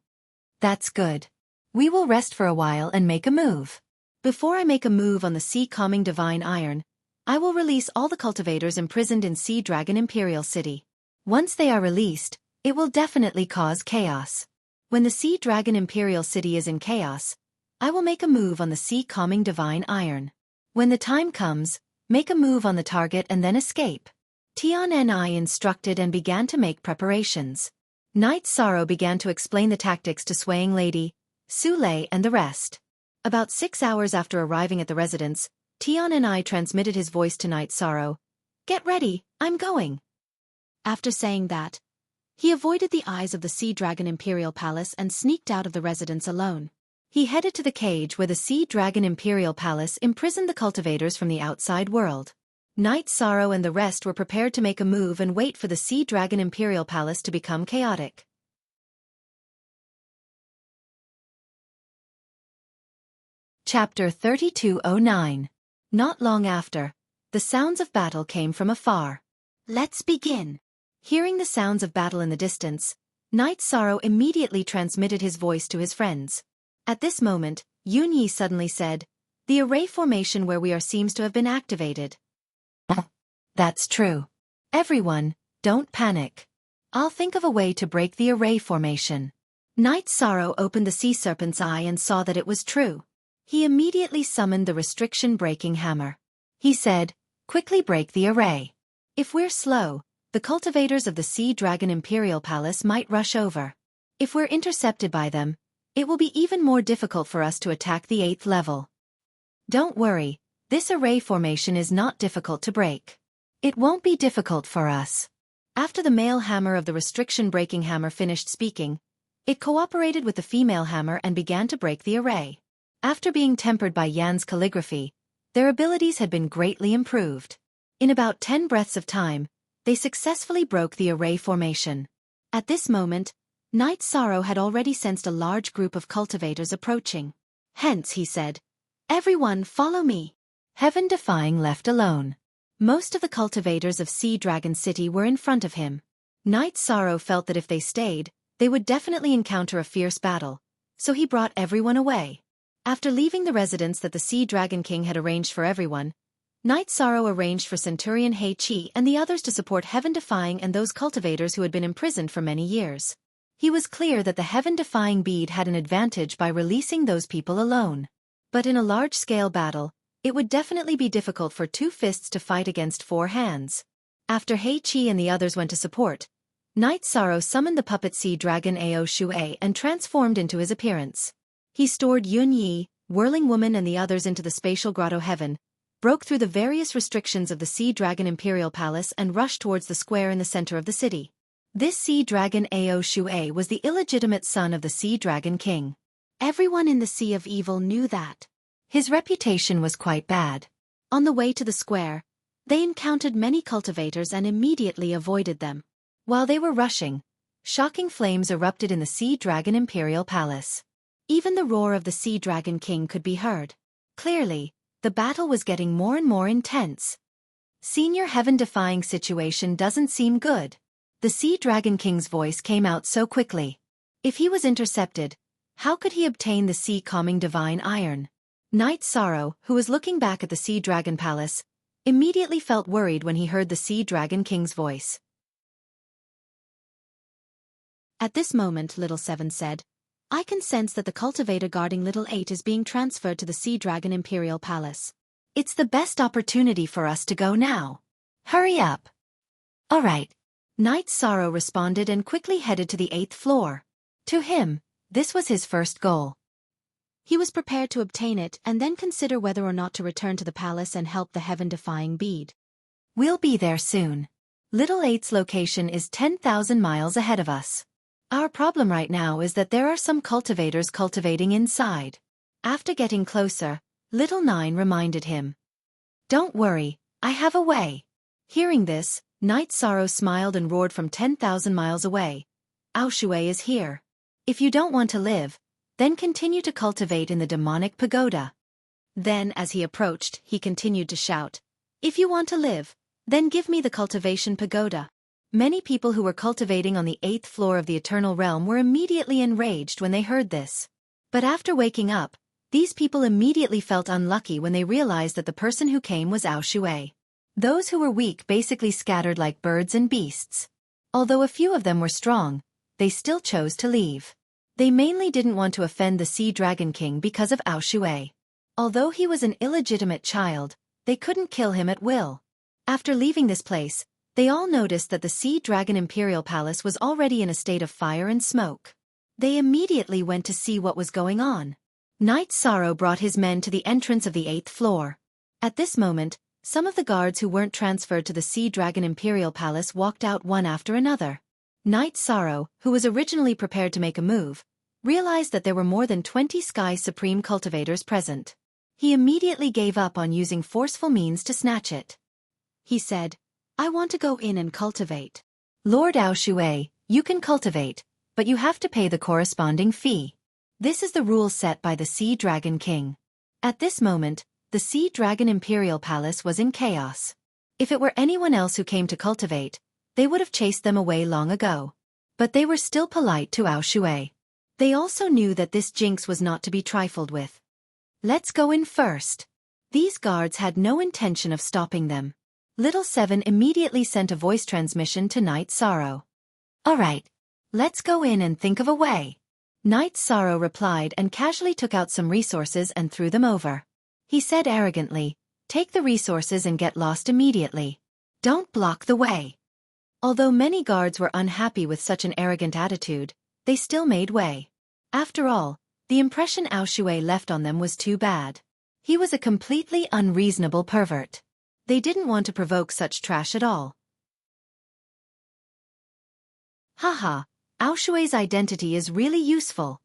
A: That's good. We will rest for a while and make a move. Before I make a move on the Sea Calming Divine Iron, I will release all the cultivators imprisoned in Sea Dragon Imperial City. Once they are released, it will definitely cause chaos. When the Sea Dragon Imperial City is in chaos, I will make a move on the Sea Calming Divine Iron. When the time comes, make a move on the target and then escape. Tian and I instructed and began to make preparations. Knight Sorrow began to explain the tactics to Swaying Lady, Su Lei and the rest. About 6 hours after arriving at the residence, Tian and I transmitted his voice to Knight Sorrow. "Get ready, I'm going." After saying that, he avoided the eyes of the Sea Dragon Imperial Palace and sneaked out of the residence alone. He headed to the cage where the Sea Dragon Imperial Palace imprisoned the cultivators from the outside world. Knight Sorrow and the rest were prepared to make a move and wait for the Sea Dragon Imperial Palace to become chaotic. Chapter 3209. Not long after, the sounds of battle came from afar. Let's begin. Hearing the sounds of battle in the distance, Knight Sorrow immediately transmitted his voice to his friends. At this moment, Yun Yi suddenly said, "The array formation where we are seems to have been activated." That's true. Everyone, don't panic. I'll think of a way to break the array formation. Knight Sorrow opened the Sea Serpent's eye and saw that it was true. He immediately summoned the restriction-breaking hammer. He said, "Quickly break the array. If we're slow, the cultivators of the Sea Dragon Imperial Palace might rush over. If we're intercepted by them, it will be even more difficult for us to attack the 8th level. Don't worry, this array formation is not difficult to break. It won't be difficult for us. After the male hammer of the restriction-breaking hammer finished speaking, it cooperated with the female hammer and began to break the array. After being tempered by Yan's calligraphy, their abilities had been greatly improved. In about 10 breaths of time, they successfully broke the array formation. At this moment, Knight Sorrow had already sensed a large group of cultivators approaching. Hence, he said, "Everyone follow me." Heaven Defying left alone. Most of the cultivators of Sea Dragon City were in front of him. Knight Sorrow felt that if they stayed, they would definitely encounter a fierce battle, so he brought everyone away. After leaving the residence that the Sea Dragon King had arranged for everyone, Knight Sorrow arranged for Centurion Hei Qi and the others to support Heaven Defying and those cultivators who had been imprisoned for many years. He was clear that the Heaven Defying bead had an advantage by releasing those people alone. But in a large-scale battle, it would definitely be difficult for 2 fists to fight against 4 hands. After Hei Qi and the others went to support, Knight Sorrow summoned the puppet sea dragon Ao Shui and transformed into his appearance. He stored Yun Yi, Whirling Woman and the others into the spatial grotto heaven, broke through the various restrictions of the Sea Dragon Imperial Palace and rushed towards the square in the center of the city. This sea dragon Ao Shui was the illegitimate son of the Sea Dragon King. Everyone in the Sea of Evil knew that. His reputation was quite bad. On the way to the square, they encountered many cultivators and immediately avoided them. While they were rushing, shocking flames erupted in the Sea Dragon Imperial Palace. Even the roar of the Sea Dragon King could be heard. Clearly, the battle was getting more and more intense. Senior Heaven-defying situation doesn't seem good. The Sea Dragon King's voice came out so quickly. If he was intercepted, how could he obtain the sea-calming divine iron? Knight Sorrow, who was looking back at the Sea Dragon Palace, immediately felt worried when he heard the Sea Dragon King's voice. At this moment, Little 7 said, "I can sense that the cultivator guarding Little 8 is being transferred to the Sea Dragon Imperial Palace. It's the best opportunity for us to go now. Hurry up." "All right." Knight Sorrow responded and quickly headed to the 8th floor. To him, this was his first goal. He was prepared to obtain it and then consider whether or not to return to the palace and help the Heaven-defying bead. "We'll be there soon. Little 8's location is 10,000 miles ahead of us. Our problem right now is that there are some cultivators cultivating inside." After getting closer, Little 9 reminded him. "Don't worry, I have a way." Hearing this, Knight Sorrow smiled and roared from 10,000 miles away. "Ao Shui is here. If you don't want to live, then continue to cultivate in the demonic pagoda." Then, as he approached, he continued to shout, "If you want to live, then give me the cultivation pagoda." Many people who were cultivating on the 8th floor of the Eternal Realm were immediately enraged when they heard this. But after waking up, these people immediately felt unlucky when they realized that the person who came was Ao Shui. Those who were weak basically scattered like birds and beasts. Although a few of them were strong, they still chose to leave. They mainly didn't want to offend the Sea Dragon King because of Ao Shui. Although he was an illegitimate child, they couldn't kill him at will. After leaving this place, they all noticed that the Sea Dragon Imperial Palace was already in a state of fire and smoke. They immediately went to see what was going on. Knight Sorrow brought his men to the entrance of the 8th floor. At this moment, some of the guards who weren't transferred to the Sea Dragon Imperial Palace walked out one after another. Knight Sorrow, who was originally prepared to make a move, realized that there were more than 20 Sky Supreme cultivators present. He immediately gave up on using forceful means to snatch it. He said, "I want to go in and cultivate." "Lord Ao Shui, you can cultivate, but you have to pay the corresponding fee. This is the rule set by the Sea Dragon King." At this moment, the Sea Dragon Imperial Palace was in chaos. If it were anyone else who came to cultivate, they would have chased them away long ago. But they were still polite to Ao Shui. They also knew that this jinx was not to be trifled with. "Let's go in first." These guards had no intention of stopping them. Little 7 immediately sent a voice transmission to Knight Sorrow. "All right, let's go in and think of a way." Knight Sorrow replied and casually took out some resources and threw them over. He said arrogantly, "Take the resources and get lost immediately. Don't block the way." Although many guards were unhappy with such an arrogant attitude, they still made way. After all, the impression Ao Shui left on them was too bad. He was a completely unreasonable pervert. They didn't want to provoke such trash at all. Haha, Aoshui's identity is really useful.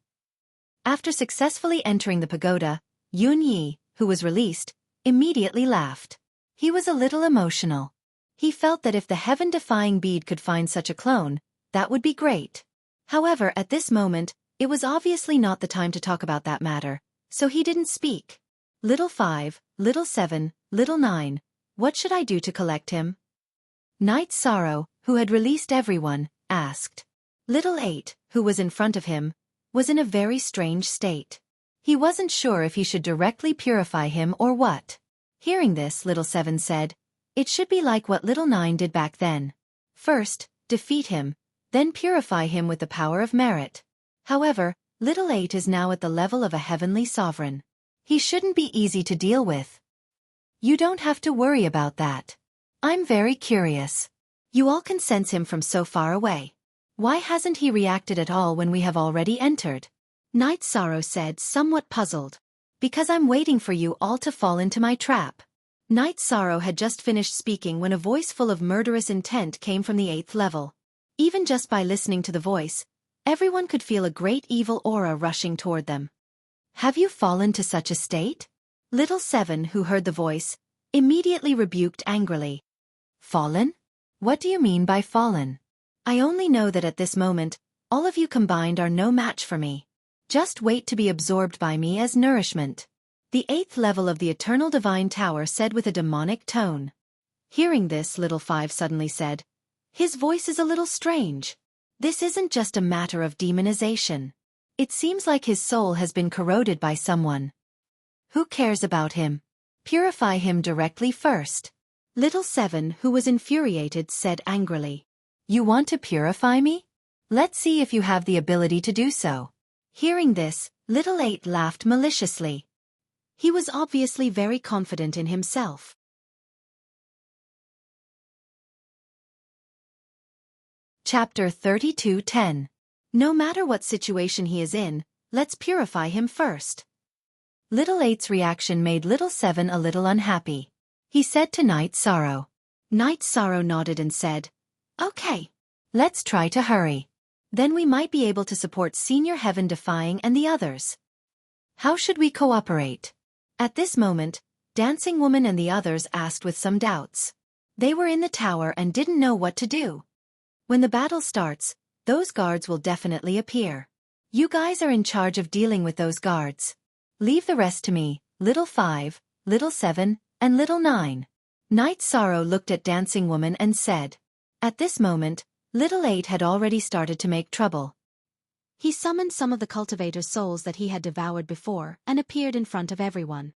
A: After successfully entering the pagoda, Yun Yi, who was released, immediately laughed. He was a little emotional. He felt that if the heaven-defying bead could find such a clone, that would be great. However, at this moment, it was obviously not the time to talk about that matter, so he didn't speak. Little 5, Little 7, Little 9, what should I do to collect him? Night Sorrow, who had released everyone, asked. Little 8, who was in front of him, was in a very strange state. He wasn't sure if he should directly purify him or what. Hearing this, Little 7 said, it should be like what Little 9 did back then. First, defeat him, then purify him with the power of merit. However, Little 8 is now at the level of a heavenly sovereign. He shouldn't be easy to deal with. You don't have to worry about that. I'm very curious. You all can sense him from so far away. Why hasn't he reacted at all when we have already entered? Night Sorrow said, somewhat puzzled. Because I'm waiting for you all to fall into my trap. Night Sorrow had just finished speaking when a voice full of murderous intent came from the 8th level. Even just by listening to the voice, everyone could feel a great evil aura rushing toward them. Have you fallen to such a state? Little 7, who heard the voice, immediately rebuked angrily. Fallen? What do you mean by fallen? I only know that at this moment, all of you combined are no match for me. Just wait to be absorbed by me as nourishment. The 8th level of the Eternal Divine Tower said with a demonic tone. Hearing this, Little 5 suddenly said, his voice is a little strange. This isn't just a matter of demonization. It seems like his soul has been corroded by someone. Who cares about him? Purify him directly first. Little 7, who was infuriated, said angrily. You want to purify me? Let's see if you have the ability to do so. Hearing this, Little 8 laughed maliciously. He was obviously very confident in himself. Chapter 32:10. No matter what situation he is in, let's purify him first. Little 8's reaction made Little 7 a little unhappy. He said to Night Sorrow. Night Sorrow nodded and said, okay. Let's try to hurry. Then we might be able to support Senior Heaven Defying and the others. How should we cooperate? At this moment, Dancing Woman and the others asked with some doubts. They were in the tower and didn't know what to do. When the battle starts, those guards will definitely appear. You guys are in charge of dealing with those guards. Leave the rest to me, Little 5, Little 7, and Little 9. Night Sorrow looked at Dancing Woman and said. At this moment, Little 8 had already started to make trouble. He summoned some of the cultivator's souls that he had devoured before and appeared in front of everyone.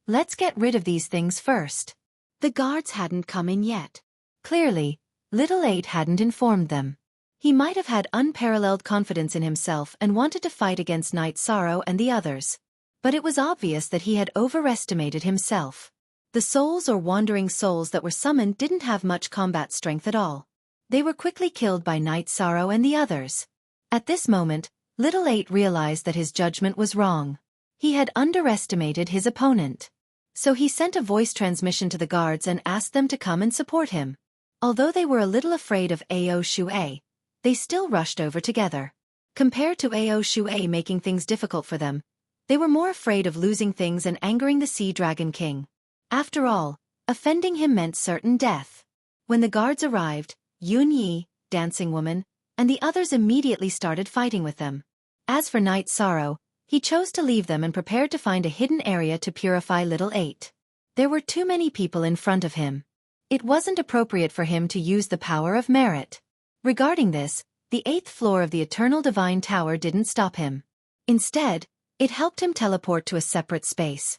A: Let's get rid of these things first. The guards hadn't come in yet. Clearly, Little 8 hadn't informed them. He might have had unparalleled confidence in himself and wanted to fight against Night Sorrow and the others. But it was obvious that he had overestimated himself. The souls or wandering souls that were summoned didn't have much combat strength at all. They were quickly killed by Night Sorrow and the others. At this moment, Little 8 realized that his judgment was wrong. He had underestimated his opponent. So he sent a voice transmission to the guards and asked them to come and support him. Although they were a little afraid of Ao Shui, they still rushed over together. Compared to Ao Shui making things difficult for them, they were more afraid of losing things and angering the Sea Dragon King. After all, offending him meant certain death. When the guards arrived, Yun Yi, Dancing Woman, and the others immediately started fighting with them. As for Night Sorrow, he chose to leave them and prepared to find a hidden area to purify Little 8. There were too many people in front of him. It wasn't appropriate for him to use the power of merit. Regarding this, the 8th floor of the Eternal Divine Tower didn't stop him. Instead, it helped him teleport to a separate space.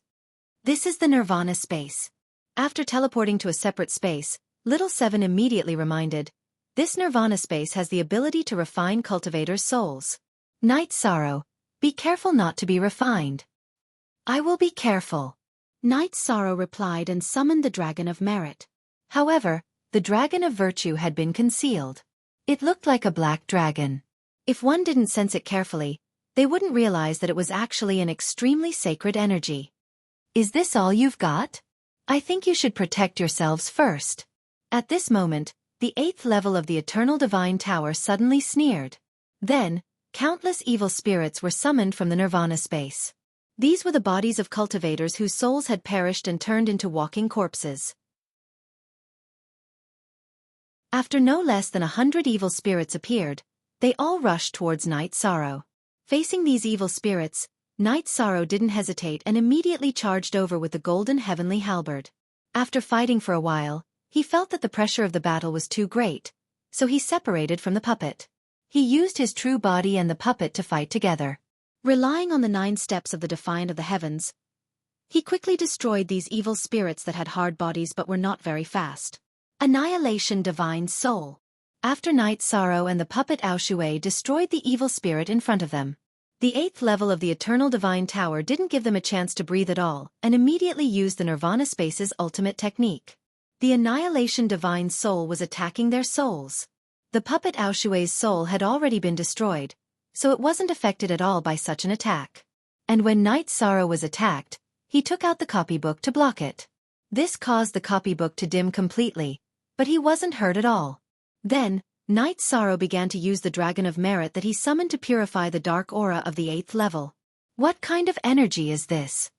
A: This is the Nirvana space. After teleporting to a separate space, Little 7 immediately reminded, this Nirvana space has the ability to refine cultivators' souls. Night Sorrow, be careful not to be refined. I will be careful. Night Sorrow replied and summoned the Dragon of Merit. However, the Dragon of Virtue had been concealed. It looked like a black dragon. If one didn't sense it carefully, they wouldn't realize that it was actually an extremely sacred energy. Is this all you've got? I think you should protect yourselves first. At this moment, the 8th level of the Eternal Divine Tower suddenly sneered. Then, countless evil spirits were summoned from the Nirvana space. These were the bodies of cultivators whose souls had perished and turned into walking corpses. After no less than 100 evil spirits appeared, they all rushed towards Night Sorrow. Facing these evil spirits, Night Sorrow didn't hesitate and immediately charged over with the golden heavenly halberd. After fighting for a while, he felt that the pressure of the battle was too great, so he separated from the puppet. He used his true body and the puppet to fight together. Relying on the 9 steps of the Defiant of the Heavens, he quickly destroyed these evil spirits that had hard bodies but were not very fast. Annihilation Divine Soul. After Night Sorrow and the puppet Aoshui destroyed the evil spirit in front of them, the 8th level of the Eternal Divine Tower didn't give them a chance to breathe at all and immediately used the Nirvana Space's ultimate technique. The Annihilation Divine Soul was attacking their souls. The puppet Aoshui's soul had already been destroyed, so it wasn't affected at all by such an attack. And when Night Sorrow was attacked, he took out the copybook to block it. This caused the copybook to dim completely, but he wasn't hurt at all. Then, Night Sorrow began to use the Dragon of Merit that he summoned to purify the dark aura of the 8th level. What kind of energy is this?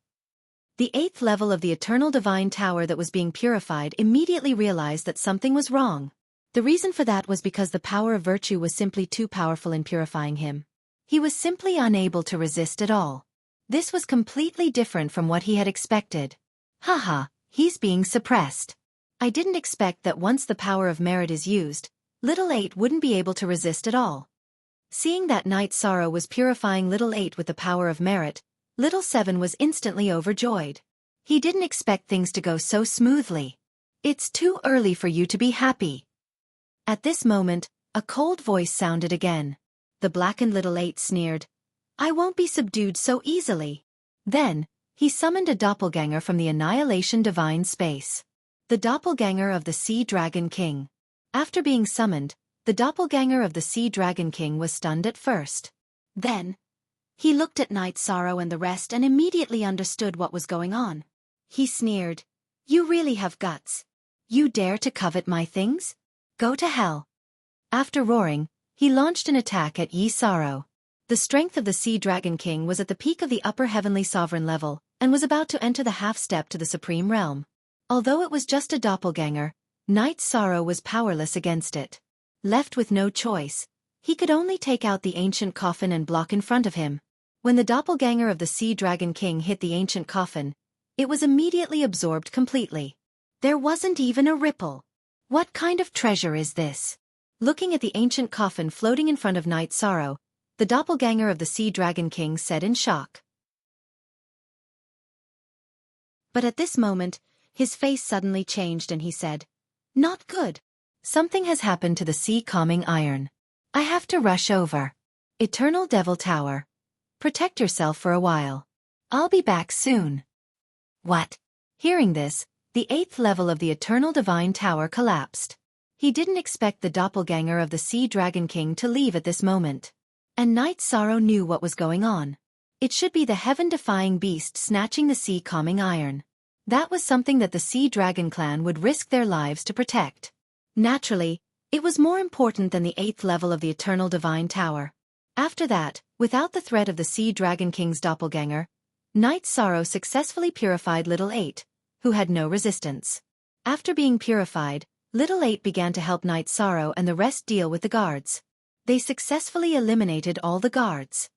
A: The 8th level of the Eternal Divine Tower that was being purified immediately realized that something was wrong. The reason for that was because the power of virtue was simply too powerful in purifying him. He was simply unable to resist at all. This was completely different from what he had expected. Haha, he's being suppressed. I didn't expect that once the power of merit is used, Little 8 wouldn't be able to resist at all. Seeing that Night Sorrow was purifying Little 8 with the power of merit, Little 7 was instantly overjoyed. He didn't expect things to go so smoothly. It's too early for you to be happy. At this moment, a cold voice sounded again. The blackened Little 8 sneered, I won't be subdued so easily. Then, he summoned a doppelganger from the Annihilation Divine Space. The doppelganger of the Sea Dragon King. After being summoned, the doppelganger of the Sea Dragon King was stunned at first. Then, he looked at Night Sorrow and the rest and immediately understood what was going on. He sneered, You really have guts. You dare to covet my things? Go to hell. After roaring, he launched an attack at Yi Sorrow. The strength of the Sea Dragon King was at the peak of the upper heavenly sovereign level, and was about to enter the half-step to the supreme realm. Although it was just a doppelganger, Night Sorrow was powerless against it. Left with no choice, he could only take out the ancient coffin and block in front of him. When the doppelganger of the Sea Dragon King hit the ancient coffin, it was immediately absorbed completely. There wasn't even a ripple. What kind of treasure is this? Looking at the ancient coffin floating in front of Night Sorrow, the doppelganger of the Sea Dragon King said in shock. But at this moment, his face suddenly changed and he said, Not good. Something has happened to the sea calming iron. I have to rush over. Eternal Devil Tower. Protect yourself for a while. I'll be back soon. What? Hearing this, the 8th level of the Eternal Divine Tower collapsed. He didn't expect the doppelganger of the Sea Dragon King to leave at this moment. And Night Sorrow knew what was going on. It should be the heaven-defying beast snatching the sea-calming iron. That was something that the Sea Dragon clan would risk their lives to protect. Naturally, it was more important than the 8th level of the Eternal Divine Tower. After that, without the threat of the Sea Dragon King's doppelganger, Night Sorrow successfully purified Little 8, who had no resistance. After being purified, Little 8 began to help Night Sorrow and the rest deal with the guards. They successfully eliminated all the guards.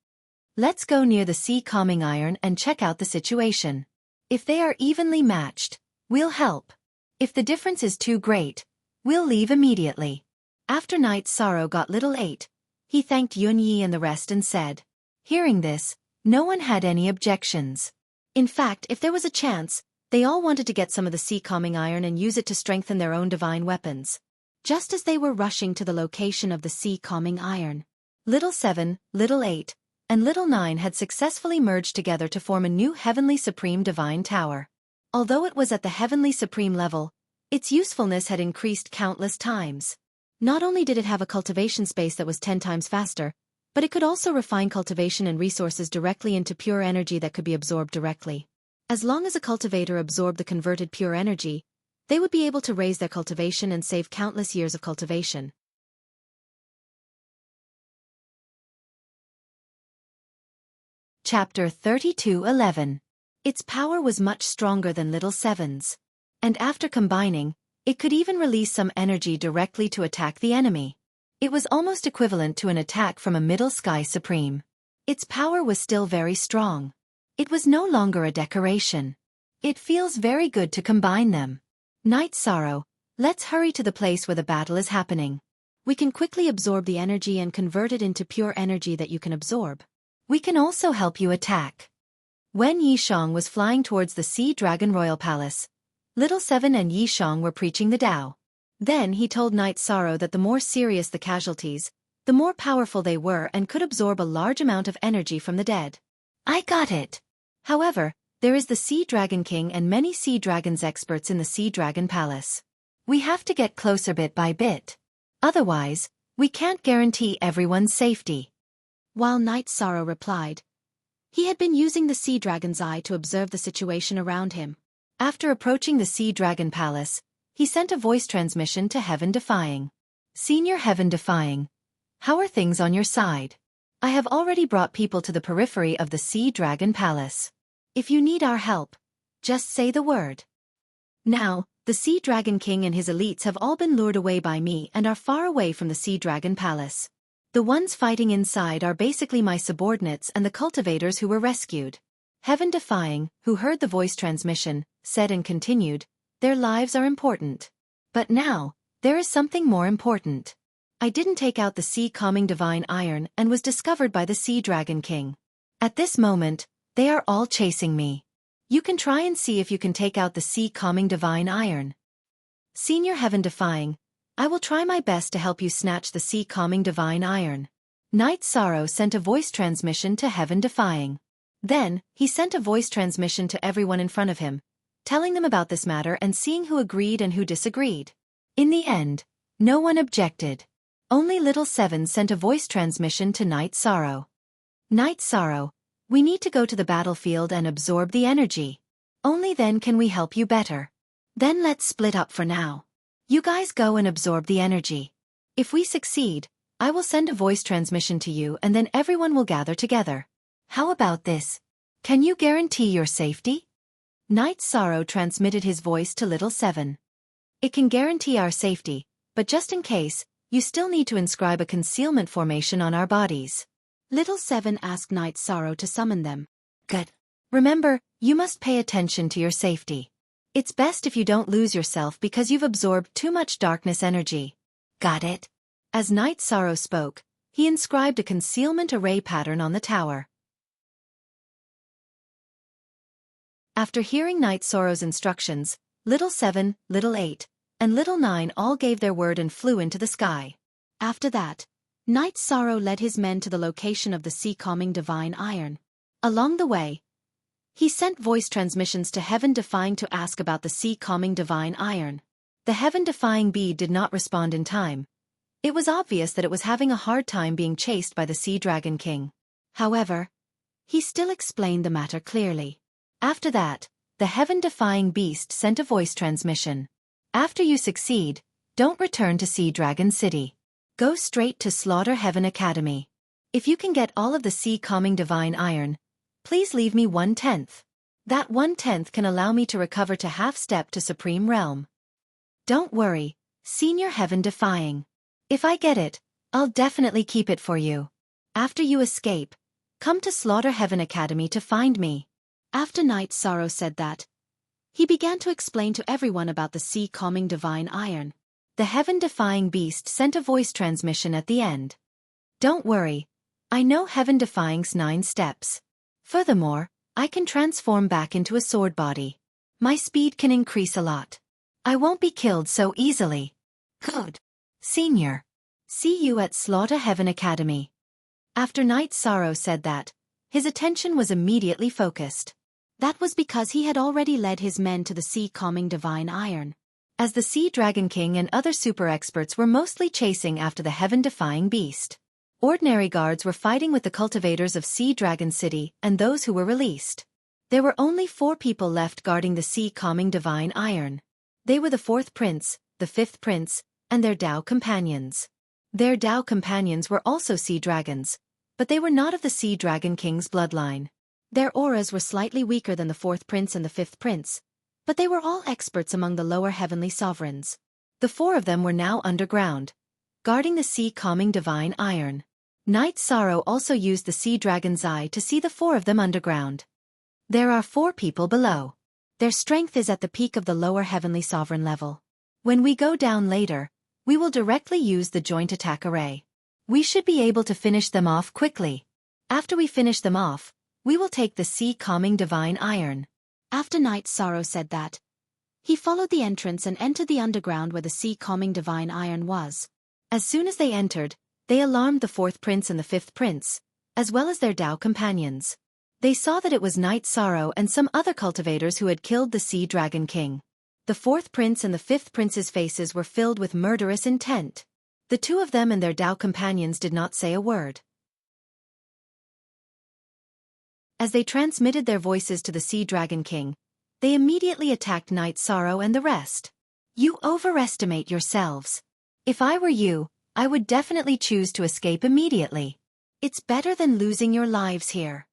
A: Let's go near the sea calming iron and check out the situation. If they are evenly matched, we'll help. If the difference is too great, we'll leave immediately. After Night Sorrow got Little 8, he thanked Yun Yi and the rest and said. Hearing this, no one had any objections. In fact, if there was a chance, they all wanted to get some of the sea calming iron and use it to strengthen their own divine weapons. Just as they were rushing to the location of the sea calming iron, Little 7, Little 8, and Little 9 had successfully merged together to form a new Heavenly Supreme Divine Tower. Although it was at the Heavenly Supreme level, its usefulness had increased countless times. Not only did it have a cultivation space that was 10 times faster, but it could also refine cultivation and resources directly into pure energy that could be absorbed directly. As long as a cultivator absorbed the converted pure energy, they would be able to raise their cultivation and save countless years of cultivation. Chapter 32:11. Its power was much stronger than Little Seven's. And after combining, it could even release some energy directly to attack the enemy. It was almost equivalent to an attack from a Middle Sky Supreme. Its power was still very strong. It was no longer a decoration. It feels very good to combine them. Night Sorrow, let's hurry to the place where the battle is happening. We can quickly absorb the energy and convert it into pure energy that you can absorb. We can also help you attack. When Yishang was flying towards the Sea Dragon Royal Palace, Little Seven and Yishang were preaching the Tao. Then he told Night Sorrow that the more serious the casualties, the more powerful they were and could absorb a large amount of energy from the dead. I got it. However, there is the Sea Dragon King and many Sea Dragons experts in the Sea Dragon Palace. We have to get closer bit by bit. Otherwise, we can't guarantee everyone's safety. While Night Sorrow replied, he had been using the Sea Dragon's eye to observe the situation around him. After approaching the Sea Dragon Palace, he sent a voice transmission to Heaven Defying. Senior Heaven Defying, how are things on your side? I have already brought people to the periphery of the Sea Dragon Palace. If you need our help, just say the word. Now, the Sea Dragon King and his elites have all been lured away by me and are far away from the Sea Dragon Palace. The ones fighting inside are basically my subordinates and the cultivators who were rescued. Heaven Defying, who heard the voice transmission, said and continued, their lives are important. But now, there is something more important. I didn't take out the Sea Calming Divine Iron and was discovered by the Sea Dragon King. At this moment, they are all chasing me. You can try and see if you can take out the Sea Calming Divine Iron. Senior Heaven Defying, I will try my best to help you snatch the Sea Calming Divine Iron. Night Sorrow sent a voice transmission to Heaven Defying. Then, he sent a voice transmission to everyone in front of him, telling them about this matter and seeing who agreed and who disagreed. In the end, no one objected. Only Little Seven sent a voice transmission to Night Sorrow. Night Sorrow, we need to go to the battlefield and absorb the energy. Only then can we help you better. Then let's split up for now. You guys go and absorb the energy. If we succeed, I will send a voice transmission to you and then everyone will gather together. How about this? Can you guarantee your safety? Night Sorrow transmitted his voice to Little Seven. It can guarantee our safety, but just in case, you still need to inscribe a concealment formation on our bodies. Little Seven asked Night Sorrow to summon them. Good. Remember, you must pay attention to your safety. It's best if you don't lose yourself because you've absorbed too much darkness energy. Got it? As Night Sorrow spoke, he inscribed a concealment array pattern on the tower. After hearing Night Sorrow's instructions, Little Seven, Little Eight, and Little Nine all gave their word and flew into the sky. After that, Night Sorrow led his men to the location of the Sea Calming Divine Iron. Along the way, he sent voice transmissions to Heaven Defying to ask about the Sea Calming Divine Iron. The Heaven Defying bee did not respond in time. It was obvious that it was having a hard time being chased by the Sea Dragon King. However, he still explained the matter clearly. After that, the Heaven Defying beast sent a voice transmission. After you succeed, don't return to Sea Dragon City. Go straight to Slaughter Heaven Academy. If you can get all of the Sea Calming Divine Iron, please leave me 1/10. That 1/10 can allow me to recover to half-step to Supreme Realm. Don't worry, Senior Heaven Defying. If I get it, I'll definitely keep it for you. After you escape, come to Slaughter Heaven Academy to find me. After Night Sorrow said that, he began to explain to everyone about the Sea Calming Divine Iron. The Heaven Defying beast sent a voice transmission at the end. Don't worry, I know Heaven Defying's 9 steps. Furthermore, I can transform back into a sword body. My speed can increase a lot. I won't be killed so easily. Good. Senior. See you at Slaughter Heaven Academy. After Night Sorrow said that, his attention was immediately focused. That was because he had already led his men to the Sea Calming Divine Iron. As the Sea Dragon King and other super experts were mostly chasing after the Heaven Defying beast. Ordinary guards were fighting with the cultivators of Sea Dragon City and those who were released. There were only 4 people left guarding the sea-calming divine iron. They were the 4th prince, the 5th prince, and their Tao companions. Their Tao companions were also sea dragons, but they were not of the Sea Dragon King's bloodline. Their auras were slightly weaker than the 4th prince and the 5th prince, but they were all experts among the lower heavenly sovereigns. The 4 of them were now underground, guarding the sea-calming divine iron. Knight Sorrow also used the sea dragon's eye to see the 4 of them underground. There are 4 people below. Their strength is at the peak of the lower heavenly sovereign level. When we go down later, we will directly use the joint attack array. We should be able to finish them off quickly. After we finish them off, we will take the sea-calming divine iron. After Knight Sorrow said that, he followed the entrance and entered the underground where the sea-calming divine iron was. As soon as they entered, they alarmed the 4th prince and the 5th prince, as well as their Tao companions. They saw that it was Knight Sorrow and some other cultivators who had killed the Sea Dragon King. The 4th prince and the 5th prince's faces were filled with murderous intent. The 2 of them and their Tao companions did not say a word. As they transmitted their voices to the Sea Dragon King, they immediately attacked Knight Sorrow and the rest. You overestimate yourselves. If I were you, I would definitely choose to escape immediately. It's better than losing your lives here.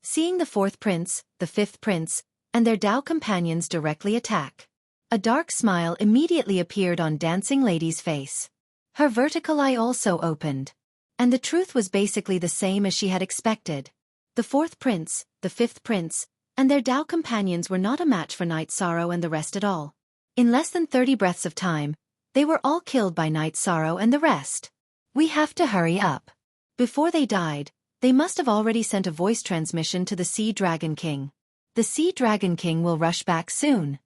A: Seeing the 4th prince, the 5th prince, and their Tao companions directly attack, a dark smile immediately appeared on Dancing Lady's face. Her vertical eye also opened. And the truth was basically the same as she had expected. The 4th prince, the 5th prince, and their Tao companions were not a match for Knight Sorrow and the rest at all. In less than 30 breaths of time, they were all killed by Knight Sorrow and the rest. We have to hurry up. Before they died, they must have already sent a voice transmission to the Sea Dragon King. The Sea Dragon King will rush back soon.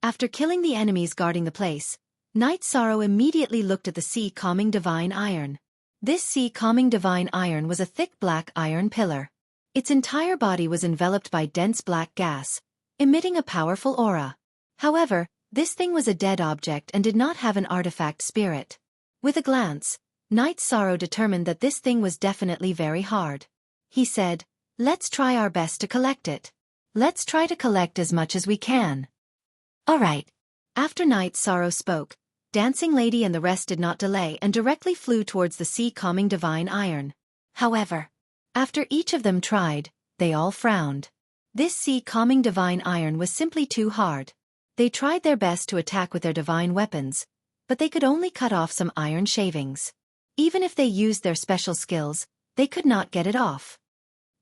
A: After killing the enemies guarding the place, Knight Sorrow immediately looked at the sea-calming divine iron. This sea-calming divine iron was a thick black iron pillar. Its entire body was enveloped by dense black gas, emitting a powerful aura. However, this thing was a dead object and did not have an artifact spirit. With a glance, Knight Sorrow determined that this thing was definitely very hard. He said, "Let's try our best to collect it. Let's try to collect as much as we can." Alright. After Knight Sorrow spoke, Dancing Lady and the rest did not delay and directly flew towards the sea-calming divine iron. However, after each of them tried, they all frowned. This sea-calming divine iron was simply too hard. They tried their best to attack with their divine weapons, but they could only cut off some iron shavings. Even if they used their special skills, they could not get it off.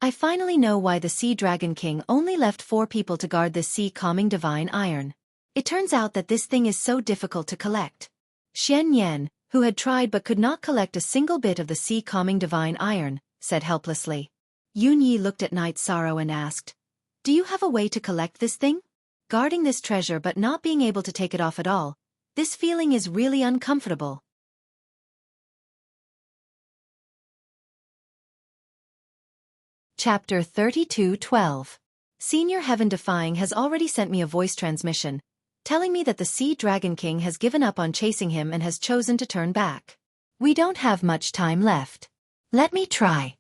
A: I finally know why the Sea Dragon King only left 4 people to guard this sea-calming divine iron. It turns out that this thing is so difficult to collect. Xian Yan, who had tried but could not collect a single bit of the sea-calming divine iron, said helplessly. Yun Yi looked at Knight Sorrow and asked, "Do you have a way to collect this thing?" Guarding this treasure but not being able to take it off at all, this feeling is really uncomfortable. Chapter 32:12. Senior Heaven Defying has already sent me a voice transmission, telling me that the Sea Dragon King has given up on chasing him and has chosen to turn back. We don't have much time left. Let me try.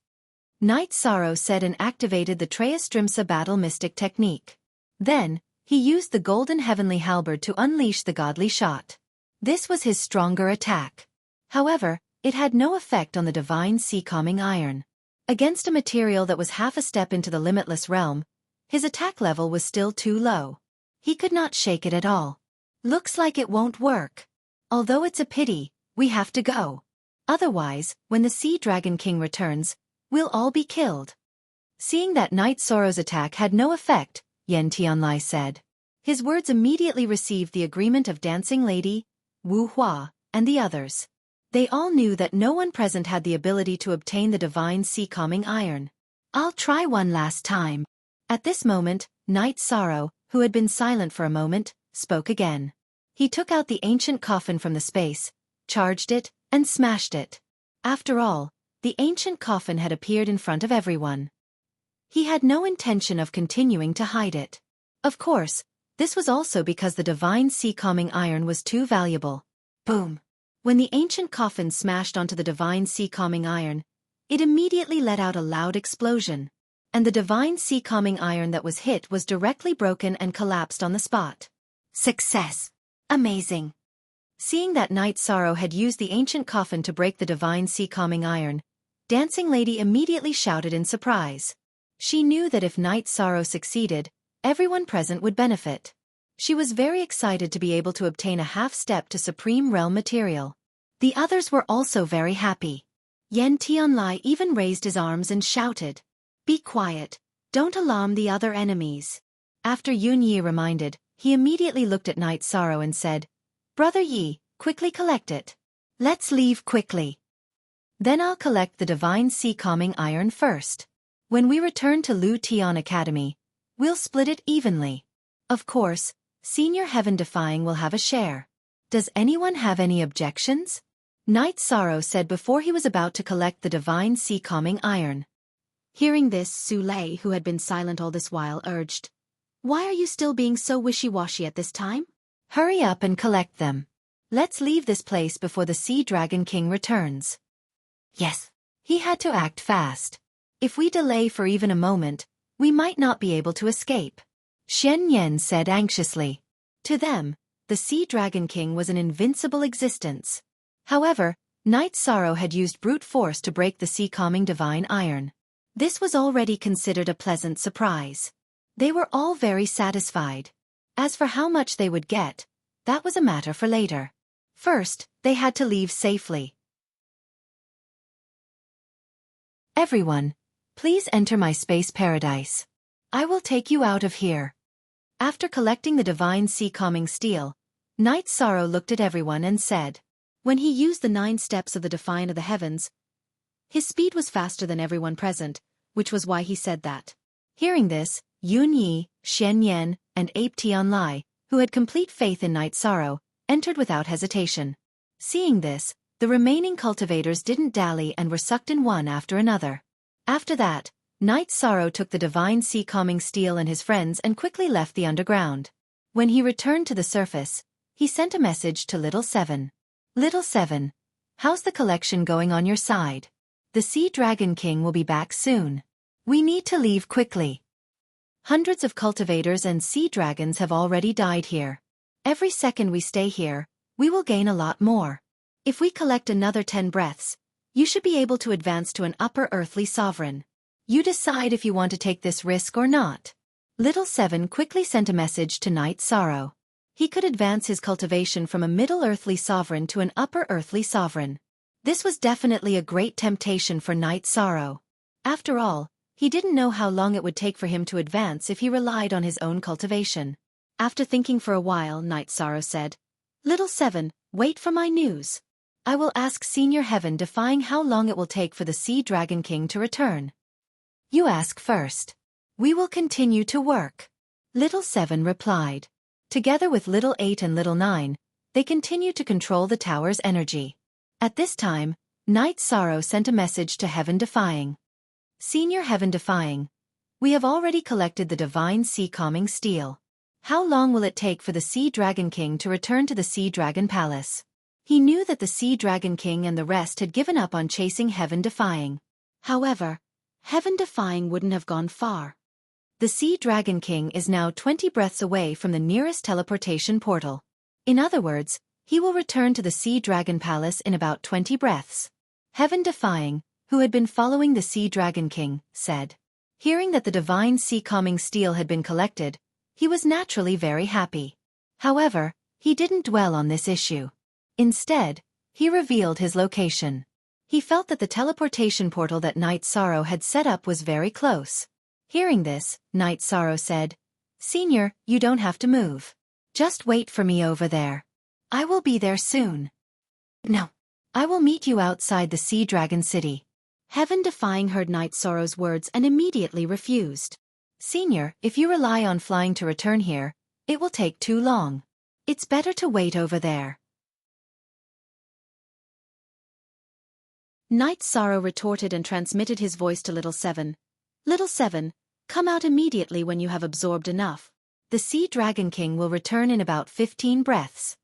A: Knight Sorrow said and activated the Treya Battle Mystic technique. Then, he used the Golden Heavenly Halberd to unleash the Godly Shot. This was his stronger attack. However, it had no effect on the divine sea-calming iron. Against a material that was half a step into the limitless realm, his attack level was still too low. He could not shake it at all. Looks like it won't work. Although it's a pity, we have to go. Otherwise, when the Sea Dragon King returns, we'll all be killed. Seeing that Knight Sorrow's attack had no effect, Yen Tianlai said. His words immediately received the agreement of Dancing Lady, Wu Hua, and the others. They all knew that no one present had the ability to obtain the divine sea-calming iron. I'll try one last time. At this moment, Knight Sorrow, who had been silent for a moment, spoke again. He took out the ancient coffin from the space, charged it, and smashed it. After all, the ancient coffin had appeared in front of everyone. He had no intention of continuing to hide it. Of course, this was also because the divine sea-calming iron was too valuable. Boom! When the ancient coffin smashed onto the divine sea-calming iron, it immediately let out a loud explosion. and the divine sea calming iron that was hit was directly broken and collapsed on the spot. Success! Amazing! Seeing that Night Sorrow had used the ancient coffin to break the divine sea calming iron, Dancing Lady immediately shouted in surprise. She knew that if Night Sorrow succeeded, everyone present would benefit. She was very excited to be able to obtain a half-step to Supreme Realm material. The others were also very happy. Yen Tianlai even raised his arms and shouted, "Be quiet, don't alarm the other enemies." After Yun Yi reminded, he immediately looked at Night Sorrow and said, "Brother Yi, quickly collect it. Let's leave quickly. Then I'll collect the divine sea calming iron first. When we return to Lu Tian Academy, we'll split it evenly. Of course, Senior Heaven Defying will have a share. Does anyone have any objections?" Night Sorrow said before he was about to collect the divine sea calming iron. Hearing this, Su Lei, who had been silent all this while, urged, "Why are you still being so wishy-washy at this time? Hurry up and collect them. Let's leave this place before the Sea Dragon King returns." Yes, he had to act fast. If we delay for even a moment, we might not be able to escape. Shen Yan said anxiously. To them, the Sea Dragon King was an invincible existence. However, Night Sorrow had used brute force to break the sea-calming divine iron. This was already considered a pleasant surprise. They were all very satisfied. As for how much they would get, that was a matter for later. First, they had to leave safely. Everyone, please enter my space paradise. I will take you out of here. After collecting the divine sea-calming steel, Night Sorrow looked at everyone and said, when he used the 9 steps of the Defiant of the Heavens, his speed was faster than everyone present, which was why he said that. Hearing this, Yun Yi, Shen Yan, and Ape Tianlai, who had complete faith in Night Sorrow, entered without hesitation. Seeing this, the remaining cultivators didn't dally and were sucked in one after another. After that, Night Sorrow took the divine sea-calming steel and his friends and quickly left the underground. When he returned to the surface, he sent a message to Little Seven. "Little Seven, how's the collection going on your side? The Sea Dragon King will be back soon. We need to leave quickly. Hundreds of cultivators and sea dragons have already died here. Every second we stay here, we will gain a lot more. If we collect another 10 breaths, you should be able to advance to an upper earthly sovereign. You decide if you want to take this risk or not." Little Seven quickly sent a message to Night Sorrow. He could advance his cultivation from a middle earthly sovereign to an upper earthly sovereign. This was definitely a great temptation for Night Sorrow. After all, he didn't know how long it would take for him to advance if he relied on his own cultivation. After thinking for a while, Night Sorrow said, "Little Seven, wait for my news. I will ask Senior Heaven Defying how long it will take for the Sea Dragon King to return. You ask first. We will continue to work." Little Seven replied. Together with Little 8 and Little 9, they continued to control the tower's energy. At this time, Night Sorrow sent a message to Heaven Defying. "Senior Heaven Defying, we have already collected the divine sea-calming steel. How long will it take for the Sea Dragon King to return to the Sea Dragon Palace?" He knew that the Sea Dragon King and the rest had given up on chasing Heaven Defying. However, Heaven Defying wouldn't have gone far. The Sea Dragon King is now 20 breaths away from the nearest teleportation portal. In other words, he will return to the Sea Dragon Palace in about 20 breaths. Heaven Defying, who had been following the Sea Dragon King, said. Hearing that the divine sea-calming steel had been collected, he was naturally very happy. However, he didn't dwell on this issue. Instead, he revealed his location. He felt that the teleportation portal that Night Sorrow had set up was very close. Hearing this, Night Sorrow said, "Senior, you don't have to move. Just wait for me over there. I will be there soon." "No. I will meet you outside the Sea Dragon City." Heaven Defying heard Night Sorrow's words and immediately refused. "Senior, if you rely on flying to return here, it will take too long. It's better to wait over there." Night Sorrow retorted and transmitted his voice to Little Seven. "Little Seven, come out immediately when you have absorbed enough. The Sea Dragon King will return in about 15 breaths.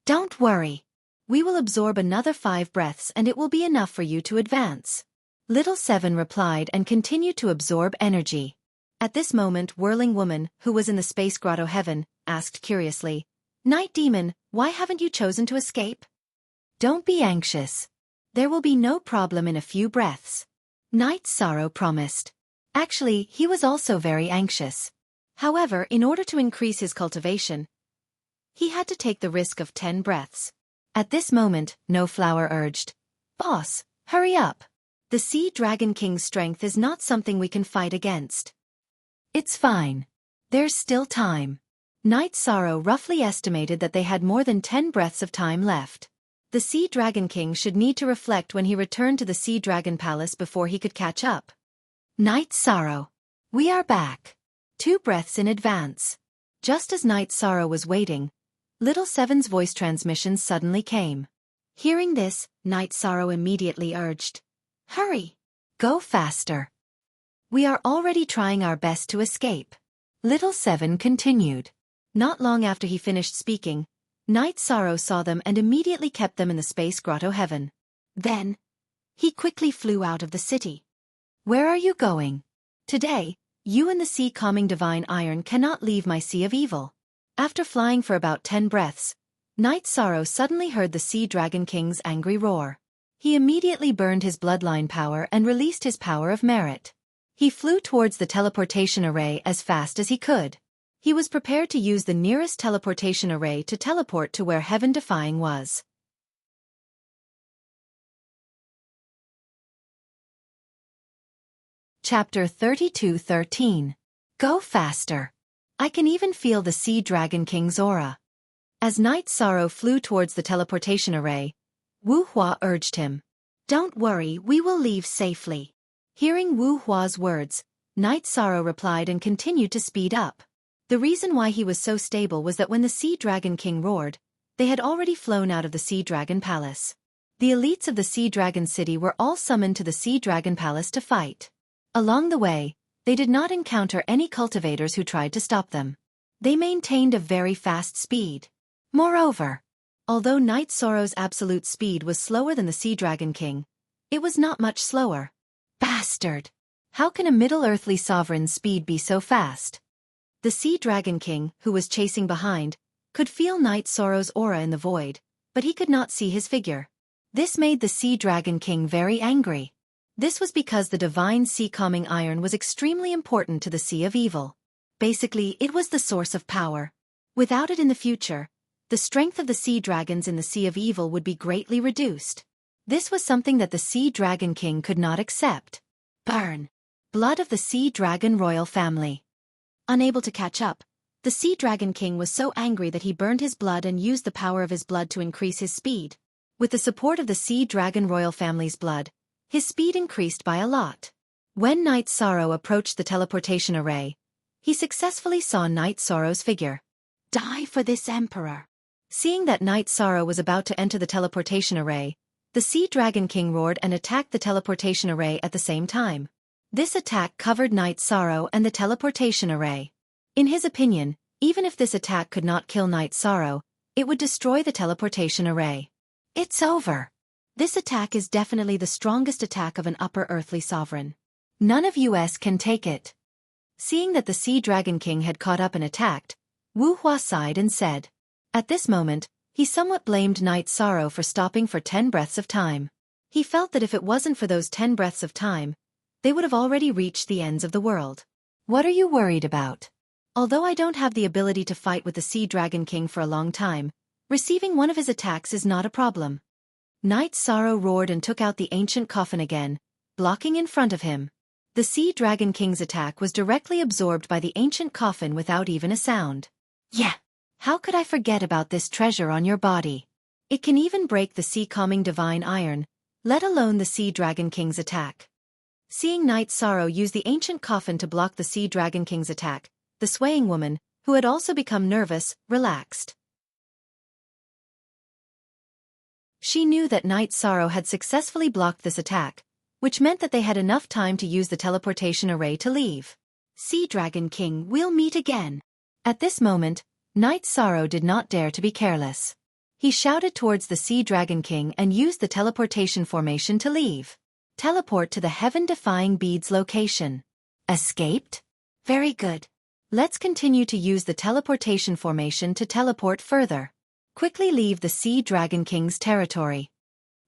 A: Don't worry. We will absorb another 5 breaths and it will be enough for you to advance." Little Seven replied and continued to absorb energy. At this moment, Whirling Woman, who was in the space grotto heaven, asked curiously, Night Demon, why haven't you chosen to escape? Don't be anxious. There will be no problem in a few breaths. Night Sorrow promised. Actually, he was also very anxious. However, in order to increase his cultivation, he had to take the risk of 10 breaths. At this moment, No Flower urged, Boss, hurry up. The Sea Dragon King's strength is not something we can fight against. It's fine. There's still time. Night Sorrow roughly estimated that they had more than 10 breaths of time left. The Sea Dragon King should need to reflect when he returned to the Sea Dragon Palace before he could catch up. Night Sorrow. We are back. 2 breaths in advance. Just as Night Sorrow was waiting, Little Seven's voice transmission suddenly came. Hearing this, Night Sorrow immediately urged, Hurry! Go faster! We are already trying our best to escape. Little Seven continued. Not long after he finished speaking, Night Sorrow saw them and immediately kept them in the space grotto heaven. Then, he quickly flew out of the city. Where are you going? Today, you and the sea calming divine iron cannot leave my sea of evil. After flying for about 10 breaths, Night Sorrow suddenly heard the Sea Dragon King's angry roar. He immediately burned his bloodline power and released his power of merit. He flew towards the teleportation array as fast as he could. He was prepared to use the nearest teleportation array to teleport to where Heaven Defying was. Chapter 32:13. Go faster. I can even feel the Sea Dragon King's aura. As Night Sorrow flew towards the teleportation array, Wu Hua urged him. Don't worry, we will leave safely. Hearing Wu Hua's words, Night Sorrow replied and continued to speed up. The reason why he was so stable was that when the Sea Dragon King roared, they had already flown out of the Sea Dragon Palace. The elites of the Sea Dragon City were all summoned to the Sea Dragon Palace to fight. Along the way, they did not encounter any cultivators who tried to stop them. They maintained a very fast speed. Moreover, although Night Sorrow's absolute speed was slower than the Sea Dragon King, it was not much slower. Bastard! How can a Middle-Earthly sovereign's speed be so fast? The Sea Dragon King, who was chasing behind, could feel Night Sorrow's aura in the void, but he could not see his figure. This made the Sea Dragon King very angry. This was because the divine sea calming iron was extremely important to the Sea of Evil. Basically, it was the source of power. Without it in the future, the strength of the sea dragons in the Sea of Evil would be greatly reduced. This was something that the Sea Dragon King could not accept. Burn! Blood of the Sea Dragon royal family. Unable to catch up, the Sea Dragon King was so angry that he burned his blood and used the power of his blood to increase his speed. With the support of the Sea Dragon royal family's blood, his speed increased by a lot. When Night Sorrow approached the teleportation array, he successfully saw Night Sorrow's figure. Die for this emperor! Seeing that Night Sorrow was about to enter the teleportation array, the Sea Dragon King roared and attacked the teleportation array at the same time. This attack covered Night Sorrow and the teleportation array. In his opinion, even if this attack could not kill Night Sorrow, it would destroy the teleportation array. It's over. This attack is definitely the strongest attack of an upper earthly sovereign. None of us can take it. Seeing that the Sea Dragon King had caught up and attacked, Wu Hua sighed and said. At this moment, he somewhat blamed Night Sorrow for stopping for 10 breaths of time. He felt that if it wasn't for those 10 breaths of time, they would have already reached the ends of the world. What are you worried about? Although I don't have the ability to fight with the Sea Dragon King for a long time, receiving one of his attacks is not a problem. Night Sorrow roared and took out the ancient coffin again, blocking in front of him. The Sea Dragon King's attack was directly absorbed by the ancient coffin without even a sound. Yeah! How could I forget about this treasure on your body? It can even break the sea-calming divine iron, let alone the Sea Dragon King's attack. Seeing Night Sorrow use the ancient coffin to block the Sea Dragon King's attack, the swaying woman, who had also become nervous, relaxed. She knew that Night Sorrow had successfully blocked this attack, which meant that they had enough time to use the teleportation array to leave. Sea Dragon King, we'll meet again. At this moment, Night Sorrow did not dare to be careless. He shouted towards the Sea Dragon King and used the teleportation formation to leave. Teleport to the heaven-defying bead's location. Escaped? Very good. Let's continue to use the teleportation formation to teleport further. Quickly leave the Sea Dragon King's territory.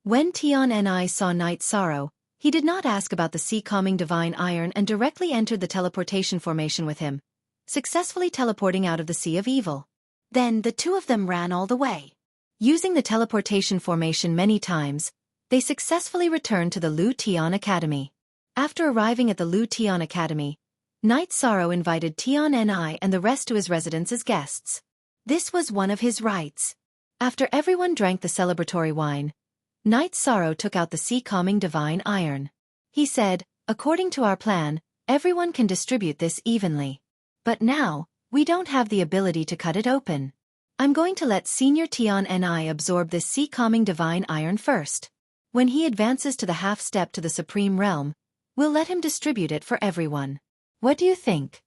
A: When Tian saw Night Sorrow, he did not ask about the sea-calming divine iron and directly entered the teleportation formation with him, successfully teleporting out of the Sea of Evil. Then the two of them ran all the way. Using the teleportation formation many times, they successfully returned to the Lu Tian Academy. After arriving at the Lu Tian Academy, Night Sorrow invited Tian and the rest to his residence as guests. This was one of his rites. After everyone drank the celebratory wine, Night Sorrow took out the sea-calming divine iron. He said, according to our plan, everyone can distribute this evenly. But now, we don't have the ability to cut it open. I'm going to let Senior Tian absorb this sea-calming divine iron first. When he advances to the half-step to the Supreme Realm, we'll let him distribute it for everyone. What do you think?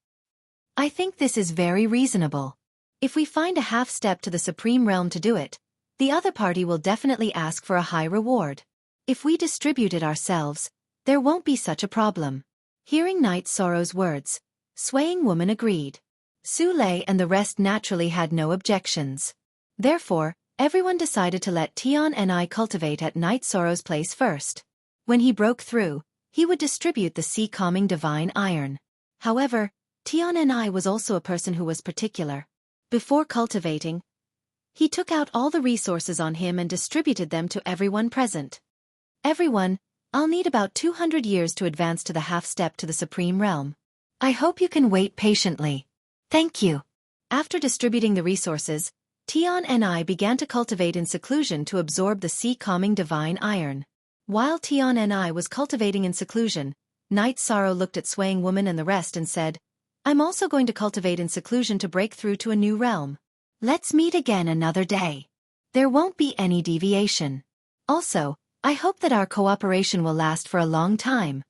A: I think this is very reasonable. If we find a half-step to the Supreme Realm to do it, the other party will definitely ask for a high reward. If we distribute it ourselves, there won't be such a problem. Hearing Night Sorrow's words, Swaying Woman agreed. Su Lei and the rest naturally had no objections. Therefore, everyone decided to let Tian cultivate at Night Sorrow's place first. When he broke through, he would distribute the sea-calming divine iron. However, Tian was also a person who was particular. Before cultivating, he took out all the resources on him and distributed them to everyone present. Everyone, I'll need about 200 years to advance to the half-step to the Supreme Realm. I hope you can wait patiently. Thank you. After distributing the resources, Tian began to cultivate in seclusion to absorb the sea-calming divine iron. While Tian was cultivating in seclusion, Night Sorrow looked at Swaying Woman and the rest and said, I'm also going to cultivate in seclusion to break through to a new realm. Let's meet again another day. There won't be any deviation. Also, I hope that our cooperation will last for a long time.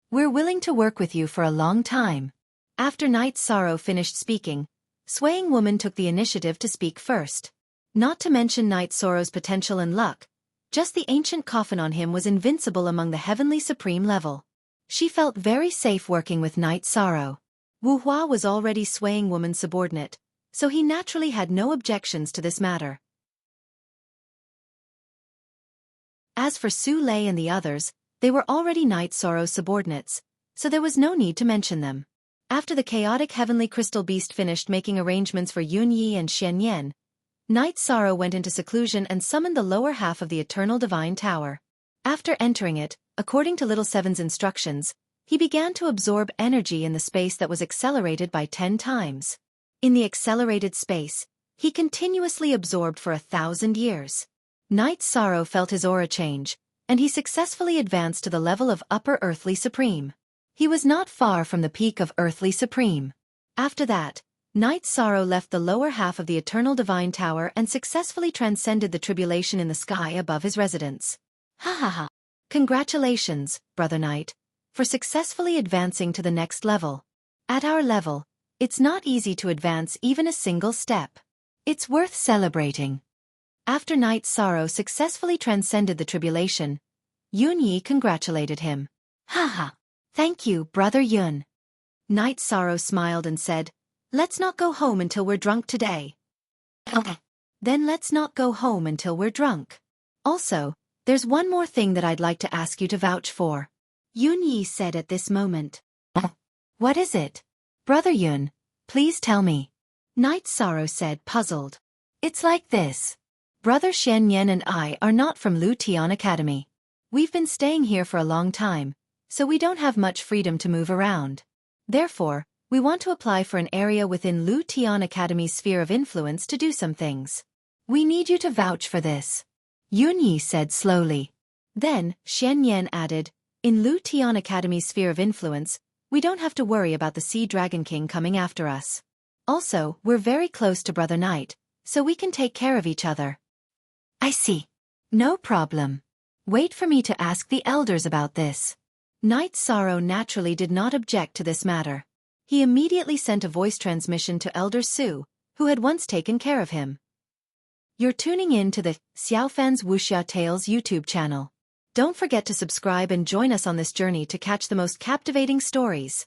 A: We're willing to work with you for a long time. After Night Sorrow finished speaking, Swaying Woman took the initiative to speak first. Not to mention Night Sorrow's potential and luck, just the ancient coffin on him was invincible among the heavenly supreme level. She felt very safe working with Night Sorrow. Wu Hua was already Swaying Woman's subordinate, so he naturally had no objections to this matter. As for Su Lei and the others, they were already Night Sorrow's subordinates, so there was no need to mention them. After the chaotic heavenly crystal beast finished making arrangements for Yun Yi and Xian Yan, Night Sorrow went into seclusion and summoned the lower half of the Eternal Divine Tower. After entering it, according to Little Seven's instructions, he began to absorb energy in the space that was accelerated by 10 times. In the accelerated space, he continuously absorbed for 1,000 years. Night Sorrow felt his aura change, and he successfully advanced to the level of Upper Earthly Supreme. He was not far from the peak of Earthly Supreme. After that, Night Sorrow left the lower half of the Eternal Divine Tower and successfully transcended the tribulation in the sky above his residence. Ha ha ha! Congratulations, Brother Knight, for successfully advancing to the next level. At our level, it's not easy to advance even a single step. It's worth celebrating. After Night Sorrow successfully transcended the tribulation, Yun Yi congratulated him. Ha ha! Thank you, Brother Yun. Night Sorrow smiled and said, Let's not go home until we're drunk today. Okay. Then let's not go home until we're drunk. Also, there's one more thing that I'd like to ask you to vouch for. Yun Yi said at this moment. What is it? Brother Yun, please tell me. Night Sorrow said, puzzled. It's like this. Brother Xian Yan and I are not from Lu Tian Academy. We've been staying here for a long time, so we don't have much freedom to move around. Therefore, we want to apply for an area within Lu Tian Academy's sphere of influence to do some things. We need you to vouch for this. Yun Yi said slowly. Then, Xian Yan added, in Lu Tian Academy's sphere of influence, we don't have to worry about the Sea Dragon King coming after us. Also, we're very close to Brother Knight, so we can take care of each other. I see. No problem. Wait for me to ask the elders about this. Night Sorrow naturally did not object to this matter. He immediately sent a voice transmission to Elder Su, who had once taken care of him. You're tuning in to the Xiaofan's Wuxia Tales YouTube channel. Don't forget to subscribe and join us on this journey to catch the most captivating stories.